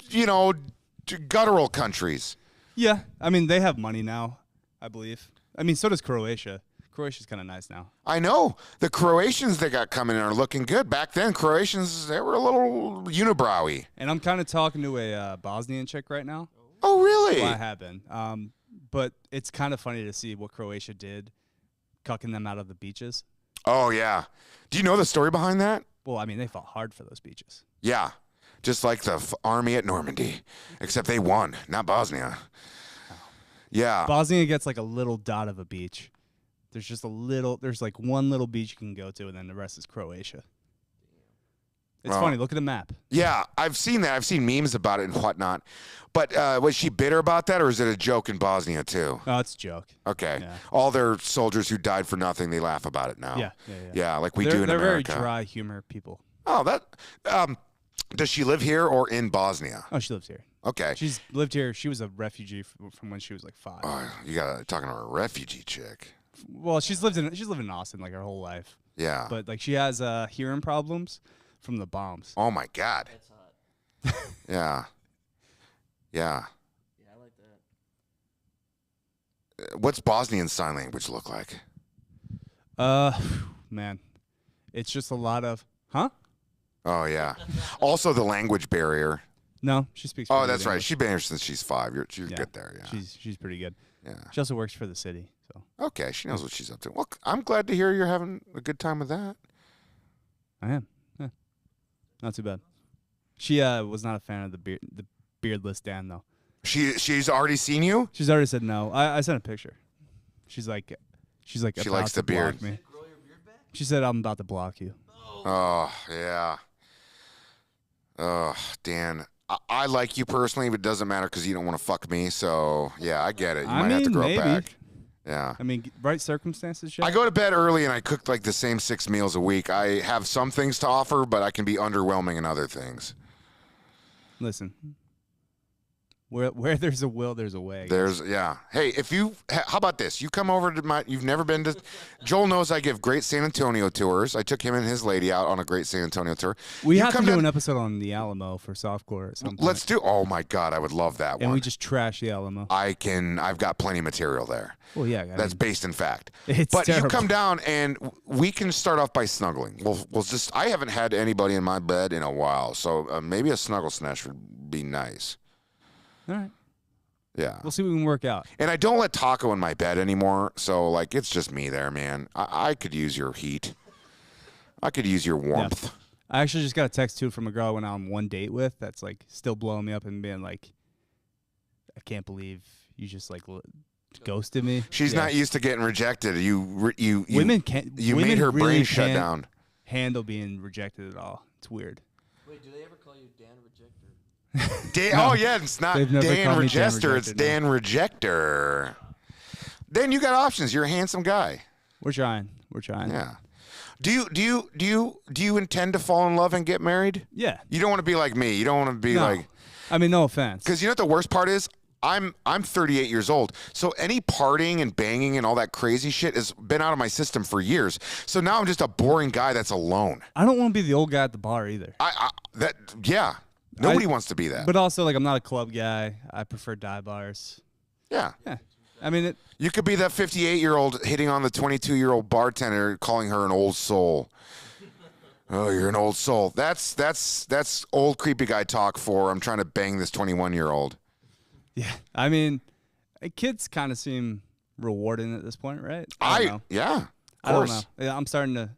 guttural countries. Yeah, I mean, they have money now, I believe. I mean, so does Croatia. Croatia's kind of nice now. I know. The Croatians they got coming in are looking good. Back then, Croatians, they were a little unibrowy. And I'm kind of talking to a Bosnian chick right now. Oh, really? Well, I have been. But it's kind of funny to see what Croatia did, cucking them out of the beaches. Oh, yeah. Do you know the story behind that? Well, I mean, they fought hard for those beaches. Yeah. Just like the army at Normandy, except they won, not Bosnia. Yeah. Bosnia gets like a little dot of a beach. There's like one little beach you can go to, and then the rest is Croatia. It's funny. Look at the map. Yeah, I've seen that. I've seen memes about it and whatnot. But was she bitter about that, or is it a joke in Bosnia too? Oh, it's a joke. Okay. Yeah. All their soldiers who died for nothing, they laugh about it now. Yeah. Yeah, like we do in They're America. very dry humor people. Oh, does she live here or in Bosnia? Oh, she lives here. Okay. She's lived here. She was a refugee from when she was like 5. Oh, you got talking to a refugee chick. Well, she's lived in Austin like her whole life. Yeah. But like she has hearing problems from the bombs. Oh my God. That's hot. Yeah. Yeah. Yeah, I like that. What's Bosnian Sign Language look like? Man, it's just a lot of Oh yeah. Also the language barrier. No, she speaks. Oh, that's right. She's been here since she's 5. She's good there. Yeah. She's pretty good. Yeah. She also works for the city. So okay, she knows what she's up to. Well, I'm glad to hear you're having a good time with that. I am. Yeah. Not too bad. She was not a fan of the beardless Dan though. She's already seen you? She's already said no. I sent a picture. She's like she likes the beard. Me. She said I'm about to block you. Oh yeah. Oh, Dan. I like you personally, but it doesn't matter because you don't want to fuck me. So yeah, I get it. You might have to grow back. Yeah. I mean, right circumstances. I go to bed early and I cook like the same 6 meals a week. I have some things to offer, but I can be underwhelming in other things. Listen, where there's a will, there's a way. Yeah. Hey, how about this? You come over to you've never been to, Joel knows I give great San Antonio tours. I took him and his lady out on a great San Antonio tour. We have to do an episode on the Alamo for softcore at some point. Let's do, oh my God, I would love that one. And we just trash the Alamo. I've got plenty of material there. Well, yeah. That's based in fact. But terrible. You come down and we can start off by snuggling. We'll just, I haven't had anybody in my bed in a while, so maybe a snuggle snatch would be nice. All right. Yeah. We'll see what we can work out. And I don't let Taco in my bed anymore, so like it's just me there, man. I could use your heat. I could use your warmth. Yeah. I actually just got a text too from a girl I went on one date with that's like still blowing me up and being like, I can't believe you just like ghosted me. She's not used to getting rejected. Women can't. You women made her really brain shut can't down. Handle being rejected at all. It's weird. Wait, do they ever call you Dan Rejector? Oh yeah, it's not They've never Dan called me Rejector. Dan It's Rejector, Dan Rejector. Then you got options. You're a handsome guy. We're trying. Yeah. Do you intend to fall in love and get married? Yeah. You don't want to be like me. You don't want to be like. I mean, no offense. Because you know what the worst part is? I'm 38 years old, so any partying and banging and all that crazy shit has been out of my system for years. So now I'm just a boring guy that's alone. I don't want to be the old guy at the bar either. Nobody wants to be that. But also, like, I'm not a club guy. I prefer dive bars. Yeah. I mean, you could be that 58-year-old hitting on the 22-year-old bartender, calling her an old soul. Oh, you're an old soul. That's old creepy guy talk for I'm trying to bang this 21-year-old. Yeah. I mean, kids kind of seem rewarding at this point, right? I don't know. Yeah. Of I don't course. know. I'm starting to.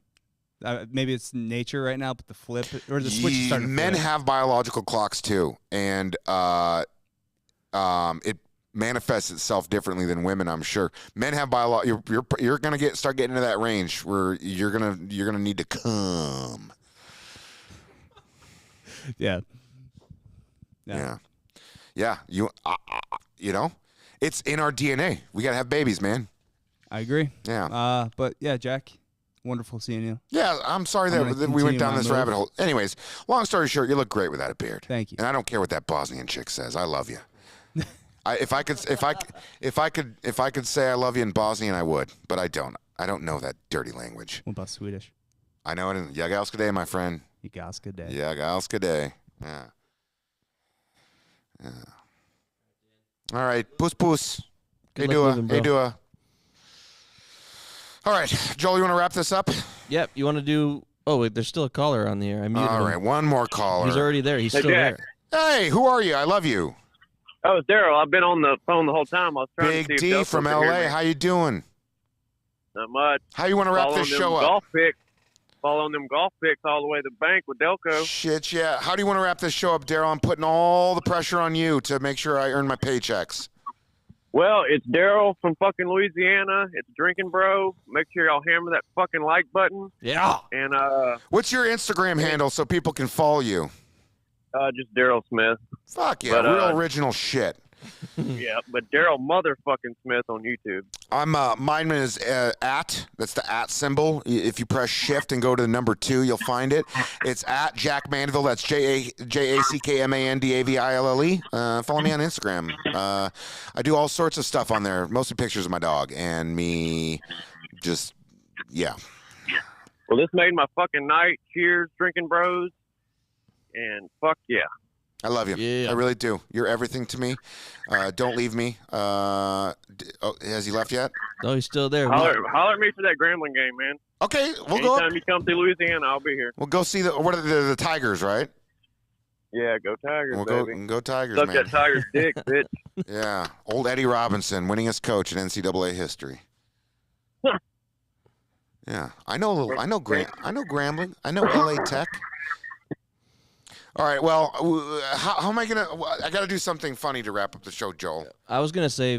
Maybe it's nature right now, but the flip or the switch is starting to Men flip. have biological clocks too, and it manifests itself differently than women. I'm sure men have You're gonna start getting into that range where you're gonna need to come. Yeah. You know, it's in our DNA. We gotta have babies, man. I agree. Yeah. But yeah, Jack. Wonderful seeing you. Yeah, I'm sorry that we went down this rabbit hole. Anyways, long story short, you look great without a beard. Thank you. And I don't care what that Bosnian chick says. I love you. If I could say I love you in Bosnian, I would, but I don't. I don't know that dirty language. What about Swedish? I know it in Jag day, my friend. Jag day. Jag day. Yeah. All right, puss. Hey, Dua. All right, Joel, you want to wrap this up? Yep. You want to do? Oh, wait, there's still a caller on the air. I muted him. All right, one more caller. He's already there. He's Hey, still Jack. there. Hey, who are you? I love you. Oh, it's Daryl. I've been on the phone the whole time. I was trying Big to see D if Delco from could hear LA. me. How you doing? Not much. How you want to wrap Following this them show up? Golf picks. Following them golf picks all the way to the bank with Delco. Shit, yeah. How do you want to wrap this show up, Daryl? I'm putting all the pressure on you to make sure I earn my paychecks. Well, it's Daryl from fucking Louisiana. It's Drinking Bro. Make sure y'all hammer that fucking like button. Yeah. And what's your Instagram handle so people can follow you? Just Daryl Smith. Fuck yeah, But, real original shit. Yeah, but Daryl motherfucking Smith on YouTube. I'm mine is at. That's the at symbol. If you press shift and go to the number 2, you'll find it. It's at Jack Mandeville. That's JACKMANDAVILLE. Follow me on Instagram. I do all sorts of stuff on there. Mostly pictures of my dog and me. Just yeah. Well, this made my fucking night. Cheers, Drinking Bros. And fuck yeah. I love you. Yeah. I really do. You're everything to me. Don't leave me. Has he left yet? No, he's still there. Holler at me for that Grambling game, man. Okay, we'll go. Anytime you come through Louisiana, I'll be here. We'll go see what are the Tigers, right? Yeah, go Tigers, We'll baby. go Tigers, Suck man. that Tigers dick, bitch. Yeah, old Eddie Robinson, winningest coach in NCAA history. Yeah, I know Grambling. I know LA Tech. All right, well, how am I gonna? I got to do something funny to wrap up the show, Joel. I was gonna say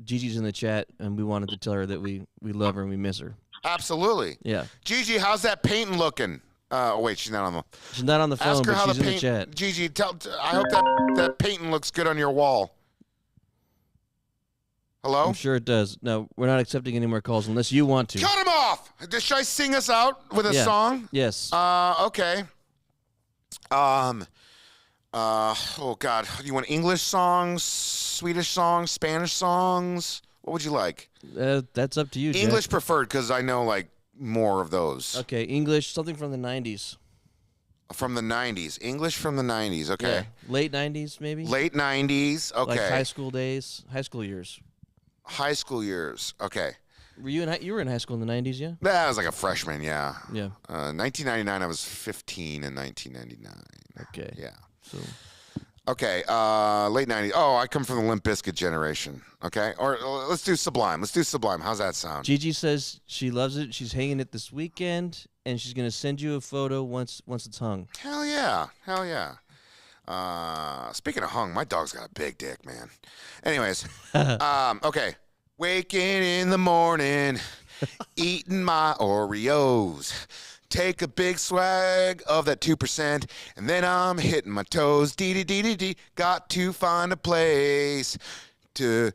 Gigi's in the chat, and we wanted to tell her that we love her and we miss her. Absolutely. Yeah. Gigi, how's that painting looking? Oh wait, she's not on the. She's not on the phone, Ask her but how she's the in paint. the chat. Gigi, I hope that painting looks good on your wall. Hello? I'm sure it does. No, we're not accepting any more calls unless you want to. Cut him off. Should I sing us out with a song? Yes. Okay. Oh God, do you want English songs, Swedish songs, Spanish songs? What would you like? That's up to you, Jack. English preferred, because I know like more of those. Okay, English, something from the 90s. From the 90s. English from the 90s, okay. Yeah. Late 90s, maybe? Late 90s, okay. Like high school days, high school years. High school years, okay. You were in high school in the 90s, yeah? I was like a freshman, yeah. Yeah. 1999, I was 15 in 1999. Okay. Yeah. So. Okay, late 90s. Oh, I come from the Limp Bizkit generation, okay? Or let's do Sublime. How's that sound? Gigi says she loves it. She's hanging it this weekend, and she's going to send you a photo once it's hung. Hell yeah. Speaking of hung, my dog's got a big dick, man. Anyways, okay. Waking in the morning, eating my Oreos. Take a big swag of that 2%, and then I'm hitting my toes. Dee. Got to find a place to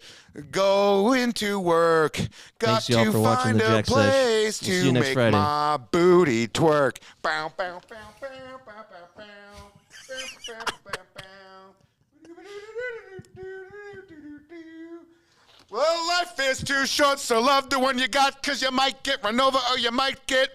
go into work. Got Thanks, y'all, to for watching find the a Jack Sesh. place We'll see to you next make Friday. my booty twerk. Bow, bow, bow, bow, bow, bow, bow, Well, life is too short, so love the one you got, 'cause you might get run over or you might get